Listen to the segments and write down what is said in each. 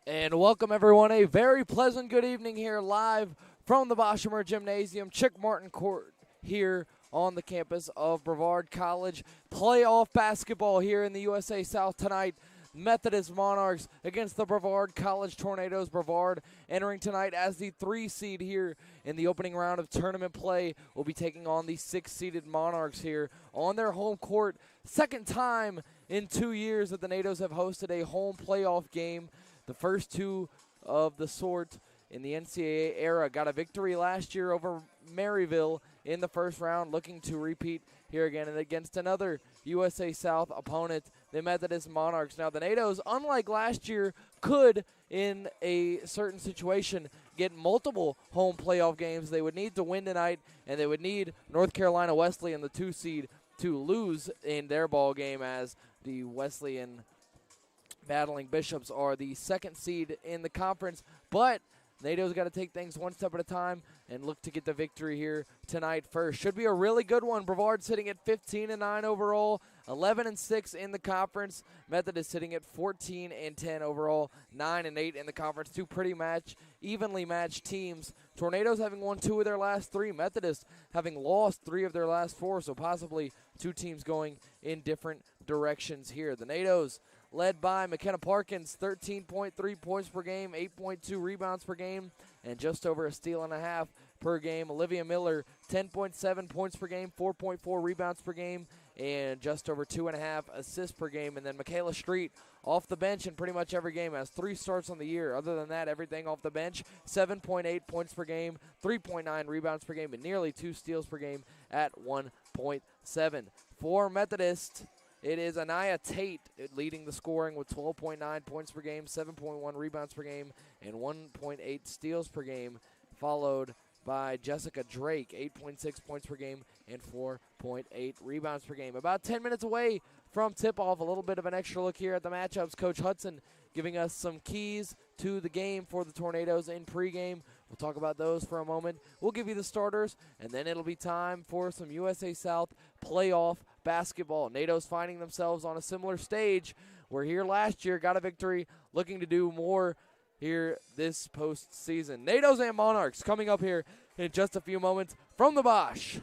And welcome everyone. A very pleasant good evening here live from the Boshemer Gymnasium, Chick Martin Court here on the campus of Brevard College. Playoff basketball here in the USA South tonight. Methodist Monarchs against the Brevard College Tornadoes. Brevard entering tonight as the 3 seed here in the opening round of tournament play. Will be taking on the 6-seeded Monarchs here on their home court. Second time in 2 years that the Nados have hosted a home playoff game. The first two of the sort in the NCAA era. Got a victory last year over Maryville in the first round, looking to repeat here again and against another USA South opponent, the Methodist Monarchs. Now, the Nados, unlike last year, could, in a certain situation, get multiple home playoff games. They would need to win tonight, and they would need North Carolina Wesleyan, the 2 seed, to lose in their ball game, as the Wesleyan Battling Bishops are the 2nd seed in the conference. But Nado's got to take things one step at a time and look to get the victory here tonight first. Should be a really good one. Brevard sitting at 15-9 overall, 11-6 in the conference. Methodist sitting at 14-10 overall, 9-8 in the conference. Two pretty evenly matched teams. Tornadoes having won 2 of their last 3. Methodist having lost 3 of their last 4. So possibly 2 teams going in different directions here. The Nados, led by McKenna Parkins, 13.3 points per game, 8.2 rebounds per game, and just over a steal and a half per game. Olivia Miller, 10.7 points per game, 4.4 rebounds per game, and just over 2.5 assists per game. And then Michaela Street off the bench in pretty much every game, has 3 starts on the year. Other than that, everything off the bench, 7.8 points per game, 3.9 rebounds per game, and nearly 2 steals per game at 1.7. For Methodist, it is Anaya Tate leading the scoring with 12.9 points per game, 7.1 rebounds per game, and 1.8 steals per game, followed by Jessica Drake, 8.6 points per game and 4.8 rebounds per game. About 10 minutes away from tip-off, a little bit of an extra look here at the matchups. Coach Hudson giving us some keys to the game for the Tornadoes in pregame. We'll talk about those for a moment. We'll give you the starters, and then it'll be time for some USA South playoff basketball. Nados finding themselves on a similar stage. We're here last year, got a victory, looking to do more here this postseason. Nados and Monarchs coming up here in just a few moments from the Bosch.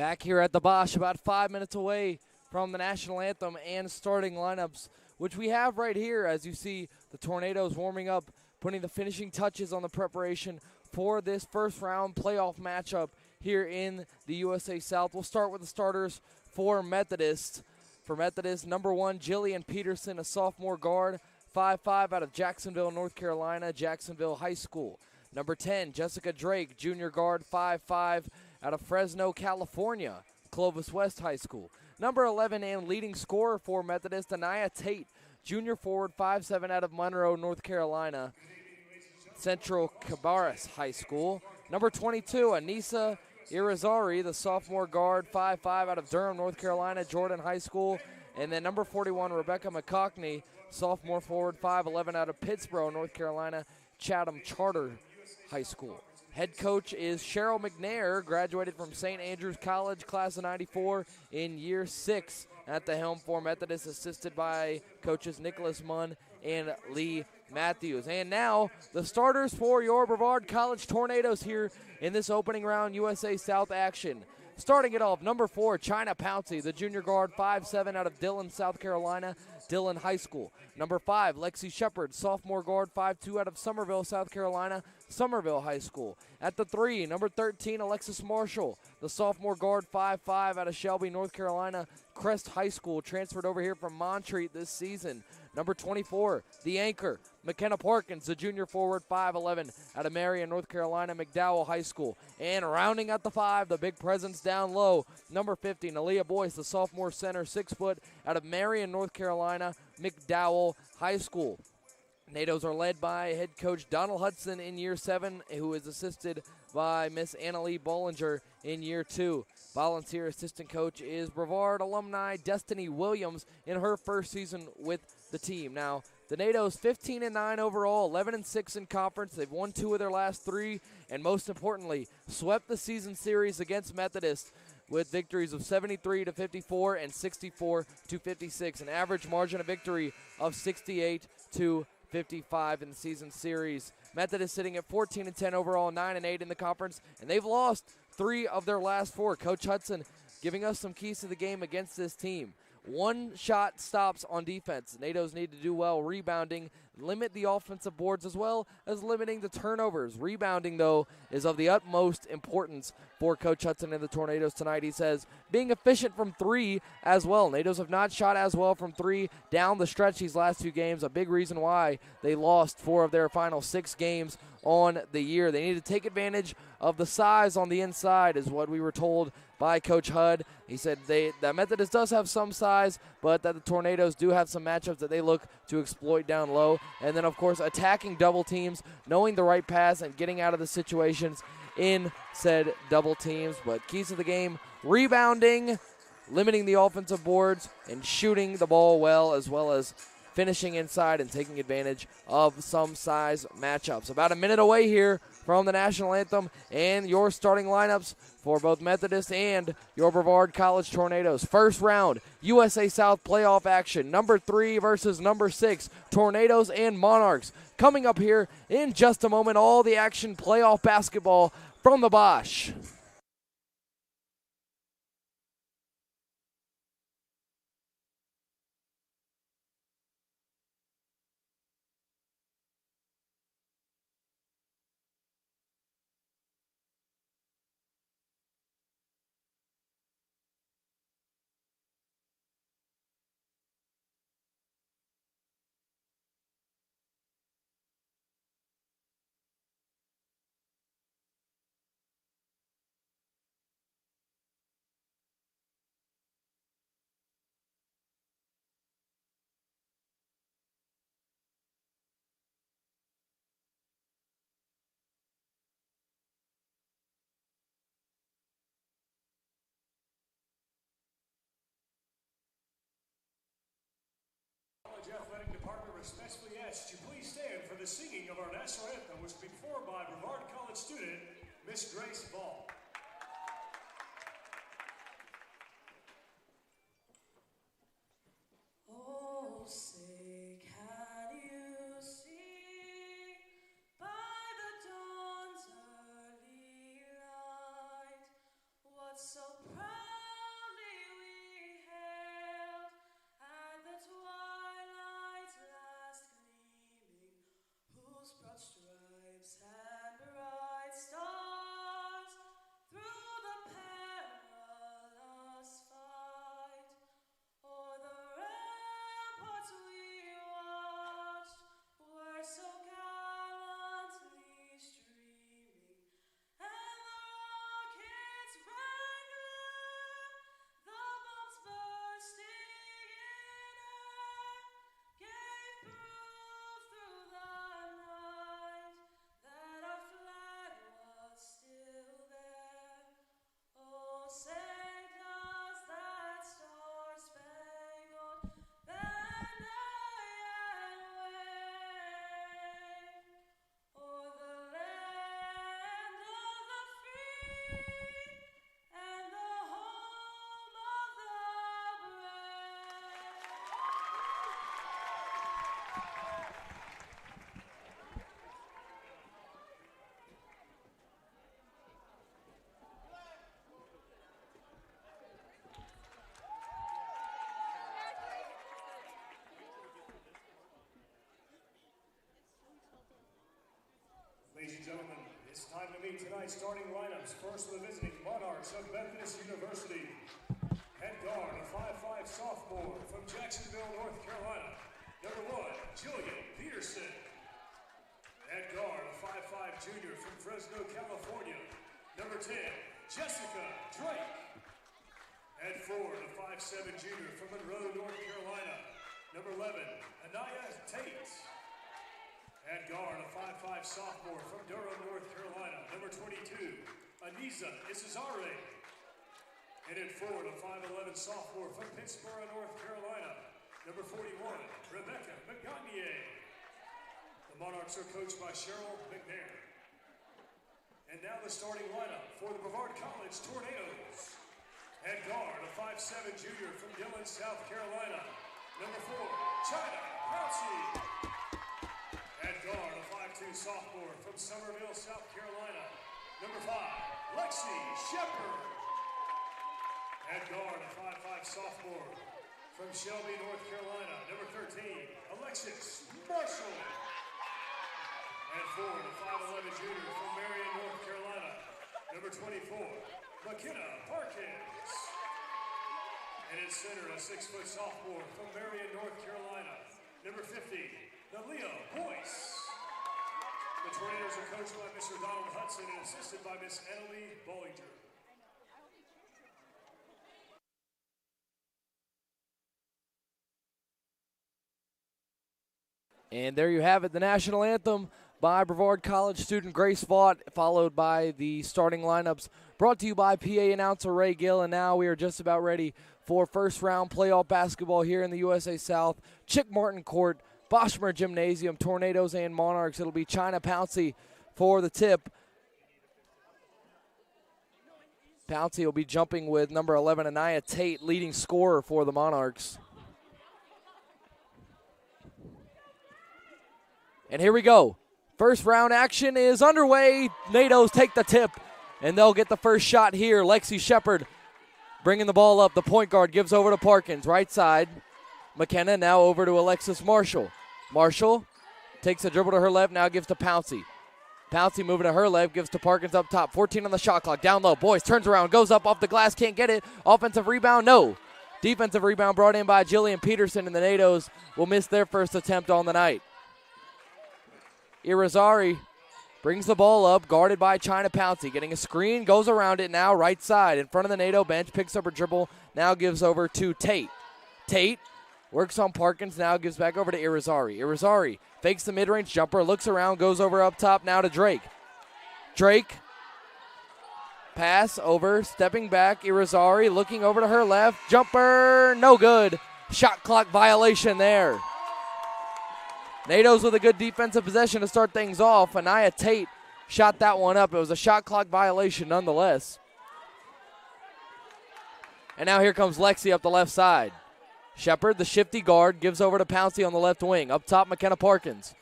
Back here at the Bosch, about 5 minutes away from the national anthem and starting lineups, which we have right here as you see the Tornadoes warming up, putting the finishing touches on the preparation for this first round playoff matchup here in the USA South. We'll start with the starters for Methodist. For Methodist, number 1, Jillian Peterson, a sophomore guard, 5'5", out of Jacksonville, North Carolina, Jacksonville High School. Number 10, Jessica Drake, junior guard, 5'5", out of Fresno, California, Clovis West High School. Number 11 and leading scorer for Methodist, Anaya Tate, junior forward, 5'7", out of Monroe, North Carolina, Central Cabarrus High School. Number 22, Anissa Irizarry, the sophomore guard, 5'5", out of Durham, North Carolina, Jordan High School. And then number 41, Rebecca McCockney, sophomore forward, 5'11", out of Pittsboro, North Carolina, Chatham Charter High School. Head coach is Cheryl McNair, graduated from St. Andrews College, class of 94, in year 6 at the helm for Methodist, assisted by coaches Nicholas Munn and Lee Matthews. And now the starters for your Brevard College Tornadoes here in this opening round USA South action. Starting it off, number 4, China Pouncey, the junior guard, 5'7", out of Dillon, South Carolina, Dillon High School. Number 5, Lexi Shepard, sophomore guard, 5'2", out of Summerville, South Carolina, Summerville High School. At the 3, number 13, Alexis Marshall, the sophomore guard, 5'5", out of Shelby, North Carolina, Crest High School, transferred over here from Montreat this season. Number 24, the anchor, McKenna Parkins, the junior forward, 5'11", out of Marion, North Carolina, McDowell High School. And rounding out the 5, the big presence down low, number 50, Nalia Boyce, the sophomore center, 6 foot, out of Marion, North Carolina, McDowell High School. Nados are led by head coach Donald Hudson in year 7, who is assisted by Miss Annalie Bollinger in year 2. Volunteer assistant coach is Brevard alumni Destiny Williams in her first season with the team. Now, the Nados 15-9 overall, 11-6 in conference. They've won 2 of their last 3, and most importantly, swept the season series against Methodist with victories of 73-54 and 64-56, an average margin of victory of 68-55 in the season series. Methodist sitting at 14-10 overall, 9-8 in the conference, and they've lost 3 of their last 4. Coach Hudson giving us some keys to the game against this team. 1 shot stops on defense. Nados need to do well rebounding, limit the offensive boards as well as limiting the turnovers. Rebounding, though, is of the utmost importance for Coach Hudson and the Tornadoes tonight. He says being efficient from 3 as well. Nados have not shot as well from 3 down the stretch these last 2 games, a big reason why they lost 4 of their final 6 games on the year. They need to take advantage of the size on the inside is what we were told by Coach Hud. He said that Methodist does have some size, but that the Tornadoes do have some matchups that they look to exploit down low. And then, of course, attacking double teams, knowing the right pass, and getting out of the situations in said double teams. But keys to the game, rebounding, limiting the offensive boards, and shooting the ball well as finishing inside and taking advantage of some size matchups. About a minute away here from the national anthem and your starting lineups for both Methodist and your Brevard College Tornadoes. First round, USA South playoff action. Number 3 versus number 6, Tornadoes and Monarchs. Coming up here in just a moment, all the action playoff basketball from the Bosch. Athletic Department respectfully asks you please stand for the singing of our national anthem, which will be performed by Brevard College student, Miss Grace Ball. Oh, say can you see by the dawn's early light what so proud Ladies and gentlemen, it's time to meet tonight's starting lineups. First, the visiting Monarchs of Methodist University. Head guard, a 5'5" sophomore from Jacksonville, North Carolina. Number 1, Julian Peterson. Head guard, a 5'5" junior from Fresno, California. Number 10, Jessica Drake. Head forward, a 5'7" junior from Monroe, North Carolina. Number 11, Anaya Tate. Head guard, a 5'5" sophomore from Durham, North Carolina. Number 22, Anisa Isazare. Headed forward, a 5'11" sophomore from Pittsburgh, North Carolina. Number 41, Rebecca McGonier. The Monarchs are coached by Cheryl McNair. And now the starting lineup for the Brevard College Tornadoes. Head guard, a 5'7" junior from Dillon, South Carolina. Number 4, China Pouncey. Head guard, a 5'2" sophomore from Summerville, South Carolina. Number 5, Lexi Shepard. Head guard, a 5'5" sophomore from Shelby, North Carolina. Number 13, Alexis Marshall. Head forward, a 5'11" junior from Marion, North Carolina. Number 24, McKenna Parkins. And in center, a 6-foot sophomore from Marion, North Carolina. Number 50, Nalia Boyce. The Tornadoes are coached by Mr. Donald Hudson and assisted by Miss Annalie Bollinger. And there you have it, the national anthem by Brevard College student Grace Vaught, followed by the starting lineups brought to you by PA announcer Ray Gill. And now we are just about ready for first round playoff basketball here in the USA South. Chick Martin Court, Boschmer Gymnasium, Tornadoes and Monarchs. It'll be China Pouncey for the tip. Pouncey will be jumping with number 11, Anaya Tate, leading scorer for the Monarchs. And here we go. First round action is underway. NATOs take the tip, and they'll get the first shot here. Lexi Shepard bringing the ball up. The point guard gives over to Parkins. Right side, McKenna now over to Alexis Marshall. Marshall takes a dribble to her left, now gives to Pouncey. Pouncey moving to her left, gives to Parkins up top. 14 on the shot clock, down low. Boyce turns around, goes up off the glass, can't get it. Offensive rebound, no. Defensive rebound brought in by Jillian Peterson, and the NATOs will miss their first attempt on the night. Irizarry brings the ball up, guarded by China Pouncey. Getting a screen, goes around it now, right side. In front of the NATO bench, picks up her dribble, now gives over to Tate. Tate works on Parkins, now gives back over to Irizarry. Irizarry fakes the mid-range jumper, looks around, goes over up top, now to Drake. Drake, pass over, stepping back, Irizarry looking over to her left. Jumper, no good. Shot clock violation there. NATOs with a good defensive possession to start things off. Anaya Tate shot that one up. It was a shot clock violation nonetheless. And now here comes Lexi up the left side. Shepard, the shifty guard, gives over to Pouncey on the left wing. Up top, McKenna Parkins.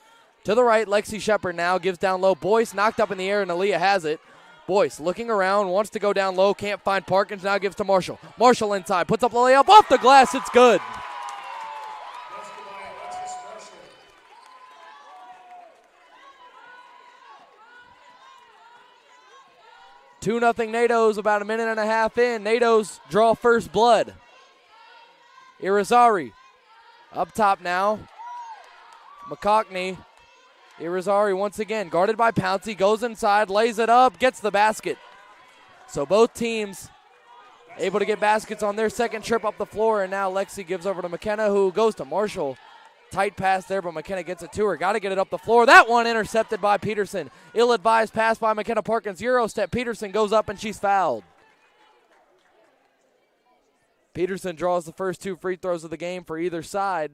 To the right, Lexi Shepard now gives down low. Boyce knocked up in the air, and Aaliyah has it. Boyce looking around, wants to go down low, can't find Parkins, now gives to Marshall. Marshall inside, puts up the layup, off the glass, it's good. 2-0 NATOs, about a minute and a half in. NATOs draw first blood. Irizarry up top now. McCockney. Irizarry once again guarded by Pouncey, goes inside, lays it up, gets the basket. So both teams able to get baskets on their second trip up the floor, and now Lexi gives over to McKenna, who goes to Marshall. Tight pass there, but McKenna gets it to her. Got to get it up the floor. That one intercepted by Peterson. Ill-advised pass by McKenna Parkins. Euro step. Peterson goes up, and she's fouled. Peterson draws the first 2 free throws of the game for either side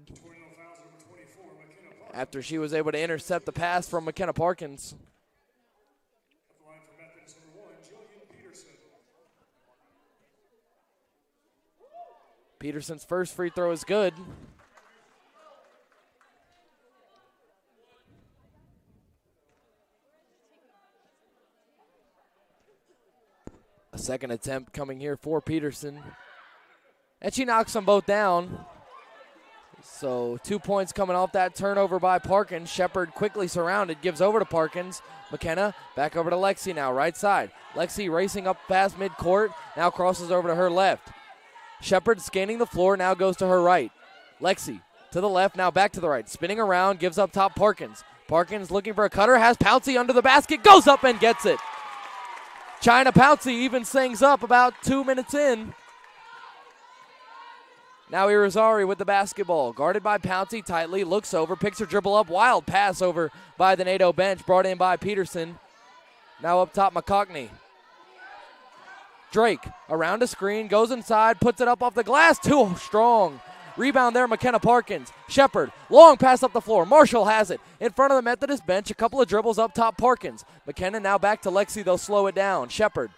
after she was able to intercept the pass from McKenna Parkins. Peterson's first free throw is good. A second attempt coming here for Peterson. And she knocks them both down. So 2 points coming off that turnover by Parkins. Shepard quickly surrounded, gives over to Parkins. McKenna back over to Lexi now, right side. Lexi racing up past midcourt, now crosses over to her left. Shepard scanning the floor, now goes to her right. Lexi to the left, now back to the right. Spinning around, gives up top Parkins. Parkins looking for a cutter, has Pouncey under the basket, goes up and gets it. China Pouncey even sings up about 2 minutes in. Now Irizarry with the basketball, guarded by Pouncey tightly, looks over, picks her dribble up, wild pass over by the NATO bench, brought in by Peterson. Now up top, McCockney. Drake around a screen, goes inside, puts it up off the glass, too strong. Rebound there, McKenna Parkins. Shepard, long pass up the floor. Marshall has it in front of the Methodist bench, a couple of dribbles up top, Parkins. McKenna now back to Lexi, they'll slow it down. Shepard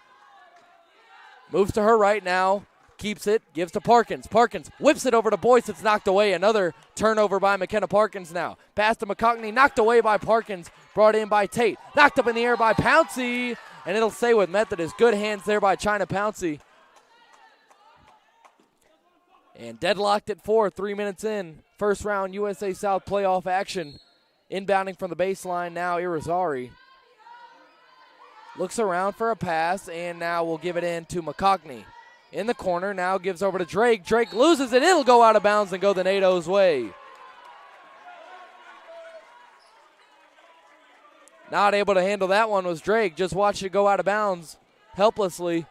moves to her right now. Keeps it, gives to Parkins. Parkins whips it over to Boyce. It's knocked away. Another turnover by McKenna Parkins now. Pass to McCockney, knocked away by Parkins. Brought in by Tate. Knocked up in the air by Pouncey. And it'll stay with Methodist. Good hands there by China Pouncey. And deadlocked at 4, 3 minutes in. First round USA South playoff action. Inbounding from the baseline now, Irizarry. Looks around for a pass, and now we'll give it in to McCockney. In the corner, now gives over to Drake. Drake loses it. It'll go out of bounds and go the NATO's way. Not able to handle that one was Drake. Just watched it go out of bounds helplessly.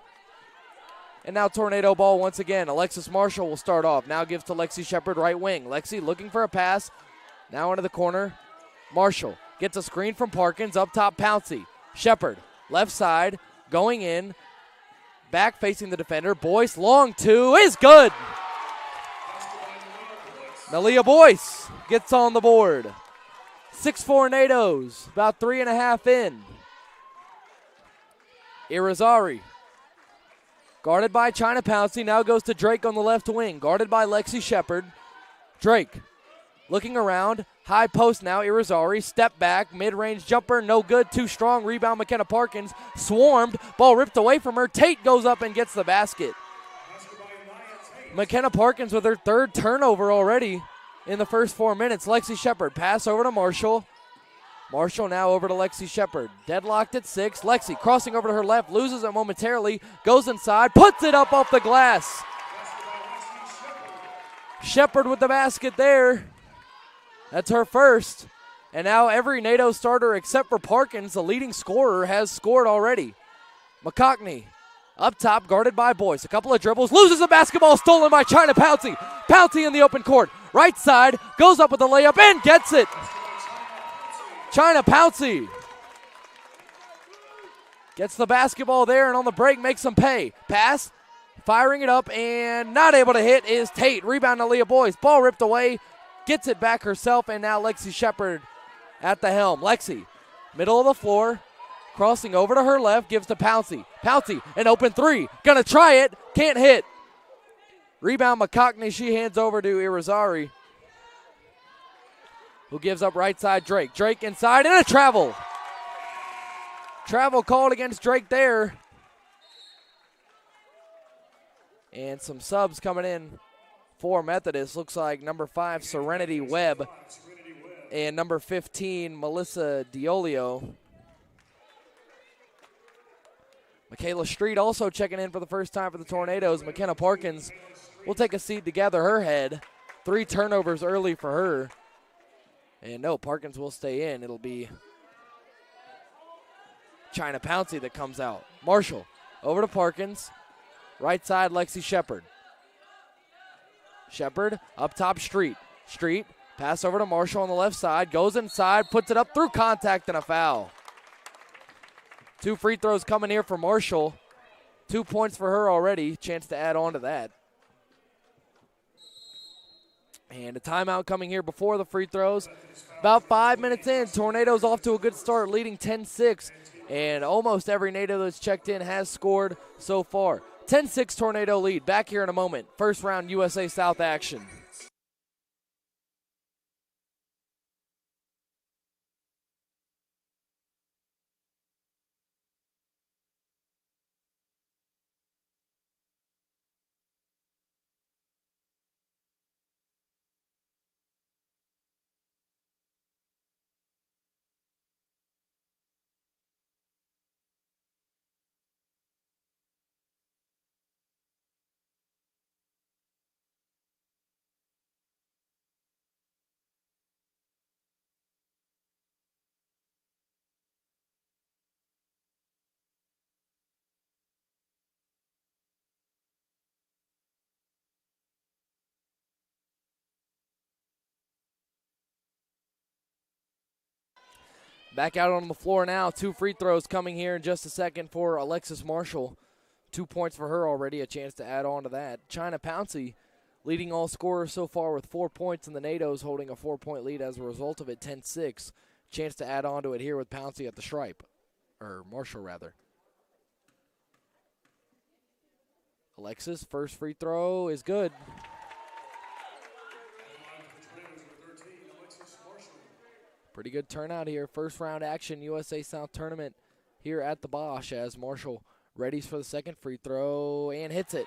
And now Tornado ball once again. Alexis Marshall will start off. Now gives to Lexi Shepard, right wing. Lexi looking for a pass. Now into the corner. Marshall gets a screen from Parkins. Up top, Pouncey. Shepard, left side, going in. Back facing the defender. Boyce, long two is good. Nalia Boyce gets on the board. 6'4" NATOs, about 3.5 in. Irizarry, guarded by China Pouncey, now goes to Drake on the left wing, guarded by Lexi Shepard. Drake looking around, high post now, Irizarry, step back, mid-range jumper, no good, too strong, rebound McKenna Parkins, swarmed, ball ripped away from her, Tate goes up and gets the basket. McKenna Parkins with her third turnover already in the first 4 minutes. Lexi Shepard, pass over to Marshall. Marshall now over to Lexi Shepard, deadlocked at 6, Lexi crossing over to her left, loses it momentarily, goes inside, puts it up off the glass. Shepard with the basket there. That's her first. And now every NATO starter except for Parkins, the leading scorer, has scored already. McCockney up top, guarded by Boyce. A couple of dribbles, loses the basketball, stolen by China Pouncey. Pouncey in the open court. Right side, goes up with the layup and gets it. China Pouncey gets the basketball there and on the break makes them pay. Pass, firing it up and not able to hit is Tate. Rebound to Leah Boyce. Ball ripped away. Gets it back herself, and now Lexi Shepard at the helm. Lexi, middle of the floor, crossing over to her left, gives to Pouncey. Pouncey, an open three. Gonna try it, can't hit. Rebound McCockney, she hands over to Irizarry, who gives up right side Drake. Drake inside, and a travel. Travel called against Drake there. And some subs coming in for Methodist. Looks like number 5, Serenity Webb, and number 15, Melissa Diolio. Michaela Street also checking in for the first time for the Tornadoes. McKenna Parkins will take a seat to gather her head. 3 turnovers early for her. And no, Parkins will stay in. It'll be China Pouncey that comes out. Marshall over to Parkins. Right side, Lexi Shepard. Shepard up top, Street. Street, pass over to Marshall on the left side. Goes inside, puts it up through contact and a foul. 2 free throws coming here for Marshall. 2 points for her already. Chance to add on to that. And a timeout coming here before the free throws. About 5 minutes in, Tornadoes off to a good start, leading 10-6. And almost every NATO that's checked in has scored so far. 10-6 Tornado lead. Back here in a moment. First round USA South action. Back out on the floor now. 2 free throws coming here in just a second for Alexis Marshall. 2 points for her already, a chance to add on to that. China Pouncey leading all scorers so far with 4 points, and the NATO's holding a 4-point lead as a result of it, 10-6. Chance to add on to it here with Pouncey at the stripe, or Marshall rather. Alexis, first free throw is good. Pretty good turnout here. First round action, USA South tournament here at the Bosch as Marshall readies for the second free throw and hits it.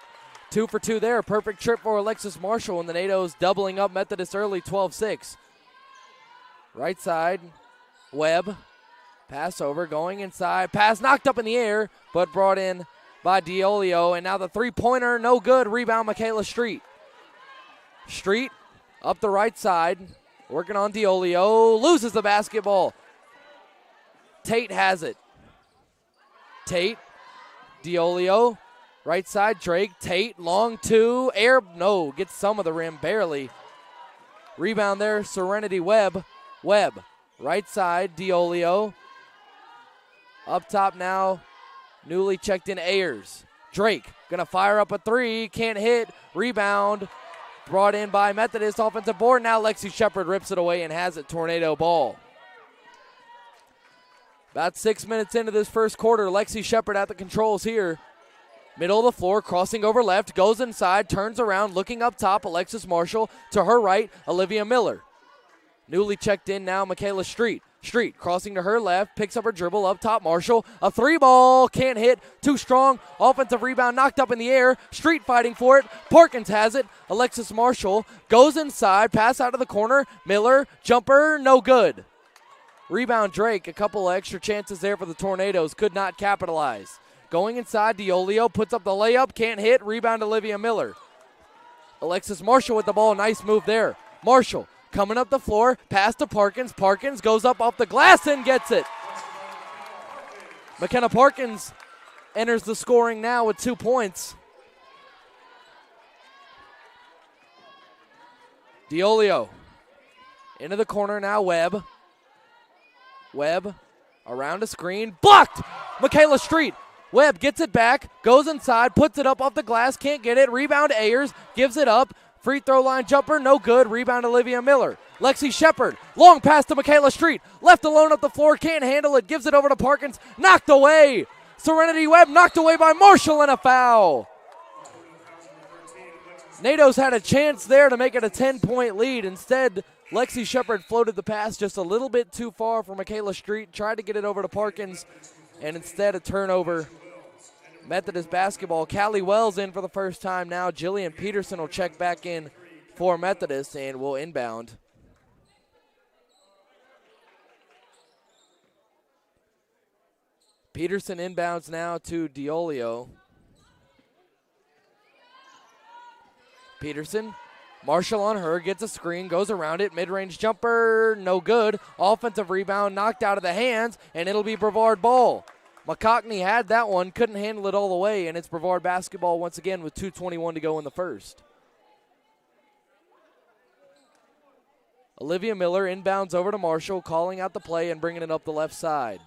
2 for 2 there. Perfect trip for Alexis Marshall, and the NATO's doubling up Methodist early, 12-6. Right side, Webb. Pass over, going inside. Pass knocked up in the air, but brought in by Diolio. And now the three-pointer, no good. Rebound, Michaela Street. Street up the right side. Working on Diolio, loses the basketball. Tate has it. Tate, Diolio, right side, Drake, Tate, long 2, air, no, gets some of the rim, barely. Rebound there, Serenity Webb. Webb, right side, Diolio. Up top now, newly checked in Ayers. Drake, gonna fire up a 3, can't hit, rebound. Brought in by Methodist offensive board. Now Lexi Shepard rips it away and has it, Tornado ball. About 6 minutes into this first quarter, Lexi Shepard at the controls here. Middle of the floor, crossing over left, goes inside, turns around, looking up top, Alexis Marshall. To her right, Olivia Miller. Newly checked in now, Michaela Street. Street crossing to her left, picks up her dribble up top, Marshall. A 3-ball, can't hit, too strong. Offensive rebound knocked up in the air. Street fighting for it. Parkins has it. Alexis Marshall goes inside, pass out of the corner. Miller, jumper, no good. Rebound Drake, a couple of extra chances there for the Tornadoes, could not capitalize. Going inside, Diolio puts up the layup, can't hit. Rebound Olivia Miller. Alexis Marshall with the ball, nice move there. Marshall coming up the floor, pass to Parkins. Parkins goes up off the glass and gets it. McKenna Parkins enters the scoring now with 2 points. Diolio into the corner now, Webb. Webb around a screen, blocked! Michaela Street. Webb gets it back, goes inside, puts it up off the glass, can't get it. Rebound Ayers, gives it up. Free throw line jumper, no good. Rebound Olivia Miller. Lexi Shepard, long pass to Michaela Street. Left alone up the floor, can't handle it. Gives it over to Parkins, knocked away. Serenity Webb knocked away by Marshall and a foul. NATO's had a chance there to make it a 10-point lead. Instead, Lexi Shepard floated the pass just a little bit too far for Michaela Street. Tried to get it over to Parkins, and instead a turnover. Methodist basketball. Callie Wells in for the first time now. Jillian Peterson will check back in for Methodist and will inbound. Peterson inbounds now to Diolio. Peterson, Marshall on her, gets a screen, goes around it, mid-range jumper, no good. Offensive rebound knocked out of the hands, and it'll be Brevard ball. McCockney had that one, couldn't handle it all the way, and it's Brevard basketball once again with 2:21 to go in the first. Olivia Miller inbounds over to Marshall, calling out the play and bringing it up the left side.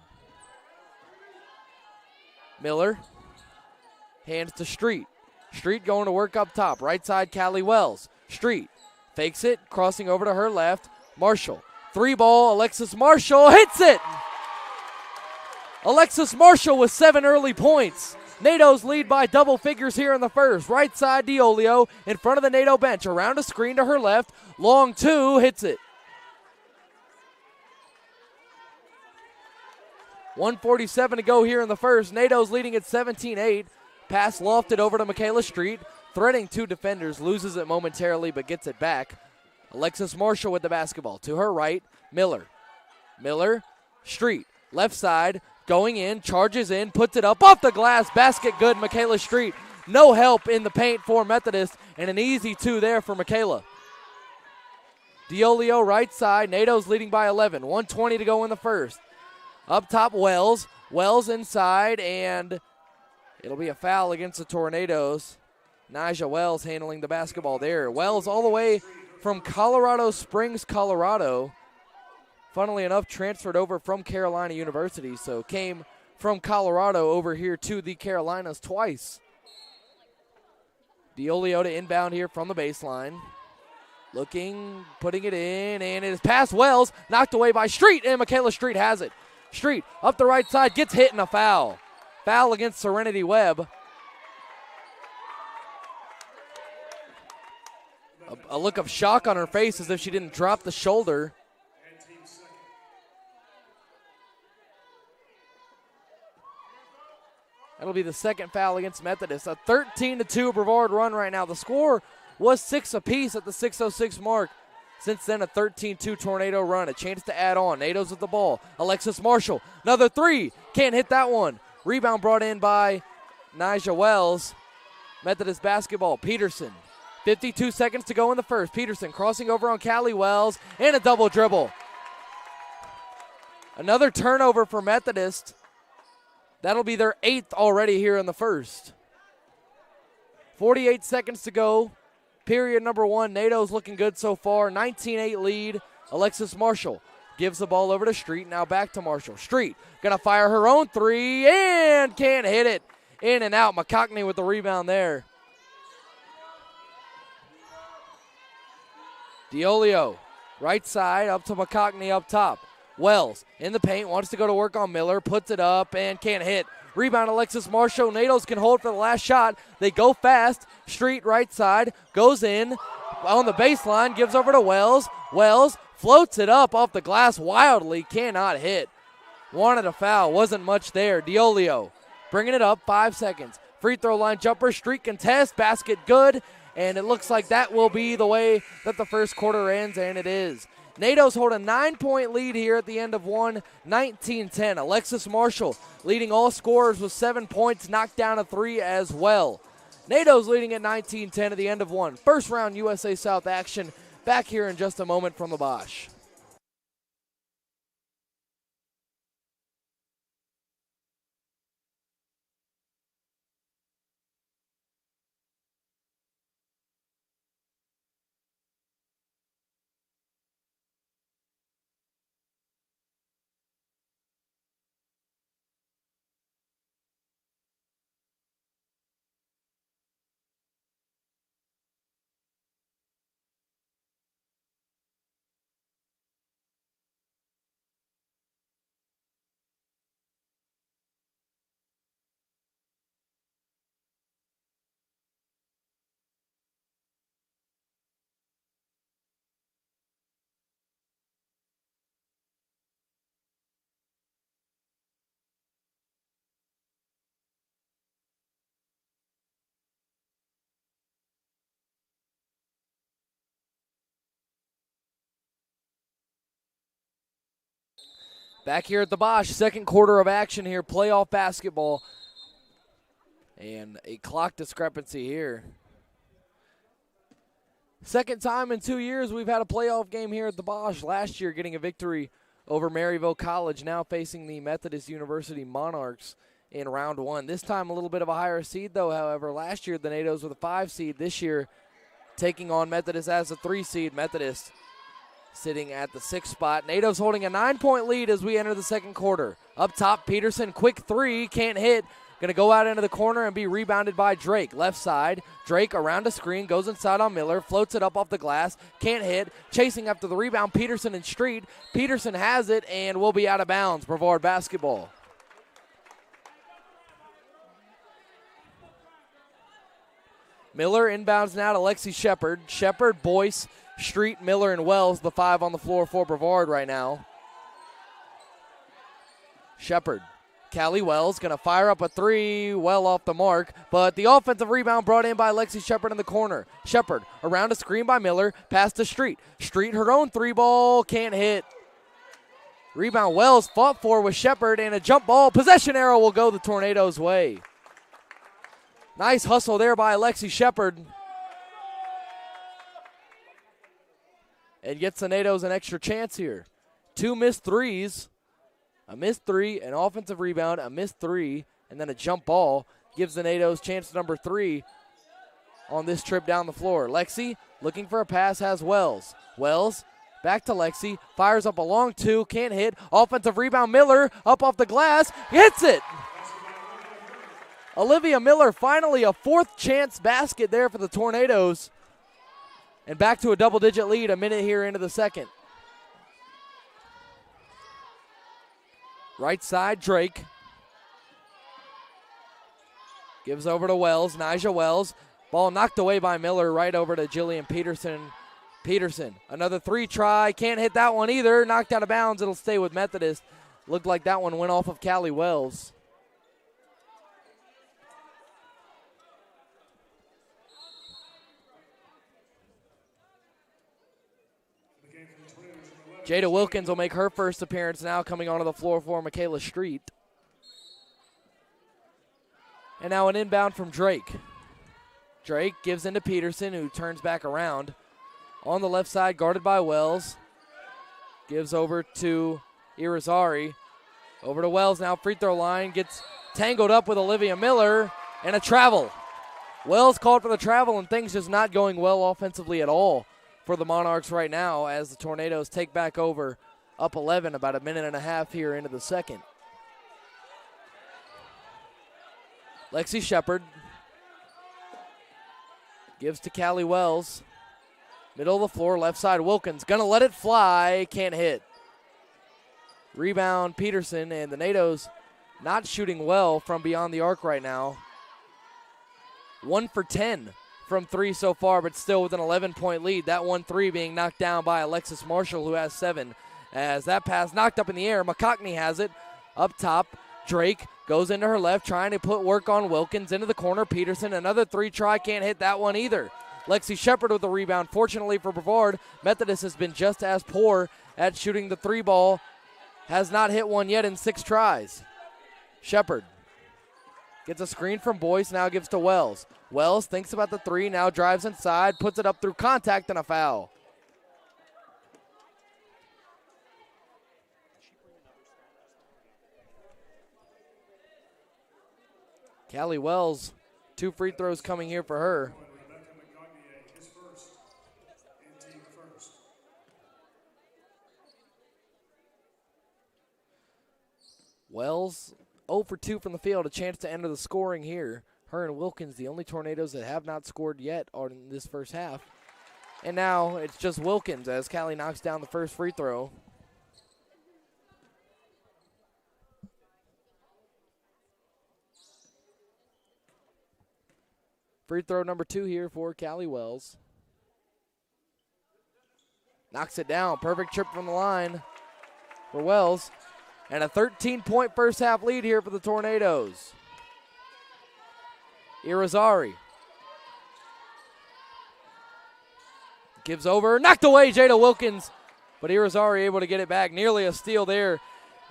Miller, hands to Street. Street going to work up top. Right side, Callie Wells. Street fakes it, crossing over to her left. Marshall, 3-ball, Alexis Marshall hits it! Alexis Marshall with 7 early points. NATO's lead by double figures here in the first. Right side, Diolio in front of the NATO bench. Around a screen to her left. Long 2, hits it. 1:47 to go here in the first. NATO's leading at 17-8. Pass lofted over to Michaela Street. Threading 2 defenders. Loses it momentarily but gets it back. Alexis Marshall with the basketball. To her right, Miller. Miller, Street. Left side. Going in, charges in, puts it up off the glass, basket good, Michaela Street. No help in the paint for Methodist, and an easy 2 there for Michaela. Diolio right side, NATO's leading by 11, 1:20 to go in the first. Up top, Wells. Wells inside, and it'll be a foul against the Tornadoes. Nyjah Wells handling the basketball there. Wells all the way from Colorado Springs, Colorado. funnily enough, transferred over from Carolina University, so came from Colorado over here to the Carolinas twice. DiOlio to inbound here from the baseline. Looking, putting it in, and it is past Wells, knocked away by Street, and Michaela Street has it. Street up the right side, gets hit in a foul. Foul against Serenity Webb. A look of shock on her face as if she didn't drop the shoulder. That'll be the second foul against Methodist. A 13-2 Brevard run right now. The score was 6 apiece at the 6:06 mark. Since then, a 13-2 tornado run. A chance to add on. Nados with the ball. Alexis Marshall, another three. Can't hit that one. Rebound brought in by Nija Wells. Methodist basketball. Peterson. 52 seconds to go in the first. Peterson crossing over on Callie Wells and a double dribble. Another turnover for Methodist. That'll be their 8th already here in the first. 48 seconds to go. Period number one. Nado's looking good so far. 19-8 lead. Alexis Marshall gives the ball over to Street. Now back to Marshall. Street gonna fire her own three and can't hit it. In and out. McCockney with the rebound there. DiOlio, right side, up to McCockney up top. Wells in the paint, wants to go to work on Miller, puts it up and can't hit. Rebound Alexis Marshall. Nados can hold for the last shot. They go fast. Street right side, goes in on the baseline, gives over to Wells. Wells floats it up off the glass wildly, cannot hit. Wanted a foul, wasn't much there. DiOlio bringing it up, 5 seconds. Free throw line jumper, Street contest, basket good. And it looks like that will be the way that the first quarter ends, and it is. Nados hold a 9-point lead here at the end of one, 19-10. Alexis Marshall leading all scorers with 7 points, knocked down a three as well. Nados leading at 19-10 at the end of one. First round USA South action back here in just a moment from the Bosch. Back here at the Bosch, second quarter of action here, playoff basketball. And a clock discrepancy here. Second time in 2 years we've had a playoff game here at the Bosch. Last year getting a victory over Maryville College, now facing the Methodist University Monarchs in round one. This time a little bit of a higher seed though, however. Last year the Nados were the 5 seed. This year taking on Methodist as a 3 seed. Methodist sitting at the 6th spot. Nados holding a 9-point lead as we enter the second quarter. Up top, Peterson, quick three, can't hit. Going to go out into the corner and be rebounded by Drake. Left side, Drake around a screen, goes inside on Miller, floats it up off the glass, can't hit. Chasing after the rebound, Peterson and Street. Peterson has it and will be out of bounds. Brevard basketball. Miller inbounds now to Lexi Shepard. Shepard, Boyce, Street, Miller, and Wells, the 5 on the floor for Brevard right now. Shepard. Callie Wells going to fire up a three, well off the mark, but the offensive rebound brought in by Lexi Shepard in the corner. Shepard around a screen by Miller, pass to Street. Street, her own three ball, can't hit. Rebound Wells fought for with Shepard, and a jump ball. Possession arrow will go the Tornadoes' way. Nice hustle there by Lexi Shepard. And gets the Nados an extra chance here. 2 missed threes. A missed three, an offensive rebound, a missed three, and then a jump ball gives the Nados chance number 3 on this trip down the floor. Lexi looking for a pass, has Wells. Wells Back to Lexi. Fires up a long two. Can't hit. Offensive rebound. Miller up off the glass. Hits it. Olivia Miller finally a fourth chance basket there for the Tornadoes. And back to a double-digit lead a minute here into the second. Right side, Drake. Gives over to Wells, Nyjah Wells. Ball knocked away by Miller, right over to Jillian Peterson. Peterson, another three try. Can't hit that one either. Knocked out of bounds. It'll stay with Methodist. Looked like that one went off of Callie Wells. Jada Wilkins will make her first appearance now, coming onto the floor for Michaela Street. And now an inbound from Drake. Drake gives into Peterson, who turns back around. On the left side, guarded by Wells. Gives over to Irizarry. Over to Wells now, free throw line. Gets tangled up with Olivia Miller. And a travel. Wells called for the travel, and things just not going well offensively at all for the Monarchs right now as the Tornadoes take back over up 11, about a minute and a half here into the second. Lexi Shepard gives to Callie Wells. Middle of the floor, left side, Wilkins. Gonna let it fly, can't hit. Rebound Peterson, and the Nados not shooting well from beyond the arc right now. 1 for 10 from three so far, but still with an 11-point lead. That 1-3 being knocked down by Alexis Marshall, who has 7. As that pass knocked up in the air, McCockney has it. Up top, Drake goes into her left, trying to put work on Wilkins. Into the corner, Peterson, another three try, can't hit that one either. Lexi Shepard with the rebound. Fortunately for Brevard, Methodist has been just as poor at shooting the three ball. Has not hit one yet in 6 tries. Shepard gets a screen from Boyce, now gives to Wells. Wells thinks about the three, now drives inside, puts it up through contact and a foul. Callie Wells, 2 free throws coming here for her. Wells 0 for 2 from the field, a chance to enter the scoring here. Her and Wilkins, the only Tornadoes that have not scored yet are in this first half. And now it's just Wilkins as Callie knocks down the first free throw. Free throw number 2 here for Callie Wells. Knocks it down. Perfect trip from the line for Wells. And a 13-point first half lead here for the Tornadoes. Irizarry gives over. Knocked away, Jada Wilkins. But Irizarry able to get it back. Nearly a steal there.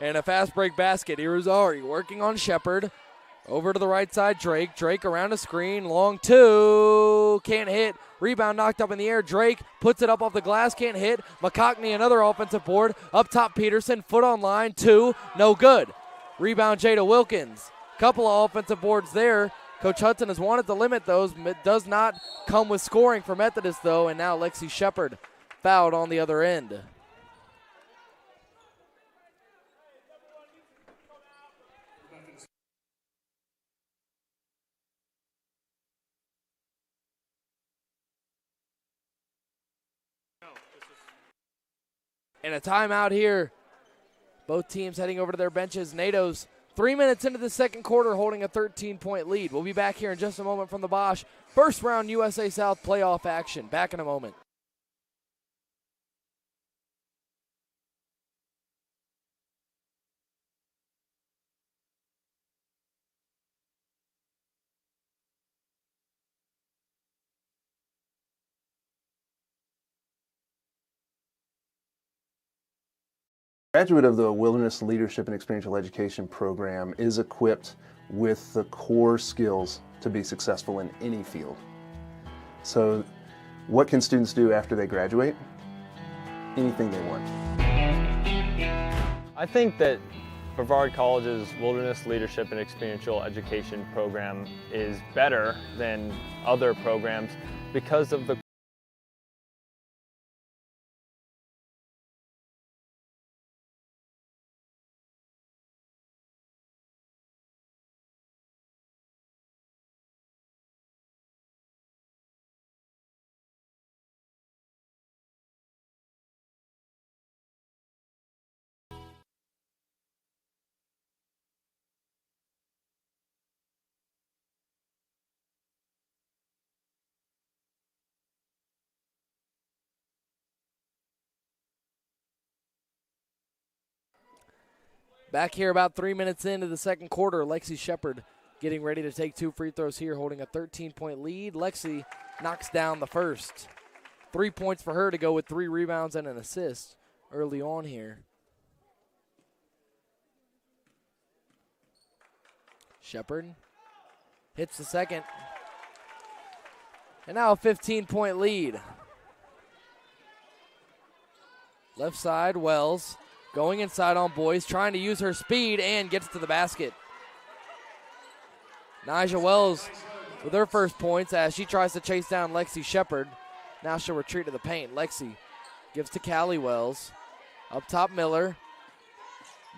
And a fast break basket. Irizarry working on Shepard. Over to the right side, Drake. Drake around the screen. Long two. Can't hit. Rebound knocked up in the air. Drake puts it up off the glass. Can't hit. McCockney, another offensive board. Up top, Peterson. Foot on line. 2. No good. Rebound, Jada Wilkins. Couple of offensive boards there. Coach Hudson has wanted to limit those. It does not come with scoring for Methodist, though. And now Lexi Shepard fouled on the other end. And a timeout here. Both teams heading over to their benches. Nados 3 minutes into the second quarter holding a 13-point lead. We'll be back here in just a moment from the Bosch. First round USA South playoff action. Back in a moment. Graduate of the Wilderness Leadership and Experiential Education program is equipped with the core skills to be successful in any field. So what can students do after they graduate? Anything they want. I think that Brevard College's Wilderness Leadership and Experiential Education program is better than other programs because of the Back here about 3 minutes into the second quarter, Lexi Shepard getting ready to take 2 free throws here, holding a 13-point lead. Lexi knocks down the first. 3 points for her to go with 3 rebounds and an assist early on here. Shepard hits the second. And now a 15-point lead. Left side, Wells going inside on Boyce, trying to use her speed and gets to the basket. Nija Wells with her first points as she tries to chase down Lexi Shepard. Now she'll retreat to the paint. Lexi gives to Callie Wells. Up top, Miller.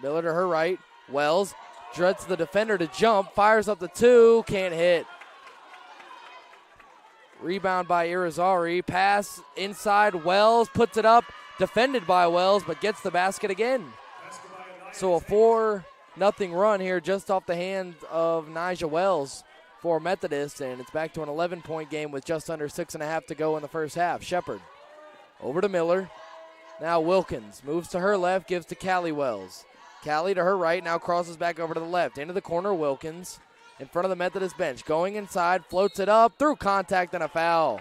Miller to her right. Wells dreads the defender to jump, fires up the 2, can't hit. Rebound by Irizarry. Pass inside, Wells puts it up. Defended by Wells, but gets the basket again. So a 4-0 run here just off the hand of Nija Wells for Methodist, and it's back to an 11-point game with just under 6.5 to go in the first half. Shepard over to Miller. Now Wilkins moves to her left, gives to Callie Wells. Callie to her right, now crosses back over to the left. Into the corner, Wilkins in front of the Methodist bench. Going inside, floats it up, through contact and a foul.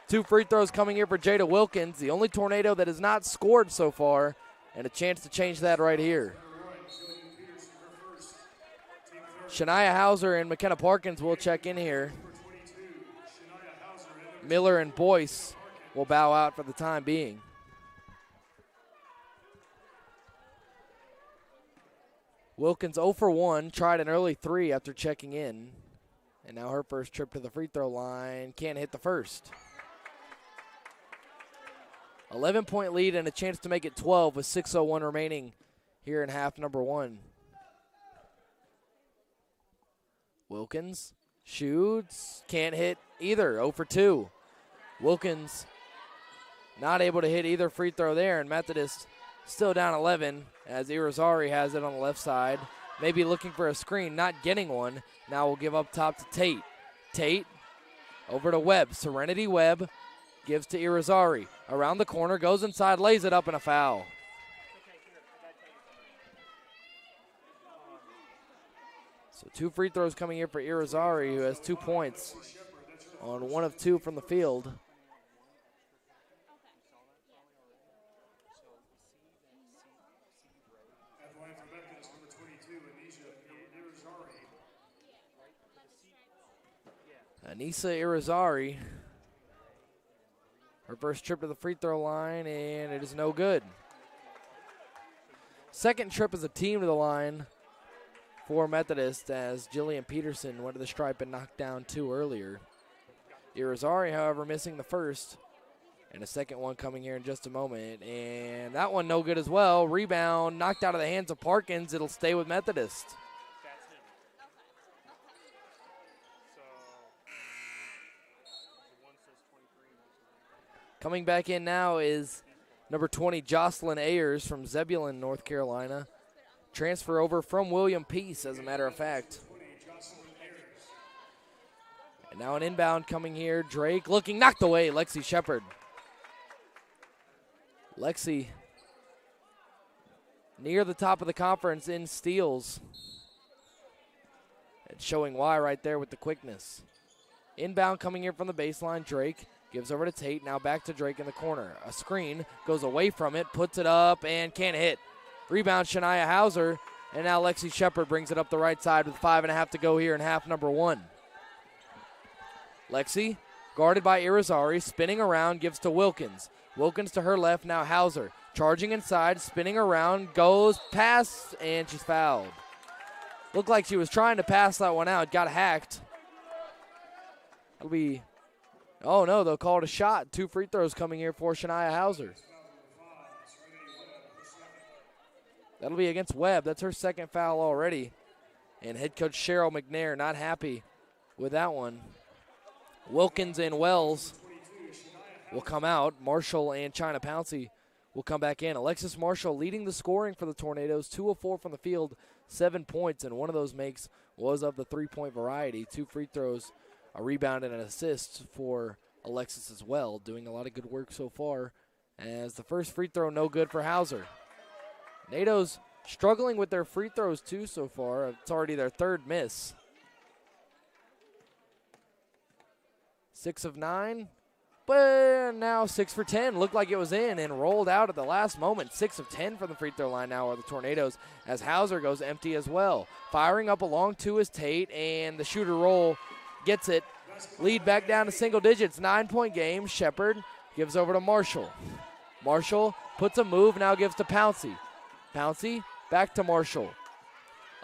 2 free throws coming here for Jada Wilkins, the only Tornado that has not scored so far, and a chance to change that right here. Shania Hauser and McKenna Parkins will check in here. Miller and Boyce will bow out for the time being. Wilkins 0 for 1, tried an early 3 after checking in, and now her first trip to the free throw line, can't hit the first. 11-point lead and a chance to make it 12 with 6:01 remaining here in half number 1. Wilkins shoots, can't hit either, 0 for 2. Wilkins not able to hit either free throw there, and Methodist still down 11 as Irizarry has it on the left side. Maybe looking for a screen, not getting one. Now we'll give up top to Tate. Tate over to Webb. Serenity Webb gives to Irizarry. Around the corner, goes inside, lays it up, and a foul. So 2 free throws coming here for Irizarry, who has 2 points on 1 of 2 from the field. Anissa Irizarry, her first trip to the free throw line, and it is no good. Second trip as a team to the line for Methodist as Jillian Peterson went to the stripe and knocked down 2 earlier. Irizarry, however, missing the first, and a second one coming here in just a moment, and that one no good as well. Rebound knocked out of the hands of Parkins. It'll stay with Methodist. Coming back in now is number 20, Jocelyn Ayers from Zebulon, North Carolina. Transfer over from William Peace, as a matter of fact. And now an inbound coming here. Drake looking, knocked away. Lexi Shepard. Lexi near the top of the conference in steals. And showing why right there with the quickness. Inbound coming here from the baseline. Drake gives over to Tate, now back to Drake in the corner. A screen, goes away from it, puts it up, and can't hit. Rebound, Shania Hauser, and now Lexi Shepard brings it up the right side with 5.5 to go here in half number 1. Lexi, guarded by Irizarry, spinning around, gives to Wilkins. Wilkins to her left, now Hauser. Charging inside, spinning around, goes, pass, and she's fouled. Looked like she was trying to pass that one out, got hacked. It'll be... Oh, no, they'll call it a shot. 2 free throws coming here for Shania Hauser. That'll be against Webb. That's her second foul already. And head coach Cheryl McNair not happy with that one. Wilkins and Wells will come out. Marshall and China Pouncey will come back in. Alexis Marshall leading the scoring for the Tornadoes. 2 of 4 from the field, 7 points, and one of those makes was of the 3-point variety. 2 free throws, a rebound, and an assist for Alexis as well. Doing a lot of good work so far. As the first free throw, no good for Hauser. Nados struggling with their free throws too so far. It's already their third miss. 6 of 9, but now 6 for 10. Looked like it was in and rolled out at the last moment. 6 of 10 from the free throw line now are the Tornadoes, as Hauser goes empty as well. Firing up along two is Tate, and the shooter roll gets it. Lead back down to single digits. 9-point game. Shepard gives over to Marshall. Marshall puts a move, now gives to Pouncey. Pouncey back to Marshall.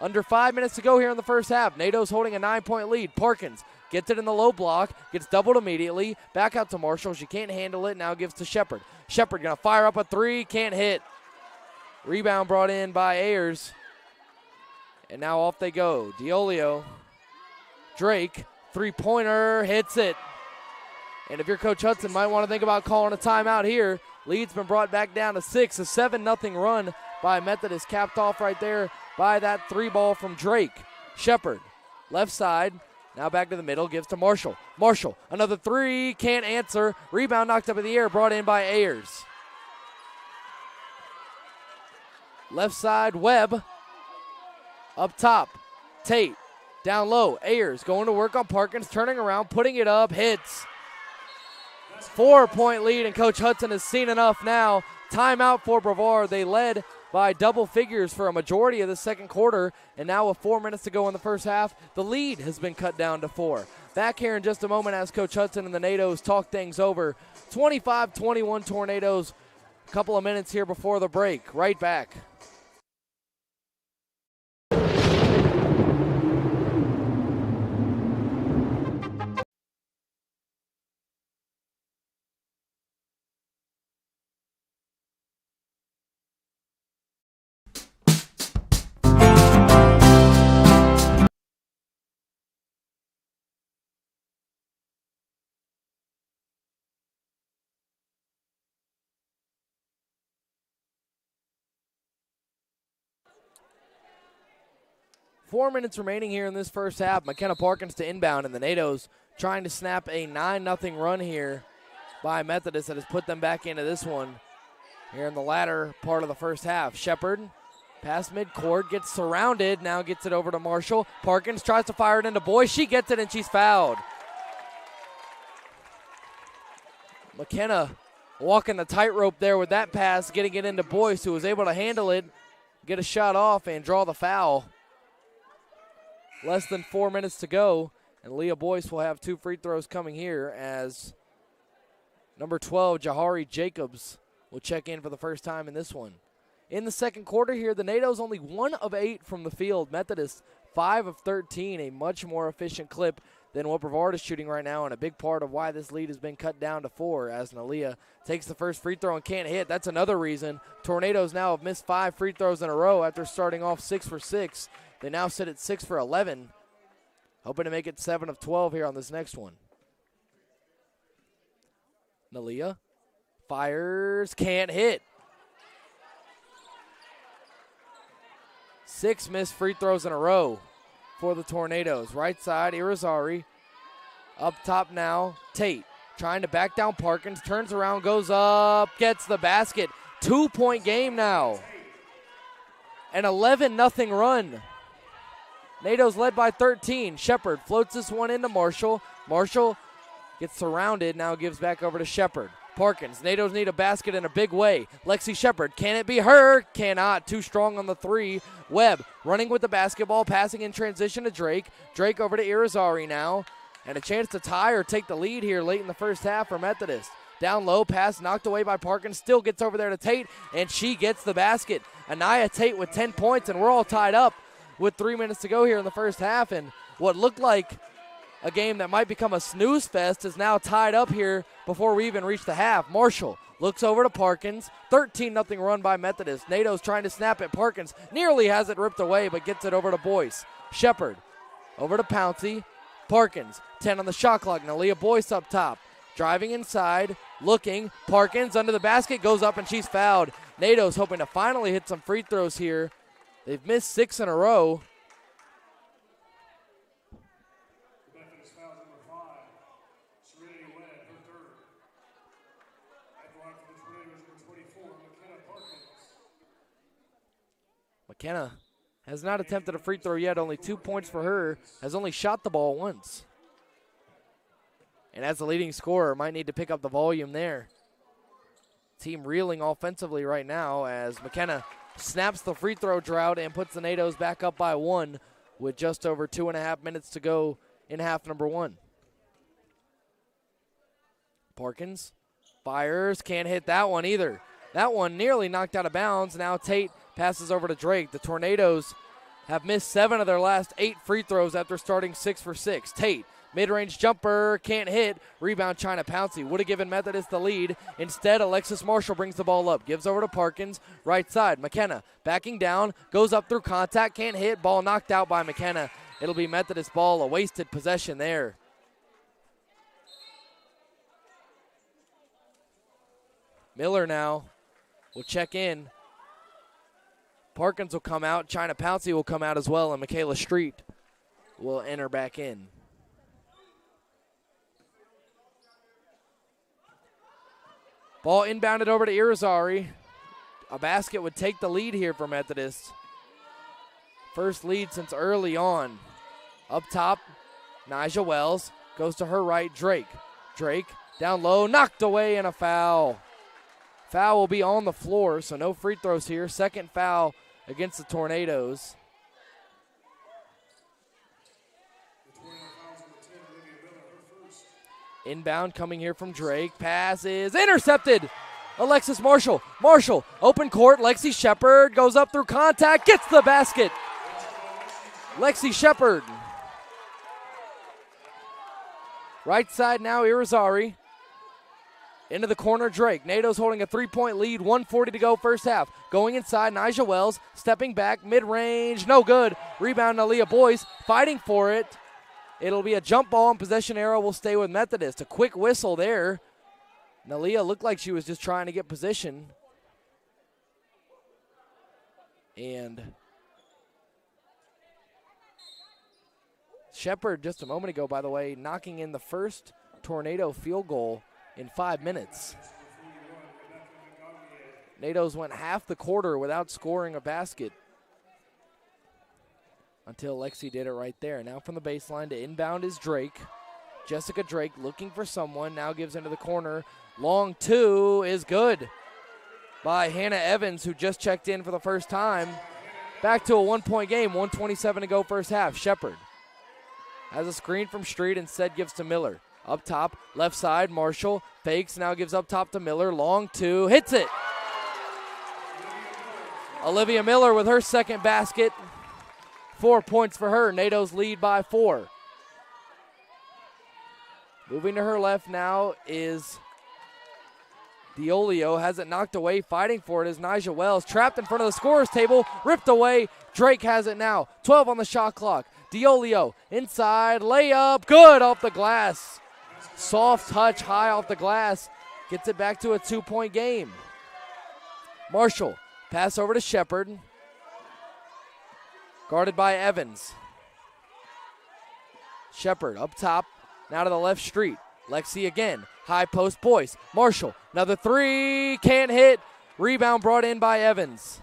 Under 5 minutes to go here in the first half. NATO's holding a 9-point lead. Parkins gets it in the low block, gets doubled immediately. Back out to Marshall. She can't handle it, now gives to Shepard. Shepard going to fire up a three, can't hit. Rebound brought in by Ayers. And now off they go. Diolio, Drake, three-pointer, hits it. And if you're Coach Hudson, might want to think about calling a timeout here. Lead's been brought back down to 6. A 7-0 run by Methodist, capped off right there by that three ball from Drake. Shepard, left side, now back to the middle, gives to Marshall. Marshall, another three, can't answer. Rebound knocked up in the air, brought in by Ayers. Left side, Webb. Up top, Tate. Down low, Ayers going to work on Parkins, turning around, putting it up, hits. 4-point lead, and Coach Hudson has seen enough now. Timeout for Brevard. They led by double figures for a majority of the second quarter, and now with 4 minutes to go in the first half, the lead has been cut down to 4. Back here in just a moment as Coach Hudson and the NATOs talk things over. 25-21 Tornadoes. A couple of minutes here before the break. Right back. Four minutes remaining here in this first half. McKenna Parkins to inbound, and the NATOs trying to snap a 9-0 run here by Methodist that has put them back into this one here in the latter part of the first half. Shepard, past midcourt, gets surrounded, now gets it over to Marshall. Parkins tries to fire it into Boyce. She gets it, and she's fouled. McKenna walking the tightrope there with that pass, getting it into Boyce, who was able to handle it, get a shot off, and draw the foul. Less than 4 minutes to go, and Leah Boyce will have two free throws coming here as number 12, Jahari Jacobs, will check in for the first time in this one. In the second quarter here, the NATOs only 1 of 8 from the field. Methodist 5 of 13, a much more efficient clip than what Brevard is shooting right now, and a big part of why this lead has been cut down to 4 as Nalia takes the first free throw and can't hit. That's another reason. Tornadoes now have missed 5 free throws in a row after starting off 6 for 6. They now sit at 6 for 11, hoping to make it 7 of 12 here on this next one. Nalia fires, can't hit. 6 missed free throws in a row for the Tornadoes. Right side, Irizarry. Up top now, Tate trying to back down Parkins, turns around, goes up, gets the basket. 2-point game now. An 11-0 run. NATO's led by 13. Shepard floats this one into Marshall. Marshall gets surrounded, now gives back over to Shepard. Parkins, NATO's need a basket in a big way. Lexi Shepard, can it be her? Cannot, too strong on the three. Webb running with the basketball, passing in transition to Drake. Drake over to Irizarry now. And a chance to tie or take the lead here late in the first half for Methodist. Down low, pass knocked away by Parkins, still gets over there to Tate, and she gets the basket. Anaya Tate with 10 points, and we're all tied up with 3 minutes to go here in the first half, and what looked like a game that might become a snooze fest is now tied up here before we even reach the half. Marshall looks over to Parkins. 13-0 run by Methodist. NATO's trying to snap at Parkins. Nearly has it ripped away, but gets it over to Boyce. Shepard over to Pouncey. Parkins, 10 on the shot clock. Nalia Boyce up top. Driving inside, looking. Parkins under the basket, goes up, and she's fouled. NATO's hoping to finally hit some free throws here. They've missed 6 in a row. Methodist foul number 5. Serenity Webb, her third. At the line for the Tornadoes, number 24, McKenna Parkins. McKenna has not attempted a free throw yet, only 2 points for her, has only shot the ball once. And as the leading scorer, might need to pick up the volume there. Team reeling offensively right now as McKenna snaps the free throw drought and puts the NATOs back up by 1 with just over 2.5 minutes to go in half number 1. Parkins fires, can't hit that one either. That one nearly knocked out of bounds. Now Tate passes over to Drake. The Tornadoes have missed 7 of their last 8 free throws after starting 6 for 6. Tate, mid-range jumper, can't hit. Rebound China Pouncey. Would have given Methodist the lead. Instead, Alexis Marshall brings the ball up. Gives over to Parkins. Right side, McKenna backing down. Goes up through contact, can't hit. Ball knocked out by McKenna. It'll be Methodist ball, a wasted possession there. Miller now will check in. Parkins will come out. China Pouncey will come out as well, and Michaela Street will enter back in. Ball inbounded over to Irizarry. A basket would take the lead here for Methodist. First lead since early on. Up top, Nyjah Wells goes to her right, Drake. Drake down low, knocked away, and a foul. Foul will be on the floor, so no free throws here. Second foul against the Tornadoes. Inbound coming here from Drake. Pass is intercepted. Alexis Marshall. Marshall, open court. Lexi Shepard goes up through contact, gets the basket. Lexi Shepard. Right side now, Irizarry. Into the corner, Drake. NATO's holding a 3-point lead, 1:40 to go first half. Going inside, Nyjah Wells, stepping back, mid-range, no good. Rebound, Aaliyah Boyce, fighting for it. It'll be a jump ball, and possession arrow will stay with Methodist. A quick whistle there. Nalia looked like she was just trying to get position. And Shepard, just a moment ago, by the way, knocking in the first Tornado field goal in 5 minutes. NATO's went half the quarter without scoring a basket until Lexi did it right there. Now from the baseline to inbound is Drake. Jessica Drake looking for someone, now gives into the corner. Long two is good by Hannah Evans, who just checked in for the first time. Back to a 1-point game, 1:27 to go first half. Shepard has a screen from Street, instead gives to Miller. Up top, left side, Marshall fakes, now gives up top to Miller. Long two, hits it. Olivia Miller with her second basket. 4 points for her. NATO's lead by 4. Moving to her left now is Diolio. Has it knocked away. Fighting for it is Nyjah Wells. Trapped in front of the scorer's table. Ripped away. Drake has it now. 12 on the shot clock. Diolio inside. Layup. Good off the glass. Soft touch high off the glass. Gets it back to a 2-point game. Marshall. Pass over to Shepard. Guarded by Evans. Shepard up top. Now to the left street. Lexi again. High post Boyce. Marshall. Another three. Can't hit. Rebound brought in by Evans.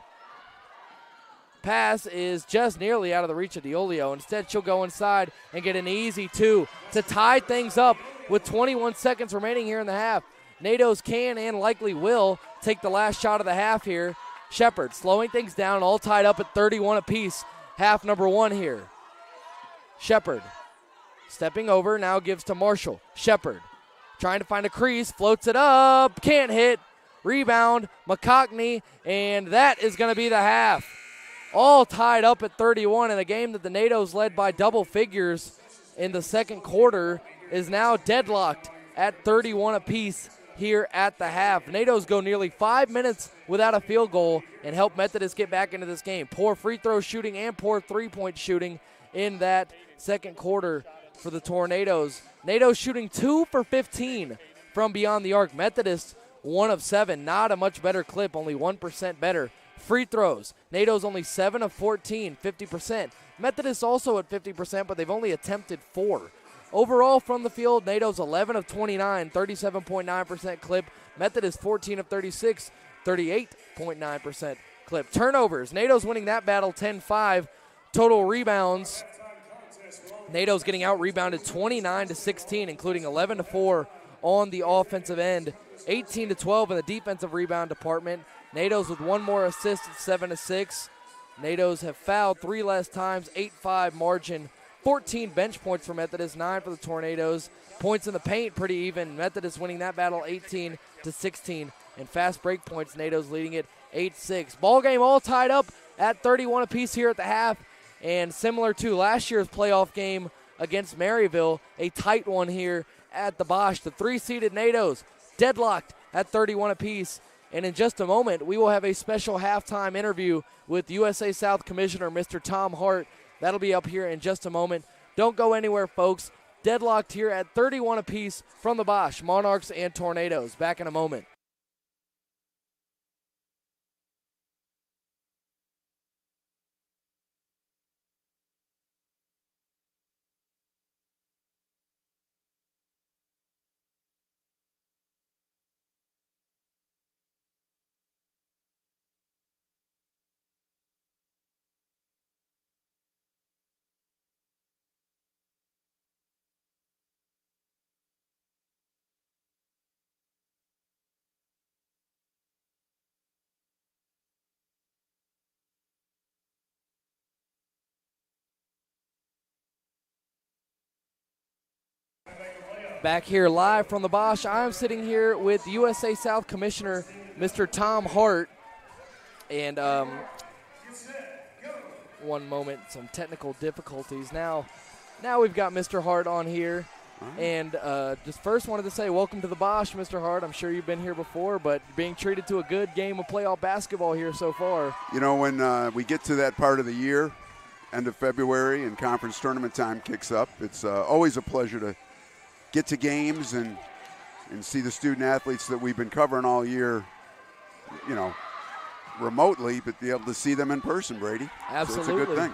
Pass is just nearly out of the reach of Diolio. Instead, she'll go inside and get an easy 2 to tie things up with 21 seconds remaining here in the half. NATO's can and likely will take the last shot of the half here. Shepard slowing things down, all tied up at 31 apiece. Half number 1 here. Shepard stepping over, now gives to Marshall. Shepard trying to find a crease, floats it up, can't hit. Rebound, McCockney, and that is going to be the half. All tied up at 31 in a game that the NATOs led by double figures in the second quarter is now deadlocked at 31 apiece here at the half. NATOs go nearly 5 minutes without a field goal and help Methodist get back into this game. Poor free throw shooting and poor three-point shooting in that second quarter for the Tornadoes. NATOs shooting 2 for 15 from beyond the arc. Methodist 1 of 7, not a much better clip, only 1% better. Free throws, NATO's only 7 of 14, 50%. Methodist also at 50%, but they've only attempted 4. Overall from the field, NATO's 11 of 29, 37.9% clip. Methodist 14 of 36, 38.9% clip. Turnovers. NATO's winning that battle 10-5. Total rebounds. NATO's getting out-rebounded 29-16, including 11-4 on the offensive end. 18-12 in the defensive rebound department. NATO's with one more assist at 7-6. NATO's have fouled 3 less times, 8-5 margin. 14 bench points for Methodist, 9 for the Tornadoes. Points in the paint, pretty even. Methodist winning that battle 18-16. And fast break points, NATO's leading it 8-6. Ball game all tied up at 31 apiece here at the half. And similar to last year's playoff game against Maryville, a tight one here at the Bosch. The 3-seeded NATO's deadlocked at 31 apiece. And in just a moment, we will have a special halftime interview with USA South Commissioner Mr. Tom Hart. That'll be up here in just a moment. Don't go anywhere, folks. Deadlocked here at 31 apiece from the Bosch, Monarchs and Tornadoes. Back in a moment. Back here live from the Bosch, I'm sitting here with USA South Commissioner Mr. Tom Hart. And one moment, some technical difficulties. Now we've got Mr. Hart on here. And just first wanted to say welcome to the Bosch, Mr. Hart. I'm sure you've been here before, but being treated to a good game of playoff basketball here so far. You know, when we get to that part of the year, end of February, and conference tournament time kicks up, it's always a pleasure to get to games and see the student athletes that we've been covering all year, you know, remotely, but be able to see them in person, Brady. Absolutely. So it's a good thing.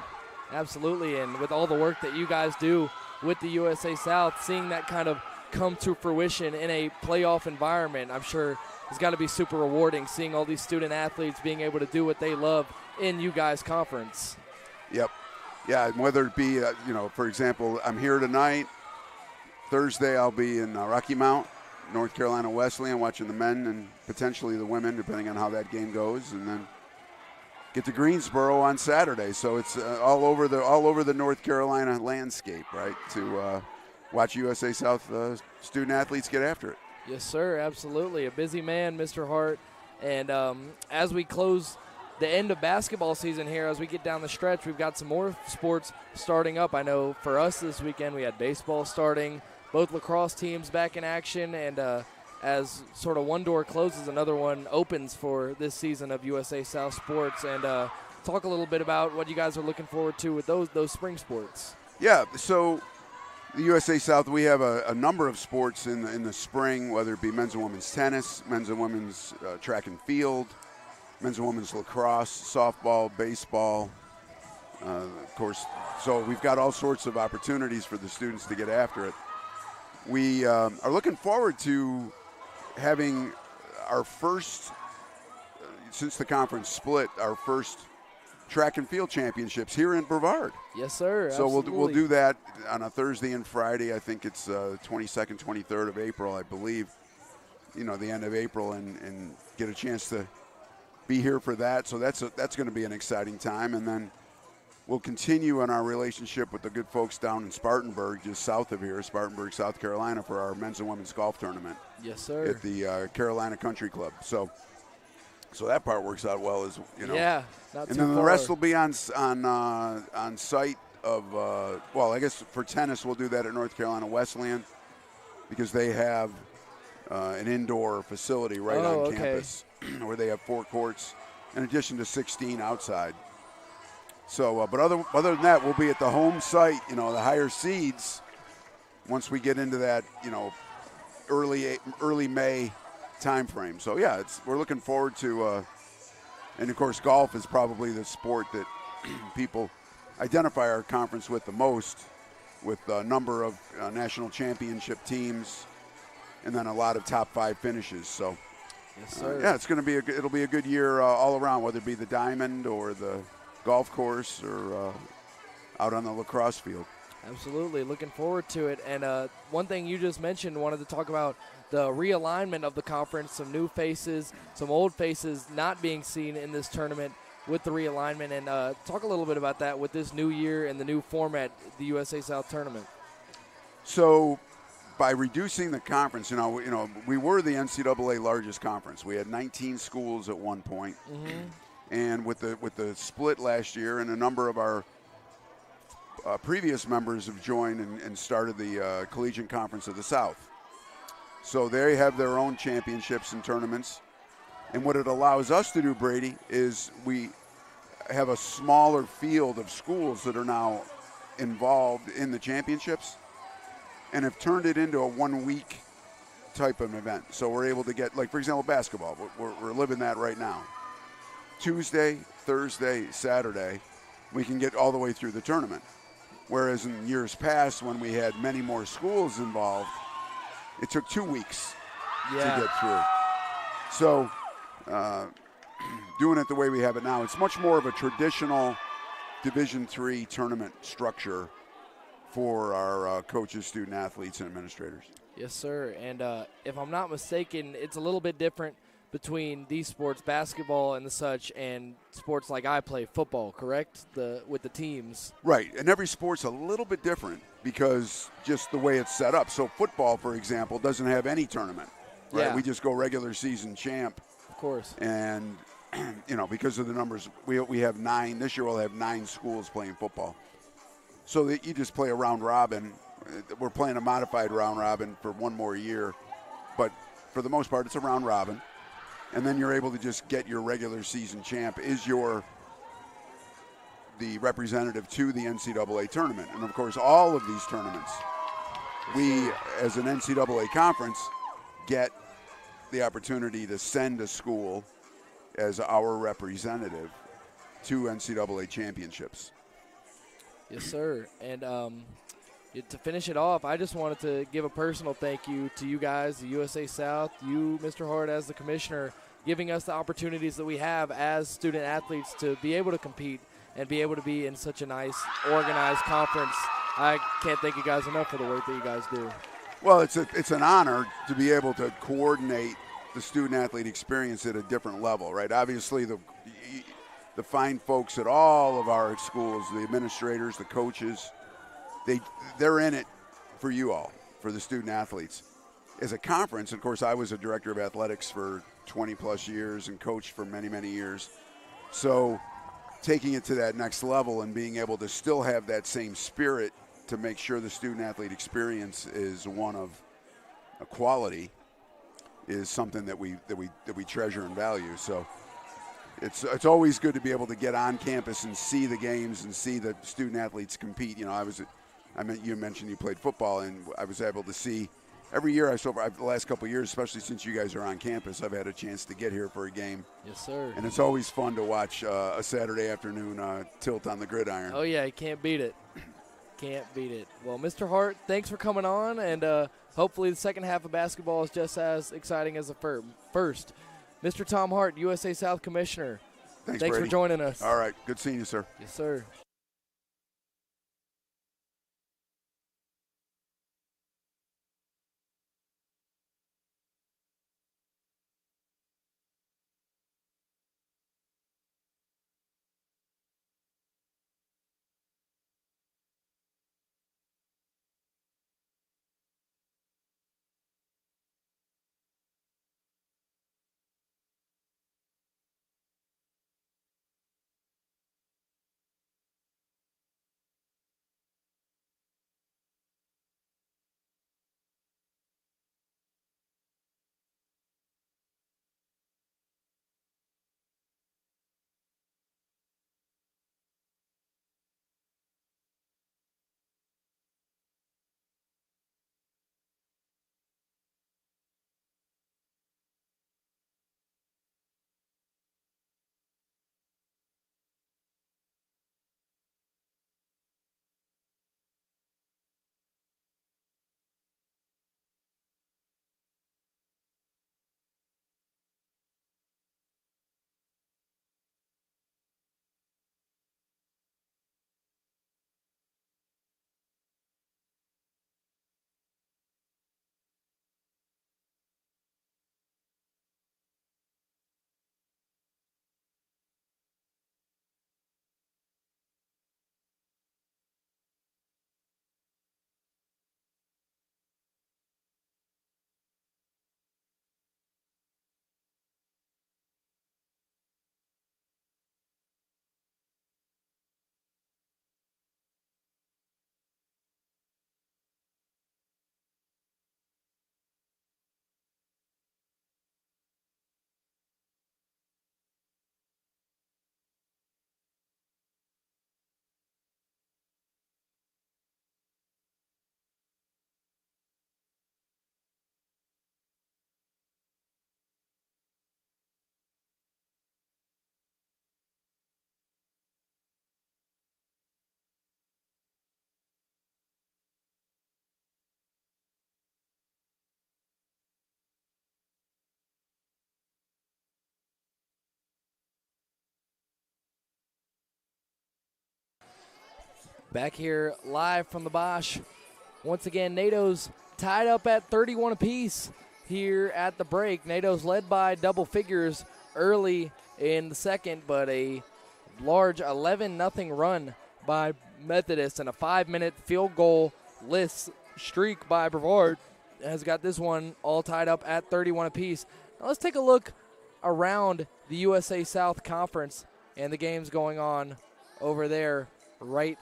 Absolutely, and with all the work that you guys do with the USA South, seeing that kind of come to fruition in a playoff environment, I'm sure it's got to be super rewarding, seeing all these student athletes being able to do what they love in you guys' conference. Yep. Yeah, and whether it be, you know, for example, I'm here tonight. Thursday I'll be in Rocky Mount, North Carolina Wesleyan, watching the men and potentially the women, depending on how that game goes, and then get to Greensboro on Saturday. So it's all over the North Carolina landscape, right? To watch USA South student athletes get after it. Yes, sir. Absolutely, a busy man, Mr. Hart. And as we close the end of basketball season here, as we get down the stretch, we've got some more sports starting up. I know for us this weekend we had baseball starting. Both lacrosse teams back in action, and as sort of one door closes, another one opens for this season of USA South Sports. And talk a little bit about what you guys are looking forward to with those spring sports. Yeah, so the USA South, we have a number of sports in the spring, whether it be men's and women's tennis, men's and women's track and field, men's and women's lacrosse, softball, baseball, of course. So we've got all sorts of opportunities for the students to get after it. We are looking forward to having our first, since the conference split, our first track and field championships here in Brevard. Yes, sir. So absolutely. we'll do that on a Thursday and Friday. I think it's 22nd, 23rd of April, I believe. You know, the end of April, and get a chance to be here for that. So that's going to be an exciting time. And then we'll continue on our relationship with the good folks down in Spartanburg, just south of here, Spartanburg, South Carolina, for our men's and women's golf tournament. Yes, sir. At the Carolina Country Club. So that part works out well, as you know. Yeah, not too and then far. the rest will be on site of well, I guess for tennis we'll do that at North Carolina Wesleyan, because they have an indoor facility right on campus where they have 4 courts in addition to 16 outside. So, but other than that, we'll be at the home site, you know, the higher seeds, once we get into that, you know, early May time frame. So, yeah, we're looking forward to, and, of course, golf is probably the sport that people identify our conference with the most, with a number of national championship teams and then a lot of top 5 finishes. So Yes, sir. Yeah, it's going to be it'll be a good year all around, whether it be the diamond or the golf course or out on the lacrosse field. Absolutely. Looking forward to it. And one thing you just mentioned, wanted to talk about the realignment of the conference, some new faces, some old faces not being seen in this tournament with the realignment. And talk a little bit about that with this new year and the new format, the USA South Tournament. So by reducing the conference, we were the NCAA largest conference. We had 19 schools at one point. And with the split last year, and a number of our previous members have joined and started the Collegiate Conference of the South. So they have their own championships and tournaments. And what it allows us to do, Brady, is we have a smaller field of schools that are now involved in the championships and have turned it into a 1 week type of event. So we're able to get, like, for example, basketball. We're living that right now. Tuesday, Thursday, Saturday, we can get all the way through the tournament. Whereas in years past, when we had many more schools involved, it took 2 weeks to get through. So doing it the way we have it now, it's much more of a traditional Division III tournament structure for our coaches, student athletes, and administrators. Yes, sir. And if I'm not mistaken, it's a little bit different between these sports, basketball and the such, and sports like I play, football, correct? With the teams. Right, and every sport's a little bit different because just the way it's set up. So football, for example, doesn't have any tournament, right? Yeah. We just go regular season champ. Of course. And, because of the numbers, we have 9. This year we'll have 9 schools playing football. So that you just play a round robin. We're playing a modified round robin for one more year. But for the most part, it's a round robin. And then you're able to just get your regular season champ is the representative to the NCAA tournament. And, of course, all of these tournaments, we, as an NCAA conference, get the opportunity to send a school as our representative to NCAA championships. Yes, sir. And to finish it off, I just wanted to give a personal thank you to you guys, the USA South, you, Mr. Hart, as the commissioner, giving us the opportunities that we have as student athletes to be able to compete and be able to be in such a nice, organized conference. I can't thank you guys enough for the work that you guys do. Well, it's an honor to be able to coordinate the student-athlete experience at a different level, right? Obviously, the fine folks at all of our schools, the administrators, the coaches, they're in it for you all, for the student-athletes. As a conference, of course, I was a director of athletics for 20-plus years and coached for many, many years. So taking it to that next level and being able to still have that same spirit to make sure the student-athlete experience is one of a quality is something that we treasure and value. So it's always good to be able to get on campus and see the games and see the student-athletes compete. You mentioned you played football, and I was able to see every year. The last couple of years, especially since you guys are on campus, I've had a chance to get here for a game. Yes, sir. And it's always fun to watch a Saturday afternoon tilt on the gridiron. Oh, yeah, you can't beat it. Can't beat it. Well, Mr. Hart, thanks for coming on, and hopefully the second half of basketball is just as exciting as the first. Mr. Tom Hart, USA South Commissioner, thanks Brady. for joining us. All right. Good seeing you, sir. Yes, sir. Back here live from the Bosch. Once again, NATO's tied up at 31 apiece here at the break. NATO's led by double figures early in the second, but a large 11-0 run by Methodist and a 5-minute field goal-less streak by Brevard has got this one all tied up at 31 apiece. Now let's take a look around the USA South Conference and the games going on over there right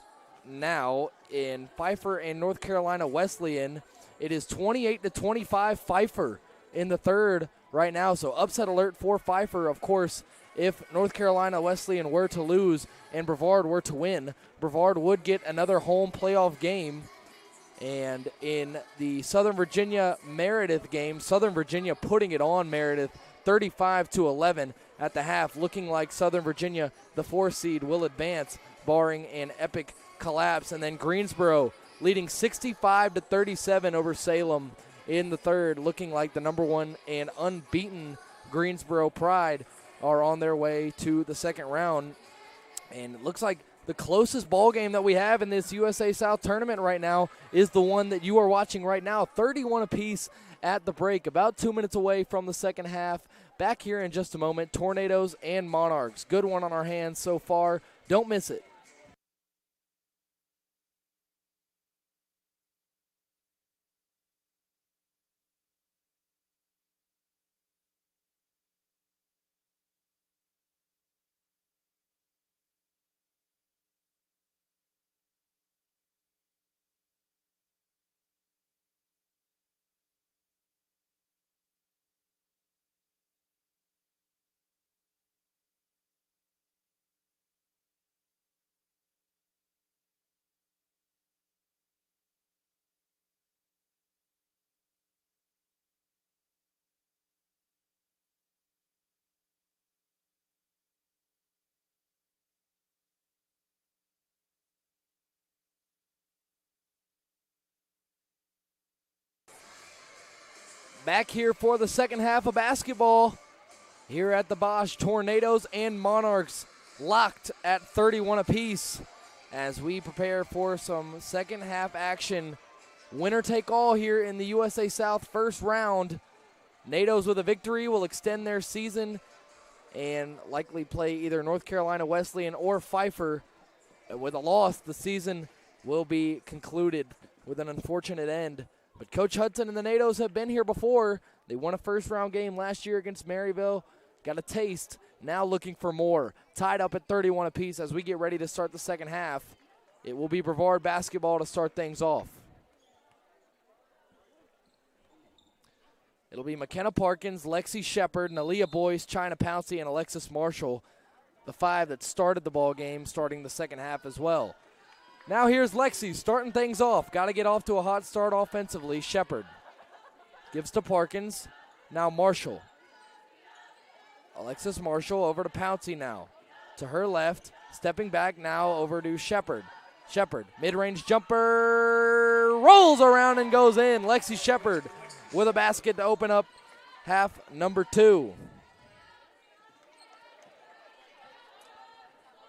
now. In Pfeiffer and North Carolina Wesleyan, it is 28-25 Pfeiffer in the third right now. So upset alert for Pfeiffer, of course. If North Carolina Wesleyan were to lose and Brevard were to win, Brevard would get another home playoff game. And in the Southern Virginia Meredith game, Southern Virginia putting it on Meredith 35-11 at the half, looking like Southern Virginia, the 4 seed, will advance, barring an epic collapse. And then Greensboro leading 65-37 over Salem in the third, looking like the number 1 and unbeaten Greensboro Pride are on their way to the second round. And it looks like the closest ball game that we have in this USA South tournament right now is the one that you are watching right now, 31 apiece at the break, about 2 minutes away from the second half. Back here in just a moment, Tornadoes and Monarchs. Good one on our hands so far. Don't miss it. Back here for the second half of basketball here at the Bosch. Tornadoes and Monarchs locked at 31 apiece as we prepare for some second half action. Winner take all here in the USA South first round. NATOs with a victory will extend their season and likely play either North Carolina Wesleyan or Pfeiffer. With a loss, the season will be concluded with an unfortunate end. But Coach Hudson and the NATOs have been here before. They won a first-round game last year against Maryville. Got a taste. Now looking for more. Tied up at 31 apiece as we get ready to start the second half. It will be Brevard basketball to start things off. It'll be McKenna Parkins, Lexi Shepard, Nalia Boyce, China Pouncey, and Alexis Marshall, the 5 that started the ball game, starting the second half as well. Now here's Lexi starting things off. Got to get off to a hot start offensively. Shepard gives to Parkins. Now Marshall. Alexis Marshall over to Pouncey now. To her left. Stepping back now over to Shepard. Shepard, mid-range jumper. Rolls around and goes in. Lexi Shepard with a basket to open up half number 2.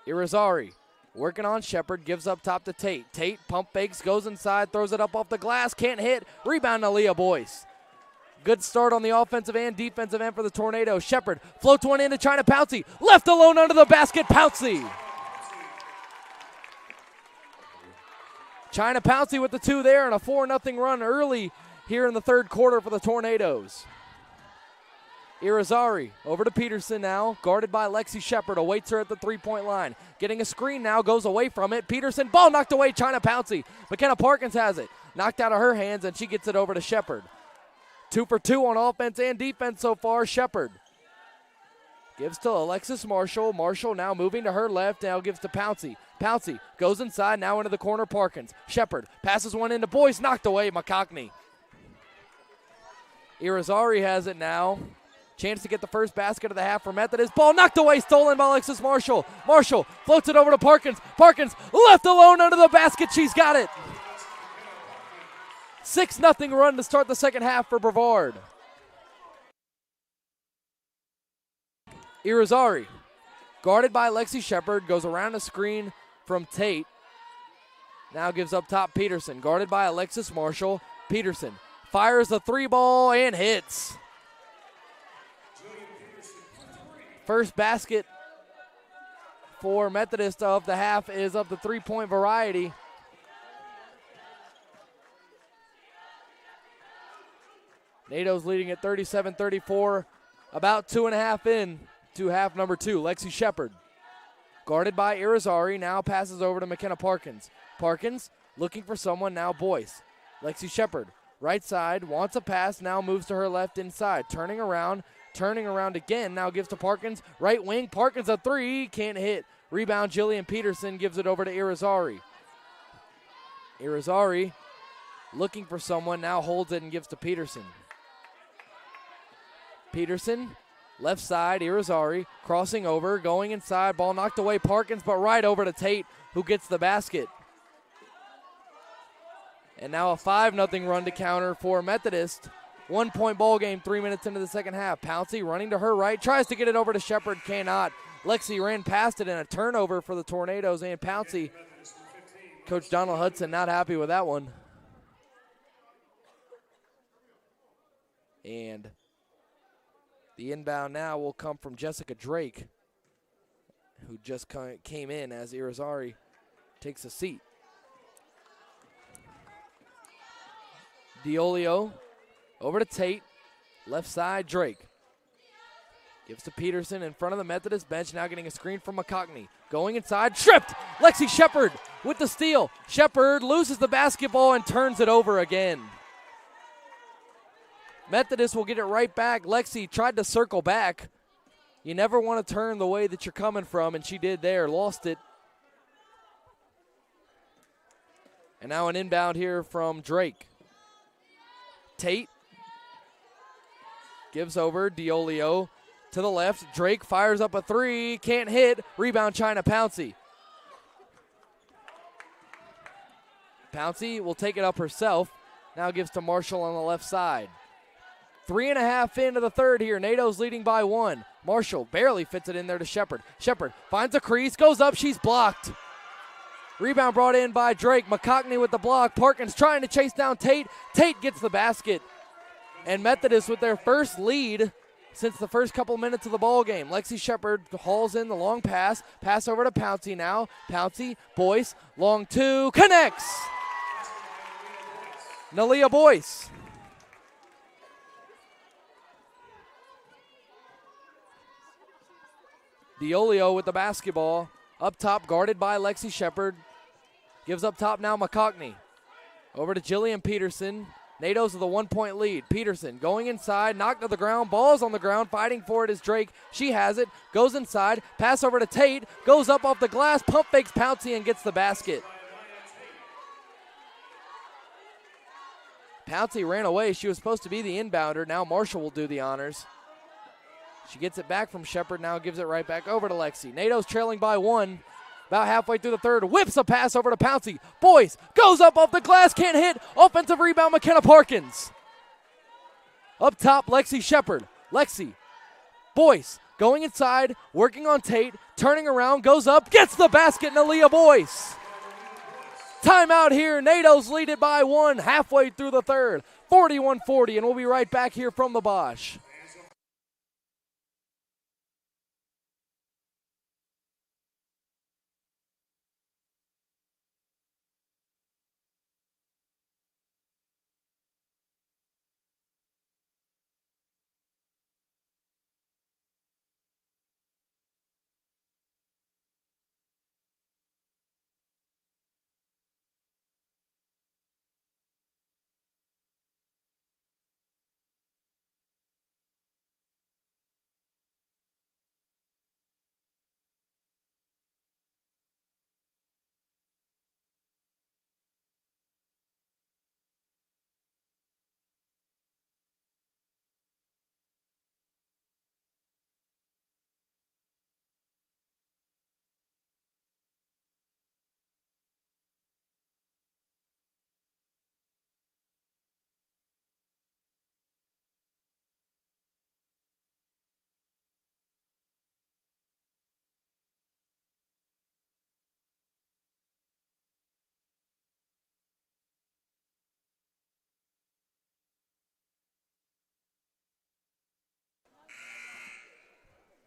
Irizarry working on Shepard, gives up top to Tate. Tate pump fakes, goes inside, throws it up off the glass, can't hit. Rebound to Leah Boyce. Good start on the offensive and defensive end for the Tornadoes. Shepard floats one into China Pouncey. Left alone under the basket, Pouncey. China Pouncey with the 2 there and a 4-0 run early here in the third quarter for the Tornadoes. Irizarry over to Peterson now, guarded by Lexi Shepard, awaits her at the three-point line. Getting a screen now, goes away from it. Peterson, ball knocked away, China Pouncey. McKenna Parkins has it, knocked out of her hands, and she gets it over to Shepard. 2 for 2 on offense and defense so far. Shepard gives to Alexis Marshall. Marshall now moving to her left, now gives to Pouncey. Pouncey goes inside, now into the corner, Parkins. Shepard passes one into Boyce, knocked away, McCockney. Irizarry has it now. Chance to get the first basket of the half for Methodist. Ball knocked away, stolen by Alexis Marshall. Marshall floats it over to Parkins. Parkins left alone under the basket. She's got it. 6-0 run to start the second half for Brevard. Irizarry, guarded by Lexi Shepard, goes around a screen from Tate. Now gives up top Peterson, guarded by Alexis Marshall. Peterson fires the 3-ball and hits. First basket for Methodist of the half is of the 3-point variety. NATO's leading at 37-34, about 2.5 in to half number 2. Lexi Shepard, guarded by Irizarry, now passes over to McKenna Parkins. Parkins looking for someone, now Boyce. Lexi Shepard, right side, wants a pass, now moves to her left inside. Turning around again, now gives to Parkins. Right wing, Parkins a 3, can't hit. Rebound, Jillian Peterson gives it over to Irizarry. Irizarry looking for someone, now holds it and gives to Peterson. Peterson, left side, Irizarry, crossing over, going inside, ball knocked away, Parkins, but right over to Tate, who gets the basket. And now a 5-0 run to counter for Methodist. 1-point ball game, 3 minutes into the second half. Pouncey running to her right, tries to get it over to Shepard, cannot. Lexi ran past it, and a turnover for the Tornadoes and Pouncey. Coach Donald Hudson not happy with that one. And the inbound now will come from Jessica Drake, who just came in as Irizarry takes a seat. Diolio over to Tate, left side, Drake. Gives to Peterson in front of the Methodist bench, now getting a screen from McCockney. Going inside, tripped! Lexi Shepard with the steal. Shepard loses the basketball and turns it over again. Methodist will get it right back. Lexi tried to circle back. You never want to turn the way that you're coming from, and she did there, lost it. And now an inbound here from Drake. Tate gives over, Diolio to the left. Drake fires up a 3, can't hit. Rebound, China Pouncey. Pouncey will take it up herself. Now gives to Marshall on the left side. 3.5 into the third here. NATO's leading by 1. Marshall barely fits it in there to Shepard. Shepard finds a crease, goes up, she's blocked. Rebound brought in by Drake. McCockney with the block. Parkins trying to chase down Tate. Tate gets the basket. And Methodist with their first lead since the first couple minutes of the ball game. Lexi Shepard hauls in the long pass. Pass over to Pouncey now. Pouncey, Boyce, long 2, connects. Nalia Boyce. Diolio with the basketball. Up top, guarded by Lexi Shepard. Gives up top now McCockney. Over to Jillian Peterson. NATO's with a 1-point lead. Peterson going inside, knocked to the ground. Ball's on the ground, fighting for it is Drake. She has it, goes inside. Pass over to Tate, goes up off the glass, pump fakes Pouncey and gets the basket. Pouncey ran away. She was supposed to be the inbounder. Now Marshall will do the honors. She gets it back from Shepard, now gives it right back over to Lexi. NATO's trailing by 1. About halfway through the third, whips a pass over to Pouncey. Boyce goes up off the glass, can't hit. Offensive rebound, McKenna Parkins. Up top, Lexi Shepard. Lexi, Boyce going inside, working on Tate, turning around, goes up, gets the basket, Nalia Boyce. Timeout here, NATO's lead it by 1 halfway through the third. 41-40, and we'll be right back here from the Bosch.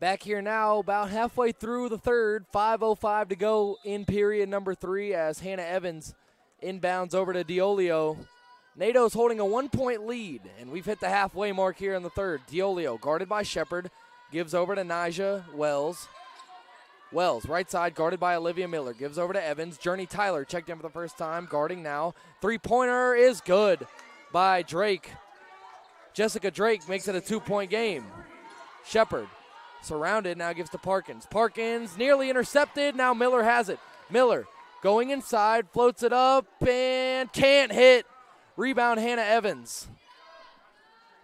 Back here now, about halfway through the third, 5:05 to go in period number 3 as Hannah Evans inbounds over to Diolio. NATO's holding a 1-point lead, and we've hit the halfway mark here in the third. Diolio, guarded by Shepard, gives over to Nija Wells. Wells, right side, guarded by Olivia Miller, gives over to Evans. Journey Tyler checked in for the first time, guarding now. Three-pointer is good by Drake. Jessica Drake makes it a 2-point game. Shepard, surrounded, now gives to Parkins. Parkins nearly intercepted, now Miller has it. Miller going inside, floats it up, and can't hit. Rebound, Hannah Evans.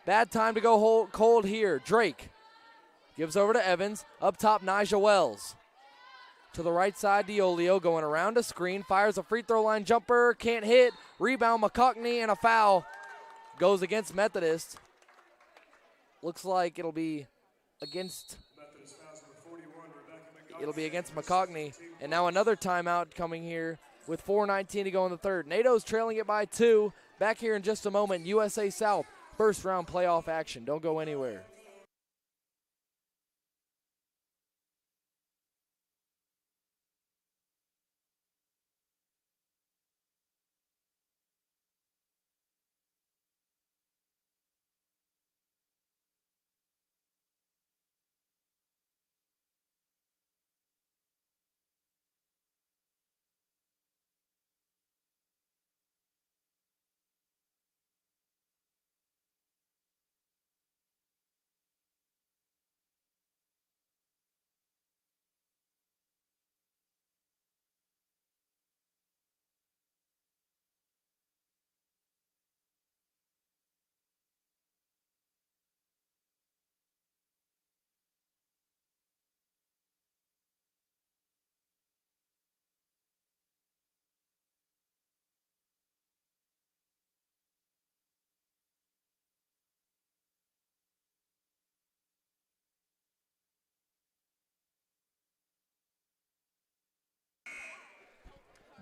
Bad time to go cold here. Drake gives over to Evans. Up top, Nija Wells. To the right side, Diolio going around a screen. Fires a free throw line jumper. Can't hit. Rebound, McCockney, and a foul. Goes against Methodist. Looks like it'll be against McCockney. And now another timeout coming here with 4:19 to go in the third. NATO's trailing it by 2. Back here in just a moment, USA South first round playoff action. Don't go anywhere.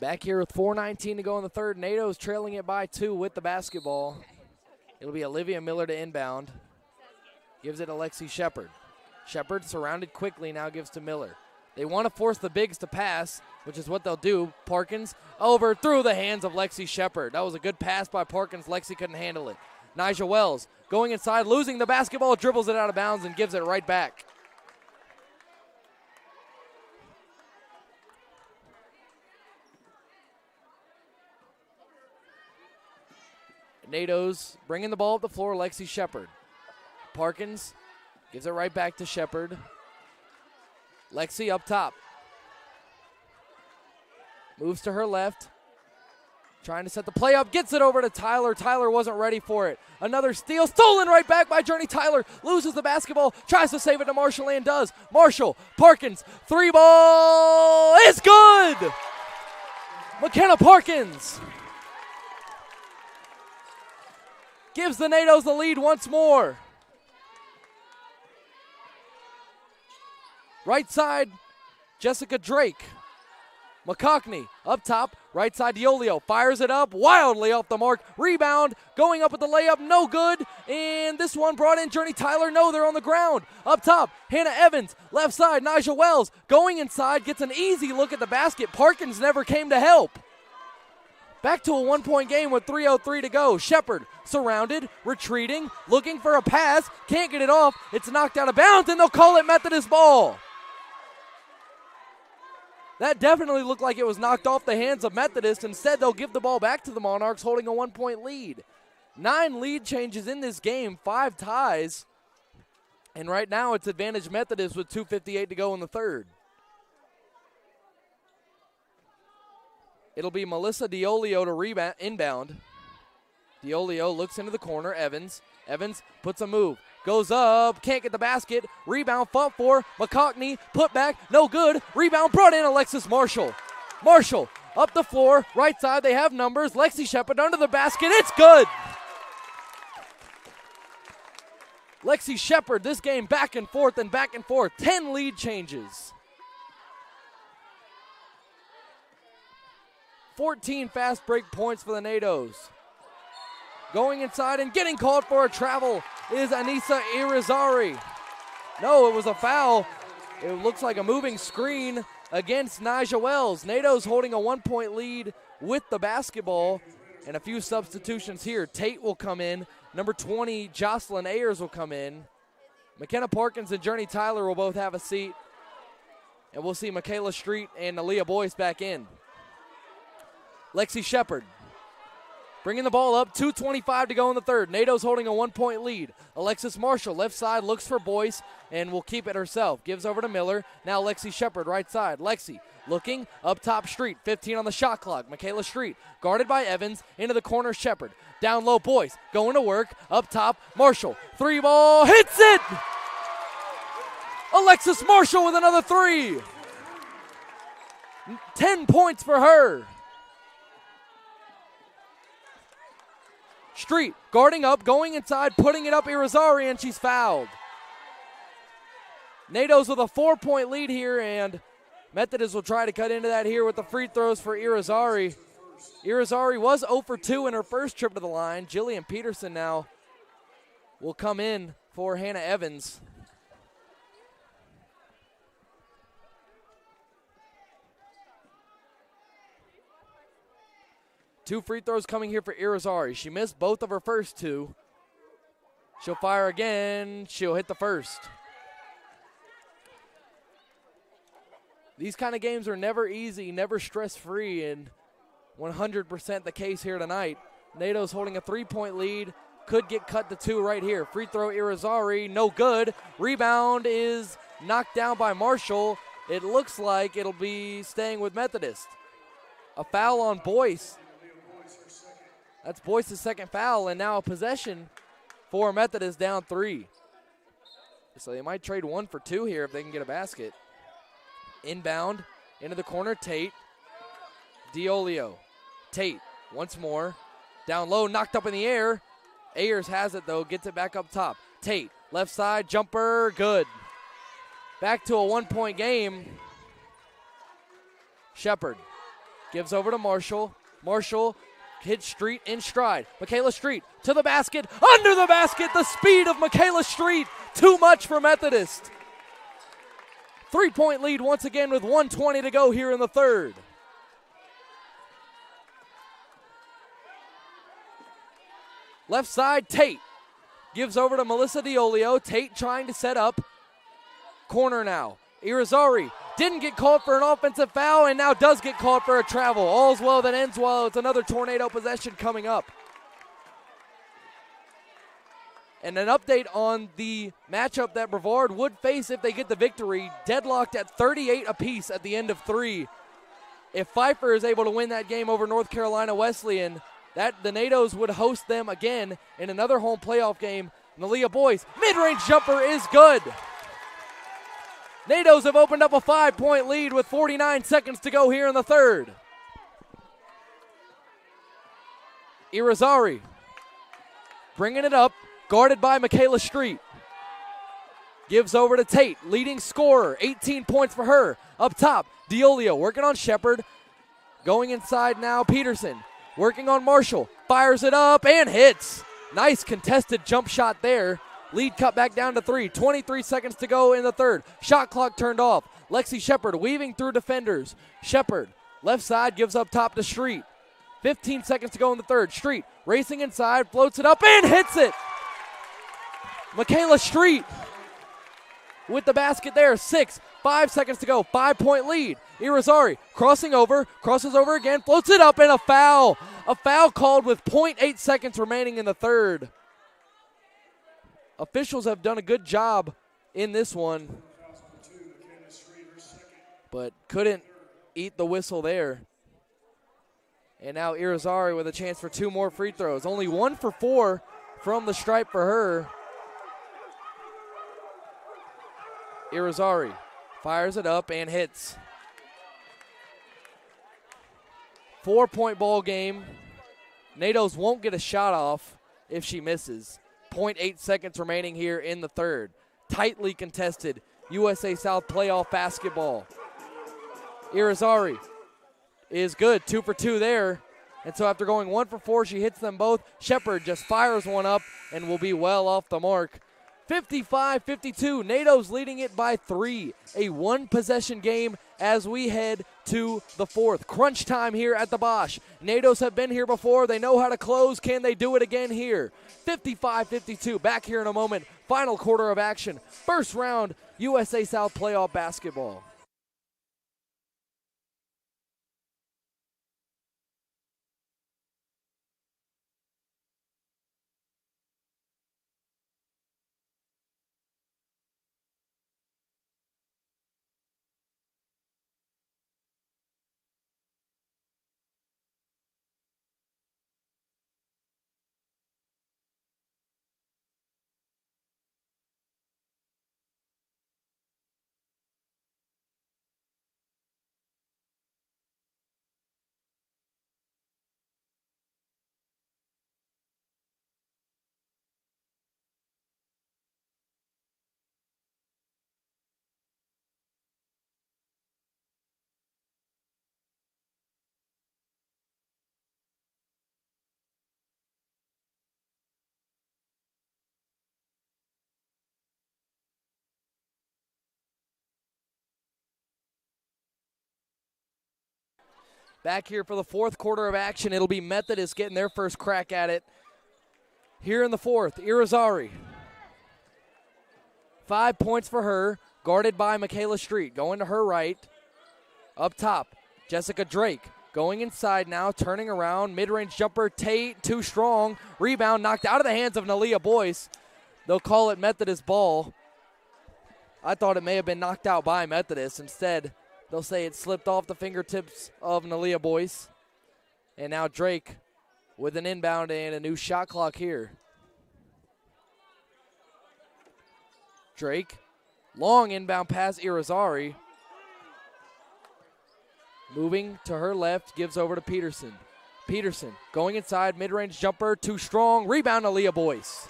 Back here with 4:19 to go in the third. NATO's trailing it by 2 with the basketball. It'll be Olivia Miller to inbound. Gives it to Lexi Shepard. Shepard surrounded quickly, now gives to Miller. They want to force the bigs to pass, which is what they'll do. Parkins over through the hands of Lexi Shepard. That was a good pass by Parkins. Lexi couldn't handle it. Nija Wells going inside, losing the basketball, dribbles it out of bounds and gives it right back. NATO's bringing the ball up the floor, Lexi Shepard. Parkins gives it right back to Shepard. Lexi up top. Moves to her left. Trying to set the play up, gets it over to Tyler. Tyler wasn't ready for it. Another steal, stolen right back by Journey Tyler. Loses the basketball, tries to save it to Marshall and does. Marshall, Parkins, 3 ball is good! McKenna Parkins gives the NATO's the lead once more. Right side, Jessica Drake. McCockney up top, right side Diolio fires it up, wildly off the mark. Rebound, going up with the layup, no good. And this one brought in Journey Tyler. No, they're on the ground. Up top, Hannah Evans, left side, Nija Wells going inside, gets an easy look at the basket. Parkins never came to help. Back to a 1-point game with 3:03 to go. Shepard surrounded, retreating, looking for a pass, can't get it off. It's knocked out of bounds, and they'll call it Methodist ball. That definitely looked like it was knocked off the hands of Methodist. Instead, they'll give the ball back to the Monarchs, holding a 1-point lead. 9 lead changes in this game, 5 ties. And right now, it's advantage Methodist with 2:58 to go in the third. It'll be Melissa Diolio to inbound. Diolio looks into the corner. Evans puts a move. Goes up, can't get the basket. Rebound, fought for. McCockney, put back, no good. Rebound brought in Alexis Marshall. Marshall up the floor, right side, they have numbers. Lexi Shepard under the basket, it's good. Lexi Shepard, this game back and forth and back and forth. 10 lead changes. 14 fast break points for the NATO's. Going inside and getting called for a travel is Anissa Irizarry. No, it was a foul. It looks like a moving screen against Nigel Wells. NATO's holding a 1-point lead with the basketball, and a few substitutions here. Tate will come in. Number 20, Jocelyn Ayers will come in. McKenna Parkins and Journey Tyler will both have a seat. And we'll see Michaela Street and Aaliyah Boyce back in. Lexi Shepard bringing the ball up, 2:25 to go in the third. NATO's holding a 1-point lead. Alexis Marshall, left side, looks for Boyce and will keep it herself. Gives over to Miller. Now Lexi Shepard, right side. Lexi looking up top, Street. 15 on the shot clock. Michaela Street guarded by Evans. Into the corner, Shepard. Down low, Boyce going to work. Up top, Marshall. 3 ball, hits it! Alexis Marshall with another 3. 10 points for her. Street guarding up, going inside, putting it up Irizarry, and she's fouled. NATO's with a 4-point lead here, and Methodist will try to cut into that here with the free throws for Irizarry. Irizarry was 0 for 2 in her first trip to the line. Jillian Peterson now will come in for Hannah Evans. Two free throws coming here for Irizarry. She missed both of her first 2. She'll fire again. She'll hit the first. These kind of games are never easy, never stress-free, and 100% the case here tonight. NATO's holding a 3-point lead. Could get cut to 2 right here. Free throw Irizarry, no good. Rebound is knocked down by Marshall. It looks like it'll be staying with Methodist. A foul on Boyce. That's Boyce's second foul, and now a possession for Methodist down 3. So they might trade 1 for 2 here if they can get a basket. Inbound, into the corner, Tate. Diolio. Tate, once more. Down low, knocked up in the air. Ayers has it, though, gets it back up top. Tate, left side, jumper, good. Back to a 1-point game. Shepard gives over to Marshall. Marshall hits Street in stride. Michaela Street to the basket, under the basket, the speed of Michaela Street. Too much for Methodist. 3-point lead once again with 1:20 to go here in the third. Left side, Tate gives over to Melissa Diolio. Tate trying to set up. Corner now. Irizarry didn't get called for an offensive foul and now does get called for a travel. All's well that ends well. It's another tornado possession coming up. And an update on the matchup that Brevard would face if they get the victory. Deadlocked at 38 apiece at the end of 3. If Pfeiffer is able to win that game over North Carolina Wesleyan, the NATOs would host them again in another home playoff game. Aaliyah Boyce, mid-range jumper is good. NATOs have opened up a 5-point lead with 49 seconds to go here in the third. Irizarry bringing it up, guarded by Michaela Street. Gives over to Tate, leading scorer, 18 points for her. Up top, Diolio working on Shepard. Going inside now, Peterson working on Marshall. Fires it up and hits. Nice contested jump shot there. Lead cut back down to 3. 23 seconds to go in the third. Shot clock turned off. Lexi Shepard weaving through defenders. Shepard, left side, gives up top to Street. 15 seconds to go in the third. Street racing inside, floats it up and hits it. Michaela Street with the basket there. 5 seconds to go. 5-point lead. Irizarry crosses over again, floats it up, and a foul. A foul called with 0.8 seconds remaining in the third. Officials have done a good job in this one, but couldn't eat the whistle there. And now Irizarry with a chance for 2 more free throws. Only 1 for 4 from the stripe for her. Irizarry fires it up and hits. 4-point ball game. NATOs won't get a shot off if she misses. 0.8 seconds remaining here in the third. Tightly contested USA South playoff basketball. Irizarry is good, 2 for 2 there. And so after going 1 for 4, she hits them both. Shepard just fires one up and will be well off the mark 55-52. NATO's leading it by 3. A one-possession game as we head to the fourth. Crunch time here at the Bosch. NATO's have been here before. They know how to close. Can they do it again here? 55-52. Back here in a moment. Final quarter of action. First round USA South playoff basketball. Back here for the fourth quarter of action. It'll be Methodist getting their first crack at it. Here in the fourth, Irizarry. 5 points for her, guarded by Michaela Street. Going to her right. Up top, Jessica Drake. Going inside now, turning around. Mid-range jumper, Tate, too strong. Rebound knocked out of the hands of Nalia Boyce. They'll call it Methodist ball. I thought it may have been knocked out by Methodist. Instead, they'll say it slipped off the fingertips of Nalia Boyce. And now Drake with an inbound and a new shot clock here. Drake, long inbound pass, Irizarry. Moving to her left, gives over to Peterson. Peterson going inside, mid-range jumper, too strong. Rebound, Nalia Boyce.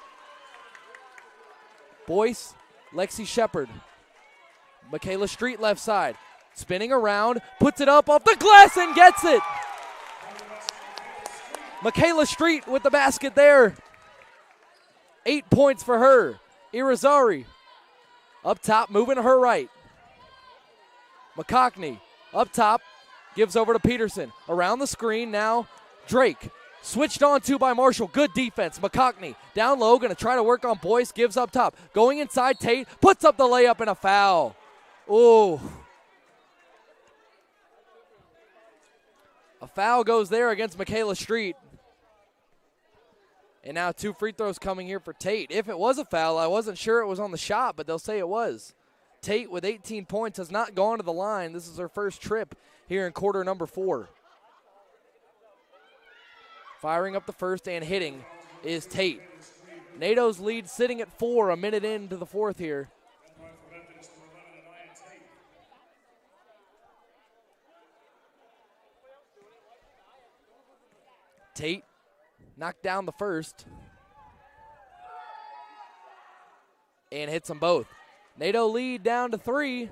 Boyce, Lexi Shepard. Michaela Street left side. Spinning around, puts it up off the glass and gets it. Michaela Street with the basket there. 8 points for her. Irizarry up top, moving to her right. McCockney up top, gives over to Peterson. Around the screen now, Drake. Switched on to by Marshall. Good defense. McCockney down low, going to try to work on Boyce, gives up top. Going inside, Tate puts up the layup and a foul. Ooh. A foul goes there against Michaela Street. And now 2 free throws coming here for Tate. If it was a foul, I wasn't sure it was on the shot, but they'll say it was. Tate with 18 points has not gone to the line. This is her first trip here in quarter number 4. Firing up the first and hitting is Tate. NATO's lead sitting at 4, a minute into the fourth here. Tate knocked down the first and hits them both. NATO lead down to 3.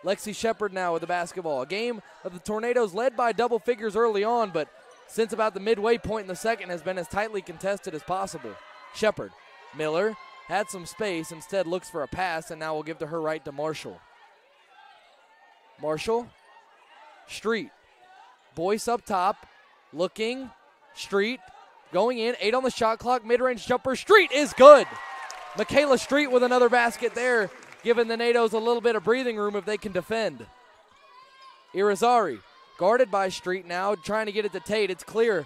Lexi Shepard now with the basketball. A game of the Tornadoes led by double figures early on, but since about the midway point in the second has been as tightly contested as possible. Shepard, Miller had some space, instead looks for a pass, and now will give to her right to Marshall. Marshall, Street, Boyce up top, looking, Street, going in, 8 on the shot clock, mid-range jumper, Street is good. Michaela Street with another basket there, giving the NATOs a little bit of breathing room if they can defend. Irizarry, guarded by Street now, trying to get it to Tate. It's clear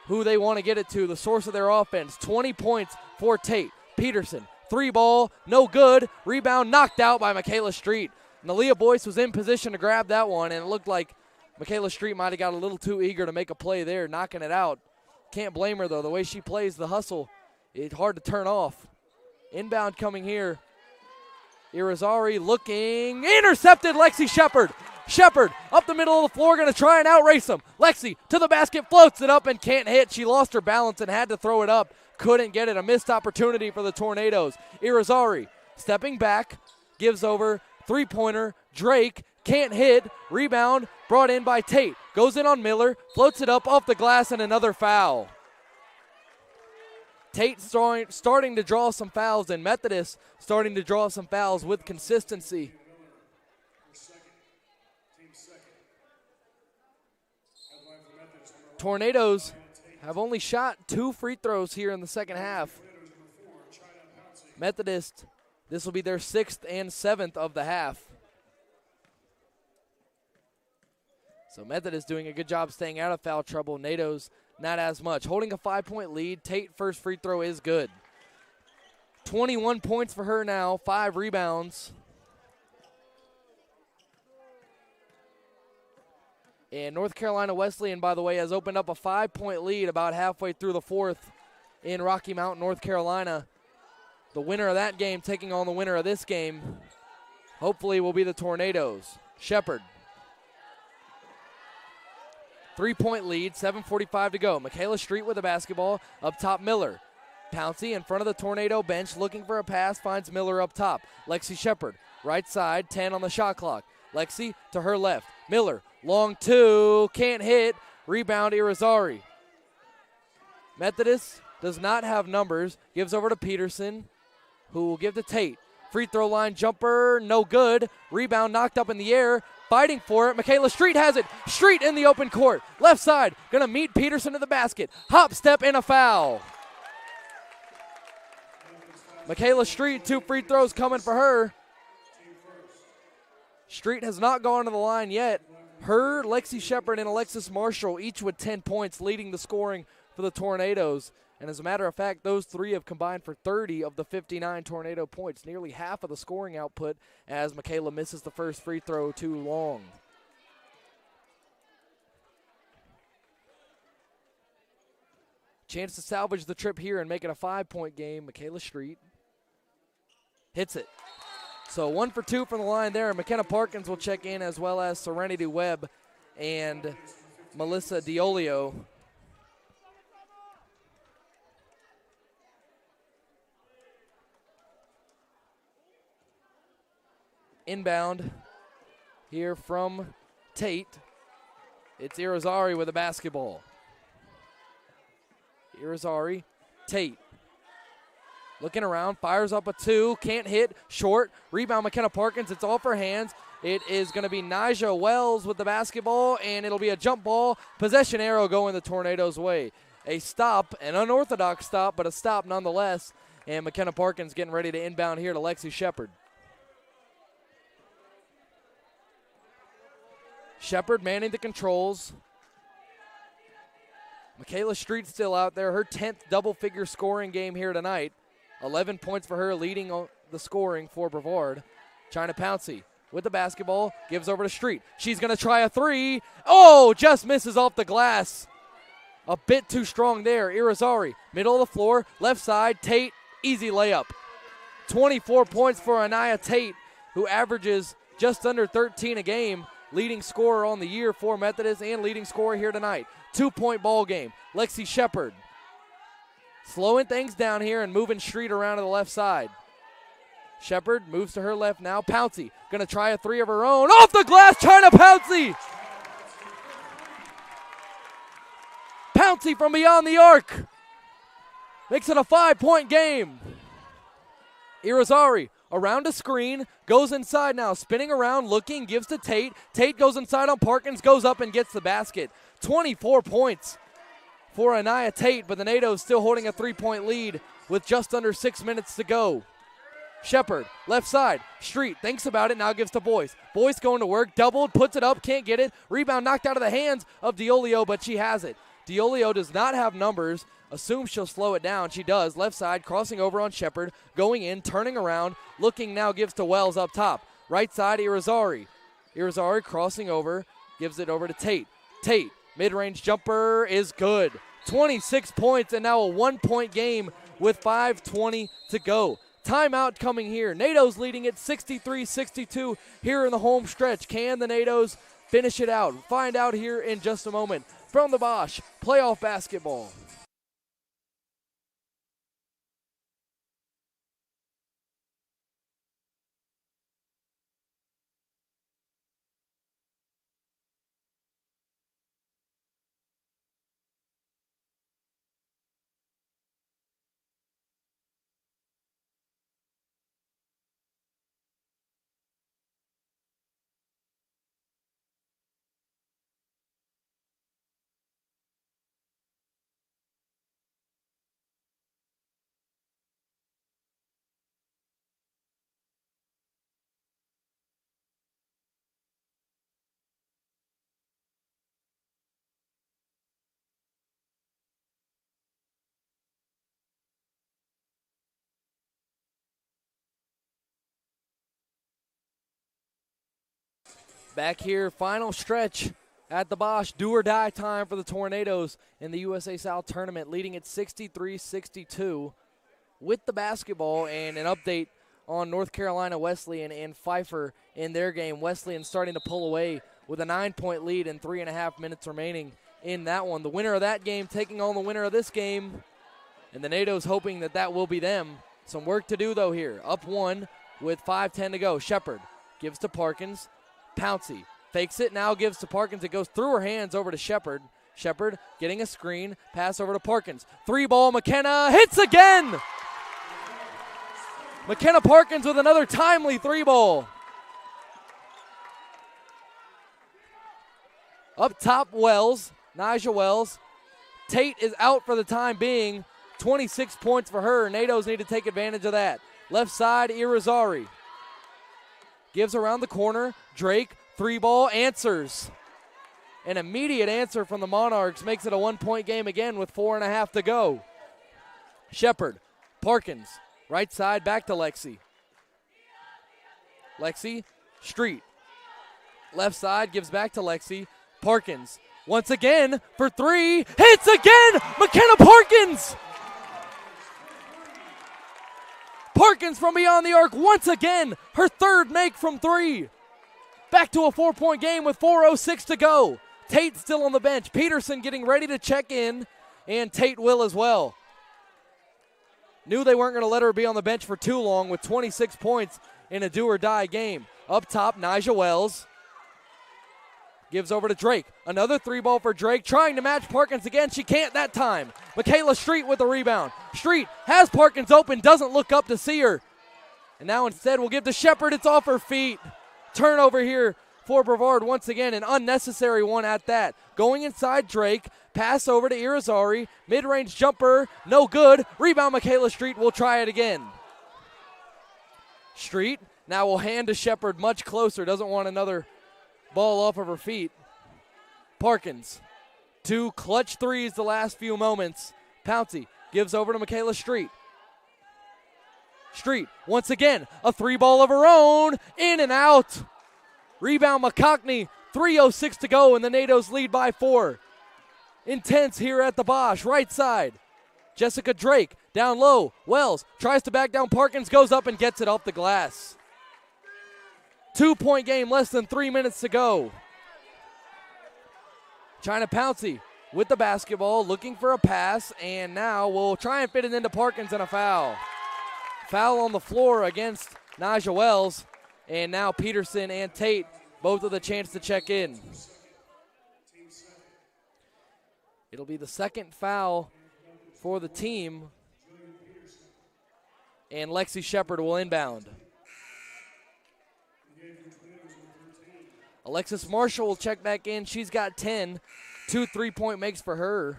who they want to get it to, the source of their offense. 20 points for Tate. Peterson, 3 ball, no good. Rebound knocked out by Michaela Street. Nalia Boyce was in position to grab that one, and it looked like Michaela Street might have got a little too eager to make a play there, knocking it out. Can't blame her, though. The way she plays the hustle, it's hard to turn off. Inbound coming here. Irizarry looking, intercepted Lexi Shepard. Shepard up the middle of the floor, going to try and outrace him. Lexi to the basket, floats it up and can't hit. She lost her balance and had to throw it up. Couldn't get it. A missed opportunity for the Tornadoes. Irizarry stepping back, gives over, three-pointer. Drake can't hit. Rebound brought in by Tate. Goes in on Miller, floats it up off the glass, and another foul. Tate starting to draw some fouls, and Methodist starting to draw some fouls with consistency. Tornadoes have only shot 2 free throws here in the second half. Methodist, this will be their 6th and 7th of the half. So Methodist doing a good job staying out of foul trouble. Natos not as much. Holding a 5-point lead. Tate first free throw is good. 21 points for her now, 5 rebounds. And North Carolina Wesleyan, by the way, has opened up a 5-point lead about halfway through the 4th in Rocky Mount, North Carolina. The winner of that game taking on the winner of this game hopefully will be the Tornadoes. Shepard. 3-point lead, 7:45 to go. Michaela Street with the basketball. Up top, Miller. Pouncey in front of the Tornado bench looking for a pass, finds Miller up top. Lexi Shepard, right side, 10 on the shot clock. Lexi to her left. Miller, long 2, can't hit. Rebound, Irizarry. Methodist does not have numbers. Gives over to Peterson, who will give to Tate. Free throw line jumper, no good. Rebound knocked up in the air. Fighting for it. Michaela Street has it. Street in the open court. Left side, going to meet Peterson to the basket. Hop, step, and a foul. Michaela Street, 2 free throws coming for her. Street has not gone to the line yet. Her, Lexi Shepard, and Alexis Marshall each with 10 points, leading the scoring for the Tornadoes. And as a matter of fact, those 3 have combined for 30 of the 59 Tornado points, nearly half of the scoring output, as Michaela misses the first free throw too long. Chance to salvage the trip here and make it a 5-point game. Michaela Street hits it. So 1 for 2 from the line there. McKenna Parkins will check in, as well as Serenity Webb and Melissa Diolio. Inbound here from Tate. It's Irizarry with the basketball. Irizarry, Tate. Looking around, fires up a 2, can't hit, short. Rebound, McKenna Parkins, it's off her hands. It is going to be Nija Wells with the basketball, and it'll be a jump ball. Possession arrow going the Tornadoes' way. A stop, an unorthodox stop, but a stop nonetheless. And McKenna Parkins getting ready to inbound here to Lexi Shepard. Shepard manning the controls. Michaela Street still out there. Her 10th double-figure scoring game here tonight. 11 points for her, leading the scoring for Brevard. China Pouncey with the basketball, gives over to Street. She's going to try a 3. Oh, just misses off the glass. A bit too strong there. Irizarry, middle of the floor, left side, Tate, easy layup. 24 points for Anaya Tate, who averages just under 13 a game. Leading scorer on the year for Methodist and leading scorer here tonight. 2-point ball game. Lexi Shepard slowing things down here and moving Street around to the left side. Shepard moves to her left now. Pouncey going to try a 3 of her own. Off the glass, China Pouncey! Pouncey from beyond the arc. Makes it a 5-point game. Irizarry around a screen, goes inside now, spinning around, looking, gives to Tate. Tate goes inside on Parkins, goes up and gets the basket. 24 points for Anaya Tate, but the NATO's still holding a 3-point lead with just under 6 minutes to go. Shepard, left side, Street thinks about it, now gives to Boyce. Boyce going to work, doubled, puts it up, can't get it. Rebound knocked out of the hands of Diolio, but she has it. Diolio does not have numbers. Assumes she'll slow it down. She does. Left side, crossing over on Shepard, going in, turning around, looking now, gives to Wells up top. Right side, Irizarry. Irizarry crossing over, gives it over to Tate. Tate, mid-range jumper is good. 26 points and now a 1-point game with 5:20 to go. Timeout coming here. NATO's leading it 63-62 here in the home stretch. Can the NATO's finish it out? Find out here in just a moment. From the Bosch, playoff basketball. Back here, final stretch at the Bosch. Do or die time for the Tornadoes in the USA South Tournament, leading at 63-62 with the basketball. And an update on North Carolina Wesleyan and Pfeiffer in their game. Wesleyan starting to pull away with a 9-point lead and 3.5 minutes remaining in that one. The winner of that game taking on the winner of this game, and the NATOs hoping that that will be them. Some work to do, though, here. Up 1 with 5:10 to go. Shepard gives to Parkins. Pouncey fakes it, now gives to Parkins. It goes through her hands over to Shepard. Shepard getting a screen, pass over to Parkins. 3-ball, McKenna hits again! McKenna Parkins with another timely 3-ball. Up top, Wells, Nyjah Wells. Tate is out for the time being. 26 points for her. NATOs need to take advantage of that. Left side, Irizarry. Gives around the corner. Drake, 3-ball, answers. An immediate answer from the Monarchs makes it a 1-point game again with 4.5 to go. Shepard, Parkins, right side, back to Lexi. Lexi, Street. Left side, gives back to Lexi. Parkins, once again, for 3, hits again! McKenna Parkins! Parkins from beyond the arc once again, her third make from 3. Back to a 4-point game with 4:06 to go. Tate still on the bench. Peterson getting ready to check in, and Tate will as well. Knew they weren't going to let her be on the bench for too long with 26 points in a do-or-die game. Up top, Nyjah Wells gives over to Drake. Another 3-ball for Drake, trying to match Parkins again. She can't that time. Michaela Street with the rebound. Street has Parkins open, doesn't look up to see her. And now instead we'll give to Shepard. It's off her feet. Turnover here for Brevard once again, an unnecessary one at that. Going inside Drake, pass over to Irizarry. Mid-range jumper, no good. Rebound Michaela Street, will try it again. Street now will hand to Shepard much closer, doesn't want another ball off of her feet. Parkins, 2 clutch threes the last few moments. Pouncey gives over to Michaela Street. Street, once again, a 3-ball of her own, in and out. Rebound McCockney, 3:06 to go, and the NATOs lead by 4. Intense here at the Bosch, right side. Jessica Drake, down low. Wells tries to back down Parkins, goes up and gets it off the glass. 2-point game, less than 3 minutes to go. China Pouncey with the basketball, looking for a pass, and now will try and fit it into Parkins, and a foul. Foul on the floor against Nyjah Wells, and now Peterson and Tate both with a chance to check in. It'll be the second foul for the team, and Lexi Shepard will inbound. Alexis Marshall will check back in. She's got 10. 2 3-point makes for her.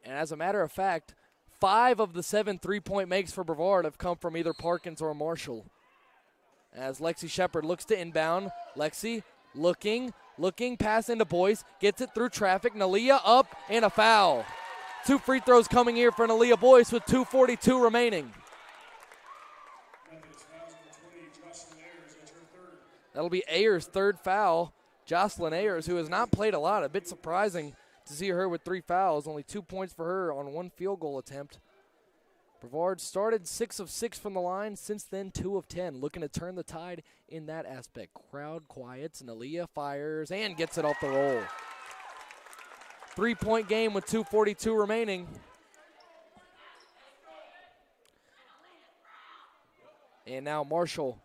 And as a matter of fact, 5 of the 7 3-point makes for Brevard have come from either Parkins or Marshall. As Lexi Shepard looks to inbound. Lexi looking, pass into Boyce. Gets it through traffic. Nalia up, and a foul. 2 free throws coming here for Nalia Boyce with 2:42 remaining. That'll be Ayers' third foul. Jocelyn Ayers, who has not played a lot. A bit surprising to see her with 3 fouls. Only 2 points for her on 1 field goal attempt. Brevard started 6 of 6 from the line. Since then, 2 of 10. Looking to turn the tide in that aspect. Crowd quiets. Nalia fires and gets it off the roll. 3-point game with 2:42 remaining. And now Marshall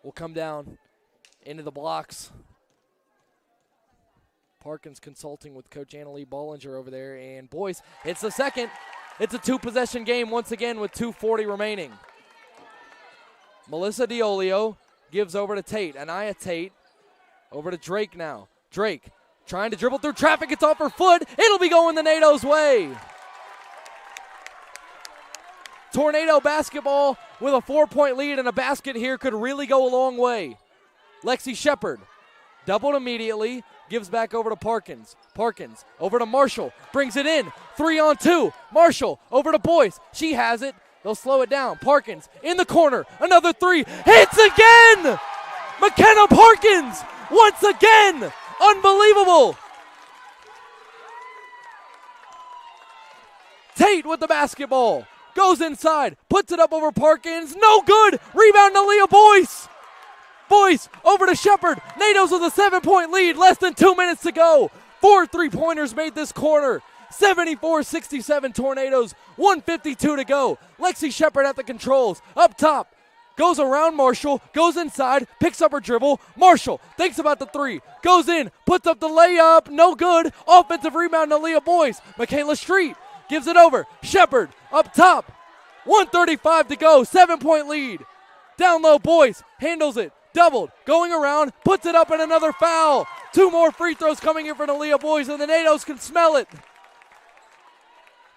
will come down into the blocks. Parkins consulting with Coach Annalie Bollinger over there, and Boyce hits the second. It's a 2-possession game once again with 2:40 remaining. Melissa Diolio gives over to Tate. Anaya Tate over to Drake now. Drake trying to dribble through traffic. It's off her foot. It'll be going the NATO's way. Tornado basketball with a 4-point lead, and a basket here could really go a long way. Lexi Shepard doubled immediately, gives back over to Parkins. Parkins over to Marshall, brings it in, 3-on-2. Marshall over to Boyce. She has it, They'll slow it down. Parkins in the corner. Another three. Hits again! McKenna Parkins once again. Unbelievable. Tate with the basketball. Goes inside. Puts it up over Parkins. No good. Rebound to Leah Boyce. Boyce over to Shepard. NATO's with a 7-point lead. Less than 2 minutes to go. 4 3-pointers made this quarter. 74-67 Tornadoes. 1:52 to go. Lexi Shepard at the controls. Up top. Goes around Marshall. Goes inside. Picks up her dribble. Marshall thinks about the three. Goes in. Puts up the layup. No good. Offensive rebound to Leah Boyce. Michaela Street gives it over. Shepard up top. 1:35 to go. 7-point lead. Down low, Boyce handles it. Doubled. Going around. Puts it up and another foul. 2 more free throws coming in for the Leah Boyce, and the NATOs can smell it.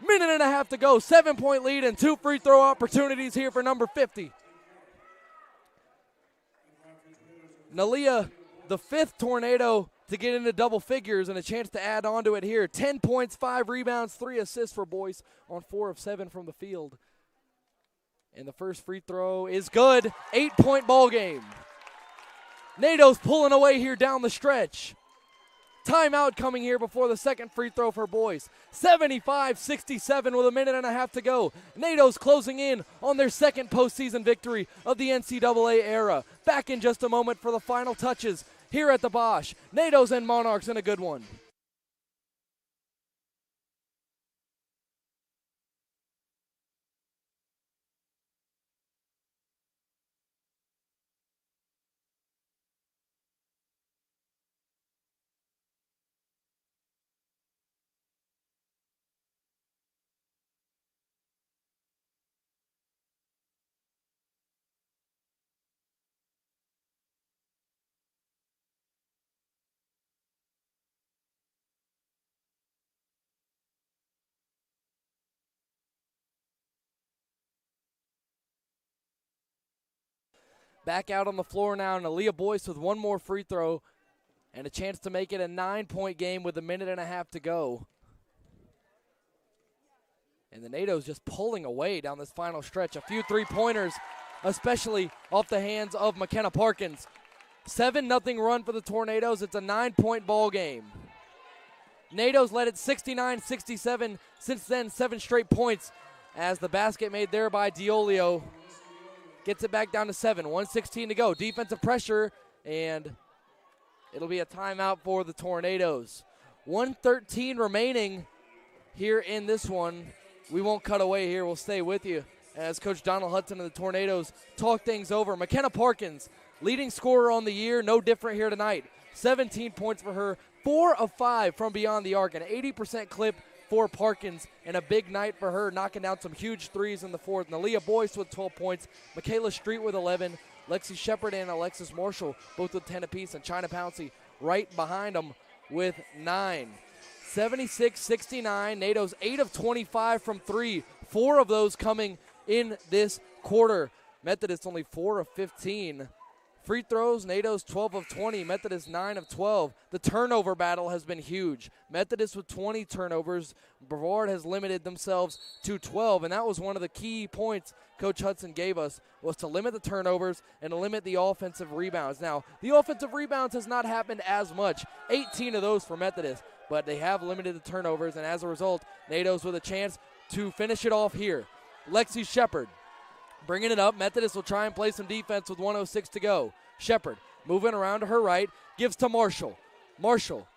Minute and a half to go. 7-point lead and 2 free throw opportunities here for number 50. Nalia, the 5th Tornado to get into double figures and a chance to add on to it here. 10 points, 5 rebounds, 3 assists for Boyce on 4 of 7 from the field. And the first free throw is good. 8-point ball game. NATO's pulling away here down the stretch. Timeout coming here before the second free throw for Boyce. 75-67 with a minute and a half to go. NATO's closing in on their second postseason victory of the NCAA era. Back in just a moment for the final touches here at the Bosch. NATO's and Monarchs in a good one. Back out on the floor now, and Aaliyah Boyce with 1 more free throw and a chance to make it a 9-point game with a minute and a half to go. And the NATO's just pulling away down this final stretch. A few 3-pointers, especially off the hands of McKenna Parkins. 7-0 run for the Tornadoes. It's a 9-point ball game. NATO's led it 69-67. Since then, 7 straight points as the basket made there by Diolio gets it back down to 7. 1:16 to go. Defensive pressure, and it'll be a timeout for the Tornadoes. 1:13 remaining here in this one. We won't cut away here. We'll stay with you as Coach Donald Hudson and the Tornadoes talk things over. McKenna Parkins, leading scorer on the year, no different here tonight. 17 points for her, 4 of 5 from beyond the arc, an 80% clip for Parkins, and a big night for her, knocking down some huge threes in the fourth. Nalia Boyce with 12 points, Michaela Street with 11, Lexi Shepard and Alexis Marshall both with 10 apiece, and China Pouncey right behind them with 9. 76-69, NATO's 8 of 25 from 3, 4 of those coming in this quarter. Methodist only 4 of 15. Free throws, NATO's 12 of 20, Methodist 9 of 12. The turnover battle has been huge. Methodist with 20 turnovers. Brevard has limited themselves to 12, and that was one of the key points Coach Hudson gave us, was to limit the turnovers and to limit the offensive rebounds. Now, the offensive rebounds has not happened as much, 18 of those for Methodist, but they have limited the turnovers, and as a result, NATO's with a chance to finish it off here. Lexi Shepard bringing it up. Methodist will try and play some defense with 1:06 to go. Shepard moving around to her right, gives to Marshall. Marshall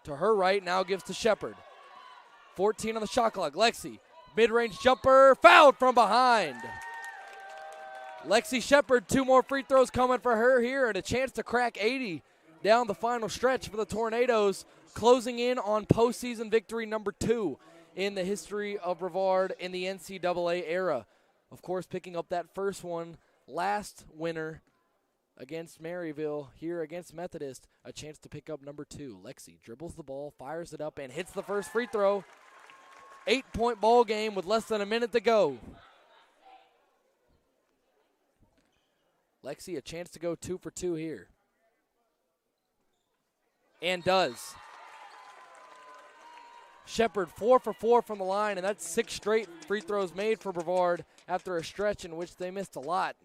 to her right, now gives to Shepard. 14 on the shot clock. Lexi, mid-range jumper, fouled from behind. Lexi Shepard, 2 more free throws coming for her here, and a chance to crack 80 down the final stretch for the Tornadoes, closing in on postseason victory number 2 in the history of Brevard in the NCAA era. Of course, picking up that first one, last winner against Maryville, here against Methodist, a chance to pick up number 2. Lexi dribbles the ball, fires it up, and hits the first free throw. 8-point ball game with less than a minute to go. Lexi, a chance to go 2 for 2 here. And does. Shepard 4 for 4 from the line, and that's 6 straight free throws made for Brevard after a stretch in which they missed a lot.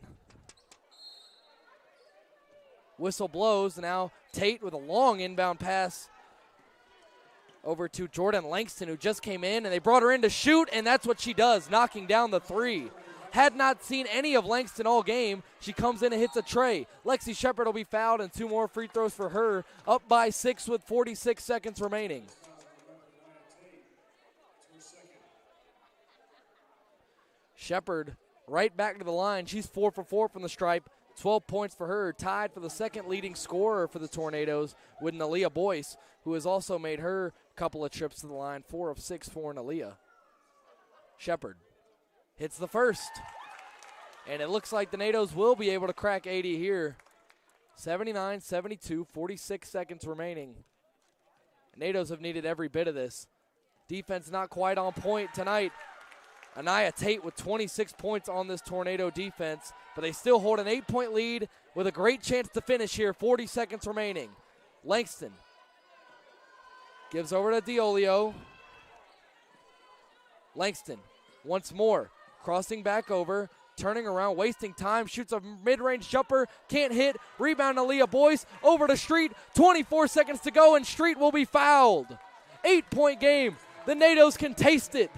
Whistle blows. Now Tate with a long inbound pass over to Jordan Langston, who just came in, and they brought her in to shoot, and that's what she does, knocking down the three. Had not seen any of Langston all game. She comes in and hits a tray. Lexi Shepard will be fouled, and 2 more free throws for her, up by 6 with 46 seconds remaining. Shepard right back to the line. She's 4 for 4 from the stripe. 12 points for her, tied for the second leading scorer for the Tornadoes with Nalia Boyce, who has also made her couple of trips to the line. 4 of 6 for Nalia. Shepard hits the first, and it looks like the Nados will be able to crack 80 here. 79-72, 46 seconds remaining. Nados have needed every bit of this. Defense not quite on point tonight. Anaya Tate with 26 points on this Tornado defense, but they still hold an 8-point lead with a great chance to finish here. 40 seconds remaining. Langston gives over to Diolio. Langston once more, crossing back over, turning around, wasting time, shoots a mid-range jumper, can't hit, rebound to Leah Boyce, over to Street, 24 seconds to go, and Street will be fouled. 8-point game. The Nados can taste it.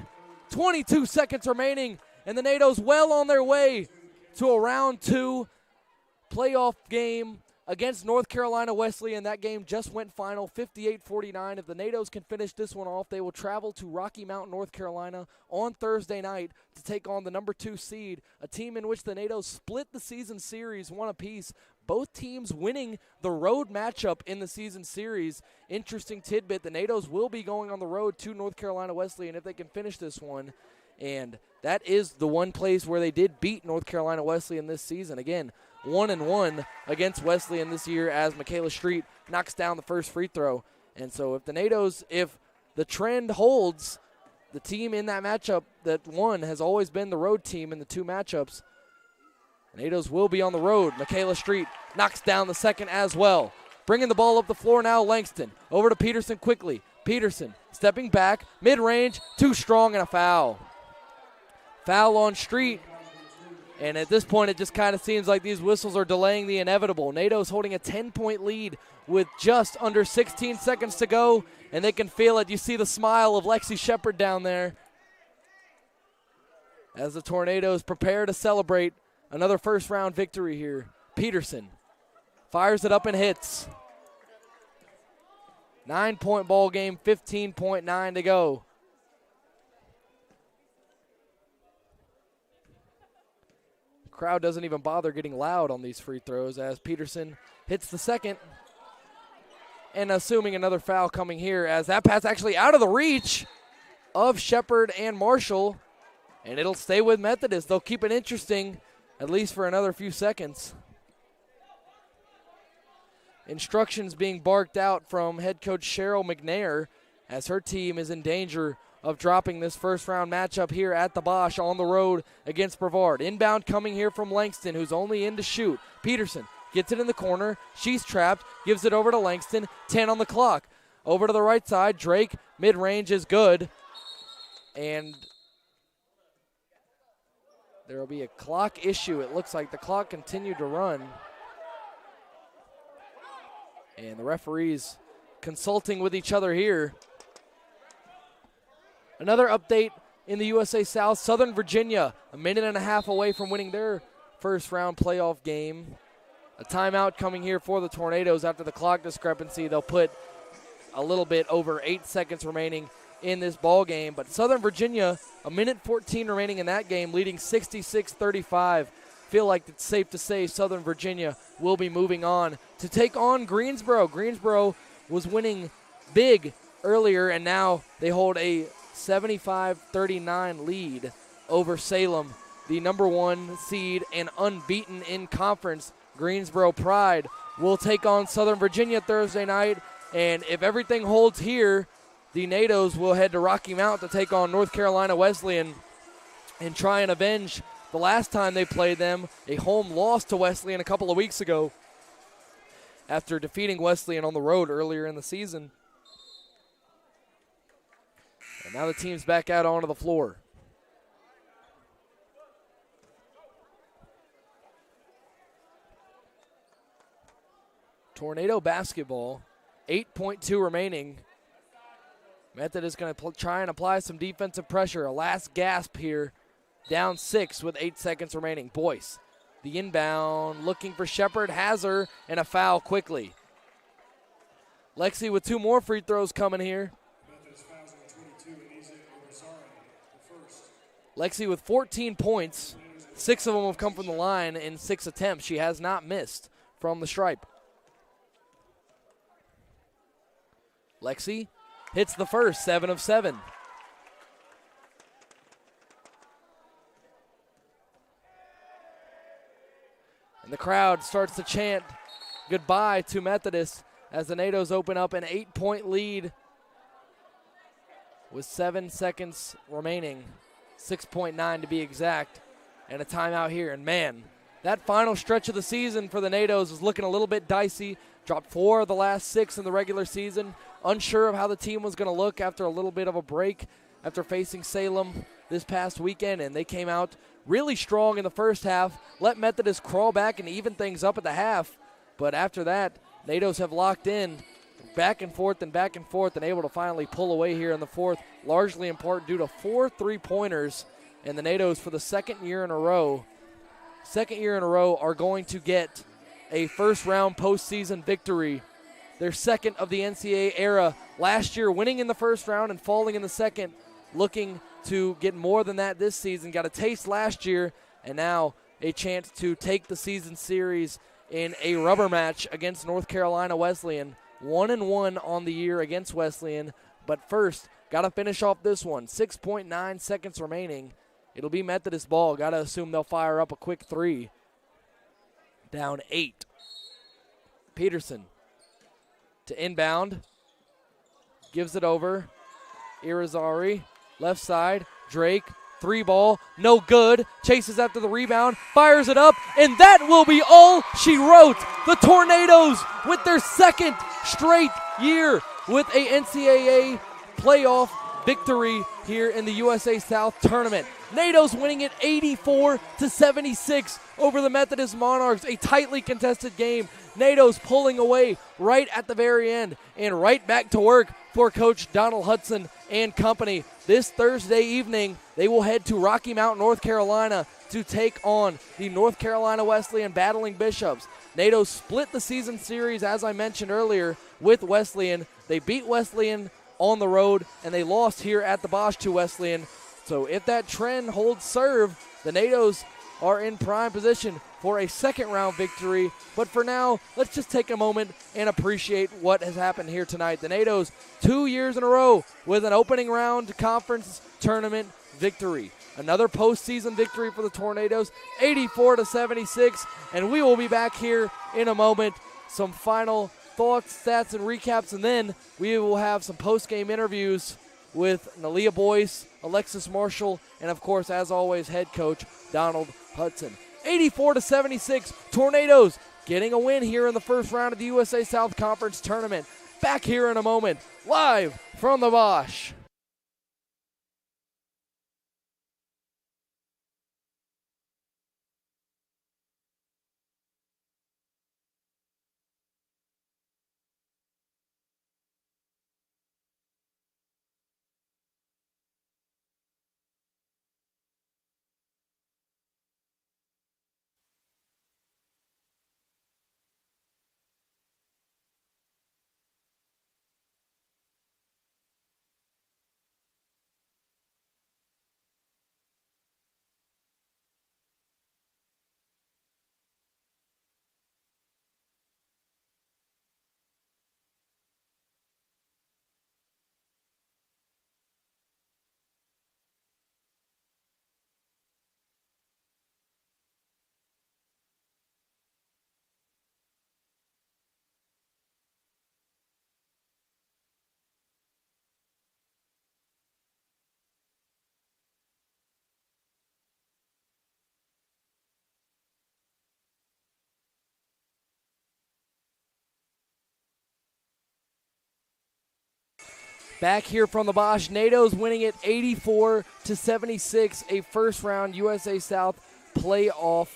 22 seconds remaining, and the Nados well on their way to a round 2 playoff game against North Carolina Wesleyan. That game just went final, 58-49. If the Nados can finish this one off, they will travel to Rocky Mount, North Carolina on Thursday night to take on the number 2 seed, a team in which the Nados split the season series one apiece. Both teams winning the road matchup in the season series. Interesting tidbit, the Nados will be going on the road to North Carolina Wesleyan if they can finish this one. And that is the one place where they did beat North Carolina Wesleyan this season. Again, 1-1 against Wesleyan this year as Michaela Street knocks down the first free throw. And so if the Nados, if the trend holds, the team in that matchup that won has always been the road team in the 2 matchups. The Nados will be on the road. Michaela Street knocks down the second as well. Bringing the ball up the floor now, Langston. Over to Peterson quickly. Peterson stepping back, mid-range, too strong, and a foul. Foul on Street. And at this point, it just kind of seems like these whistles are delaying the inevitable. Nados holding a 10-point lead with just under 16 seconds to go, and they can feel it. You see the smile of Lexi Shepard down there as the Tornadoes prepare to celebrate another first-round victory here. Peterson fires it up and hits. 9-point ball game, 15.9 to go. Crowd doesn't even bother getting loud on these free throws as Peterson hits the second. And assuming another foul coming here as that pass actually out of the reach of Shepard and Marshall. And it'll stay with Methodist. They'll keep it interesting at least for another few seconds. Instructions being barked out from head coach Cheryl McNair as her team is in danger of dropping this first-round matchup here at the Bosch on the road against Brevard. Inbound coming here from Langston, who's only in to shoot. Peterson gets it in the corner. She's trapped, gives it over to Langston. 10 on the clock. Over to the right side. Drake, mid-range is good. And there will be a clock issue. It looks like the clock continued to run. And the referees consulting with each other here. Another update in the USA South. Southern Virginia, a minute and a half away from winning their first-round playoff game. A timeout coming here for the Tornadoes after the clock discrepancy. They'll put a little bit over 8 seconds remaining in this ball game. But Southern Virginia, a minute 14 remaining in that game, leading 66-35. Feel like it's safe to say Southern Virginia will be moving on to take on Greensboro. Greensboro was winning big earlier, and now they hold a 75-39 lead over Salem, the number 1 seed and unbeaten in conference. Greensboro Pride will take on Southern Virginia Thursday night, and if everything holds here, the Nados will head to Rocky Mount to take on North Carolina Wesleyan and try and avenge the last time they played them, a home loss to Wesleyan a couple of weeks ago after defeating Wesleyan on the road earlier in the season. And now the team's back out onto the floor. Tornado basketball, 8.2 remaining. Methodist is going to try and apply some defensive pressure. A last gasp here, down 6 with 8 seconds remaining. Boyce, the inbound, looking for Shepard, has her, and a foul quickly. Lexi with 2 more free throws coming here. Lexi with 14 points. 6 of them have come from the line in 6 attempts. She has not missed from the stripe. Lexi hits the first, 7 of 7. And the crowd starts to chant goodbye to Methodist as the NATOs open up an 8-point lead with 7 seconds remaining, 6.9 to be exact, and a timeout here. And man, that final stretch of the season for the NATOs was looking a little bit dicey. Dropped 4 of the last 6 in the regular season. Unsure of how the team was going to look after a little bit of a break after facing Salem this past weekend, and they came out really strong in the first half, let Methodist crawl back and even things up at the half. But after that, NATOs have locked in back and forth and able to finally pull away here in the fourth, largely in part due to 4 3-pointers. And the NATOs, for the second year in a row, are going to get a first-round postseason victory, their second of the NCAA era. Last year, winning in the first round and falling in the second, looking to get more than that this season. Got a taste last year, and now a chance to take the season series in a rubber match against North Carolina Wesleyan. 1-1 on the year against Wesleyan, but first, got to finish off this one. 6.9 seconds remaining. It'll be Methodist ball. Got to assume they'll fire up a quick 3. Down 8. Peterson to inbound. Gives it over. Irizarry, left side. Drake, 3 ball, no good. Chases after the rebound, fires it up, and that will be all she wrote. The Tornadoes with their second straight year with a NCAA playoff victory here in the USA South tournament. NATOs winning it 84-76 over the Methodist Monarchs. A tightly contested game. NATOs pulling away right at the very end, and right back to work for Coach Donald Hudson and company. This Thursday evening, they will head to Rocky Mount, North Carolina to take on the North Carolina Wesleyan Battling Bishops. NATOs split the season series, as I mentioned earlier, with Wesleyan. They beat Wesleyan on the road, and they lost here at the Bosch to Wesleyan. So if that trend holds serve, the NATOs are in prime position for a second-round victory. But for now, let's just take a moment and appreciate what has happened here tonight. The NATOs, 2 years in a row with an opening round conference tournament victory. Another postseason victory for the Tornadoes, 84-76. And we will be back here in a moment. Some final thoughts, stats, and recaps, and then we will have some post-game interviews with Nalia Boyce, Alexis Marshall, and of course, as always, head coach Donald Hudson. 84-76, Tornadoes getting a win here in the first round of the USA South Conference Tournament. Back here in a moment, live from the Bosch. Back here from the Bosch, NATO's winning it 84-76, a first-round USA South playoff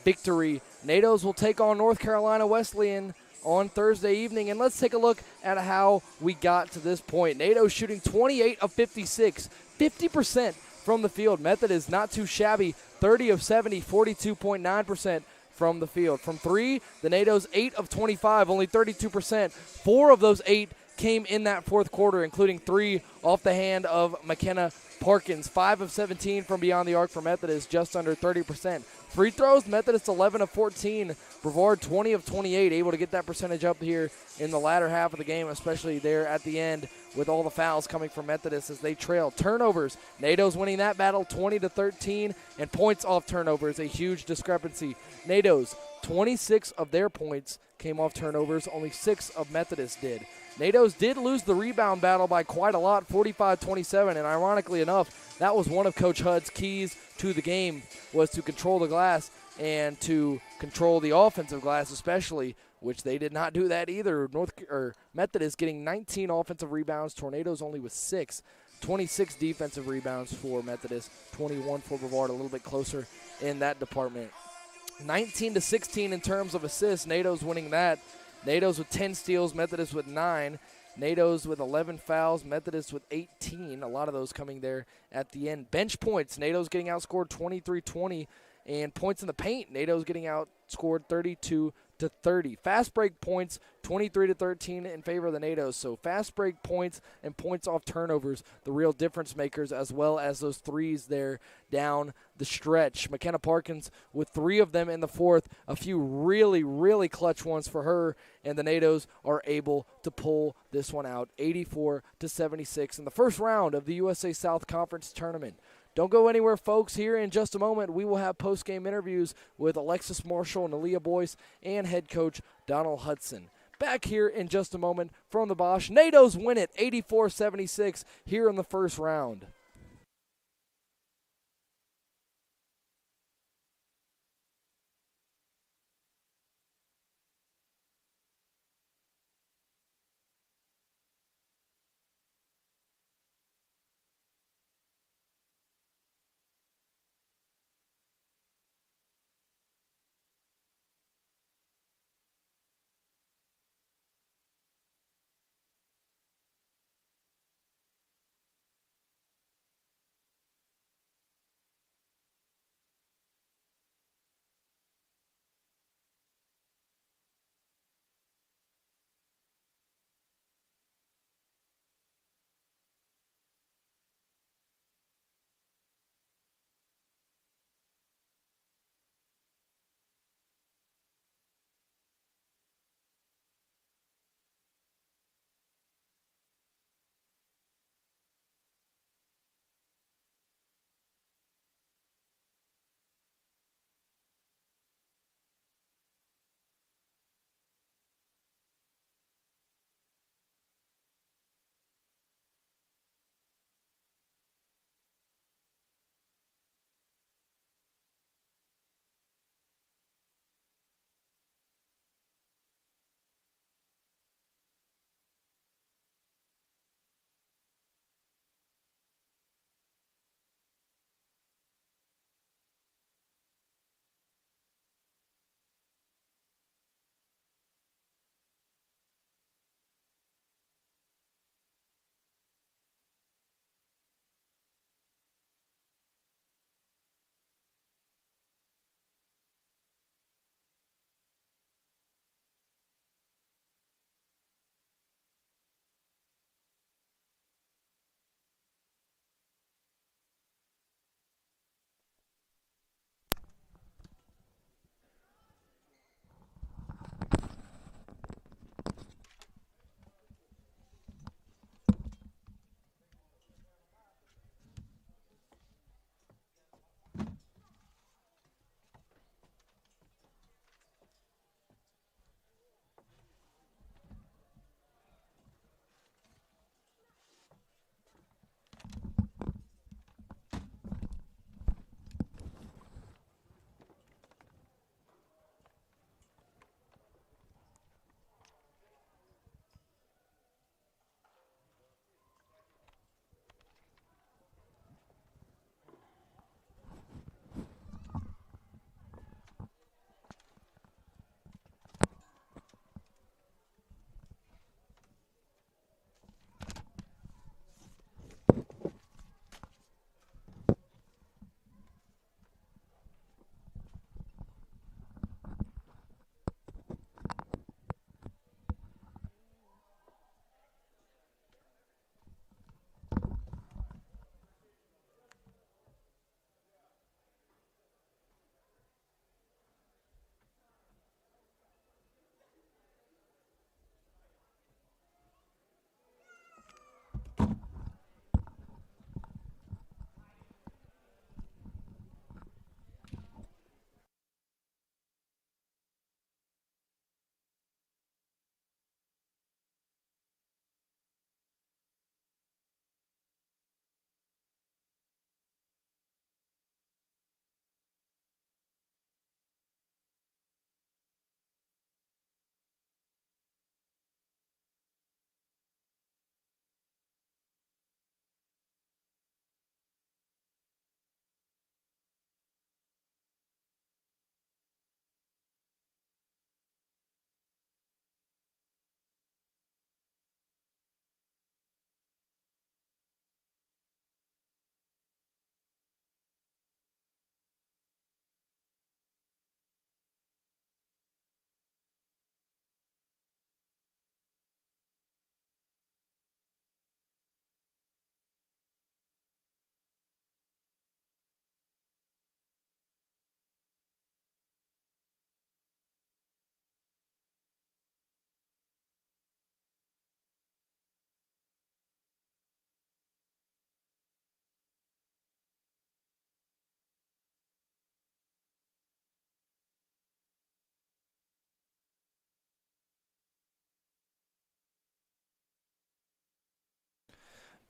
victory. NATO's will take on North Carolina Wesleyan on Thursday evening, and let's take a look at how we got to this point. NATO's shooting 28 of 56, 50% from the field. Methodist not too shabby, 30 of 70, 42.9% from the field. From three, the NATO's 8 of 25, only 32%. 4 of those 8 came in that fourth quarter, including 3 off the hand of McKenna Parkins. 5 of 17 from beyond the arc for Methodist, just under 30%. Free throws, Methodist 11 of 14. Brevard 20 of 28, able to get that percentage up here in the latter half of the game, especially there at the end with all the fouls coming from Methodist as they trail. Turnovers, NATO's winning that battle 20-13, and points off turnovers, a huge discrepancy. NATO's 26 of their points came off turnovers, only 6 of Methodist did. NATO's did lose the rebound battle by quite a lot, 45-27, and ironically enough, that was one of Coach Hudd's keys to the game, was to control the glass and to control the offensive glass especially, which they did not do that either. Methodist getting 19 offensive rebounds, Tornadoes only with 6. 26 defensive rebounds for Methodist, 21 for Brevard, a little bit closer in that department. 19-16 in terms of assists, NATO's winning that. NATO's with 10 steals, Methodist with 9. NATO's with 11 fouls, Methodist with 18. A lot of those coming there at the end. Bench points, NATO's getting outscored 23-20. And points in the paint, NATO's getting outscored 32-30. Fast break points, 23-13 in favor of the NATO's. So fast break points and points off turnovers, the real difference makers, as well as those threes there down the stretch. McKenna Parkins with 3 of them in the fourth, a few really, really clutch ones for her, and the NATO's are able to pull this one out 84-76 in the first round of the USA South Conference Tournament. Don't go anywhere, folks. Here in just a moment, we will have post-game interviews with Alexis Marshall, Nalia Boyce, and head coach Donald Hudson. Back here in just a moment from the Bosch. NATO's win it 84-76 here in the first round.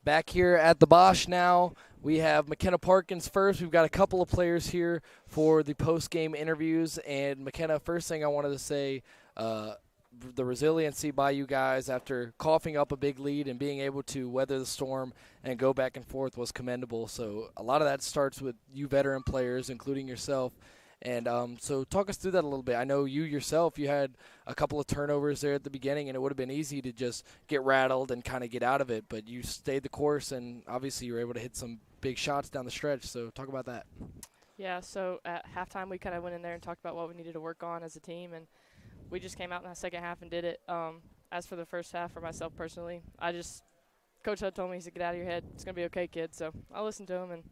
Back here at the Bosch now, we have McKenna Parkins first. We've got a couple of players here for the post-game interviews. And McKenna, first thing I wanted to say, the resiliency by you guys after coughing up a big lead and being able to weather the storm and go back and forth was commendable. So a lot of that starts with you veteran players, including yourself. And so talk us through that a little bit. I know you yourself, you had a couple of turnovers there at the beginning, and it would have been easy to just get rattled and kind of get out of it. But you stayed the course, and obviously you were able to hit some big shots down the stretch. So talk about that. Yeah, so at halftime we kind of went in there and talked about what we needed to work on as a team, and we just came out in the second half and did it. As for the first half, for myself personally, Coach Hudd told me, he said, get out of your head. It's going to be okay, kid. So I listened to him, and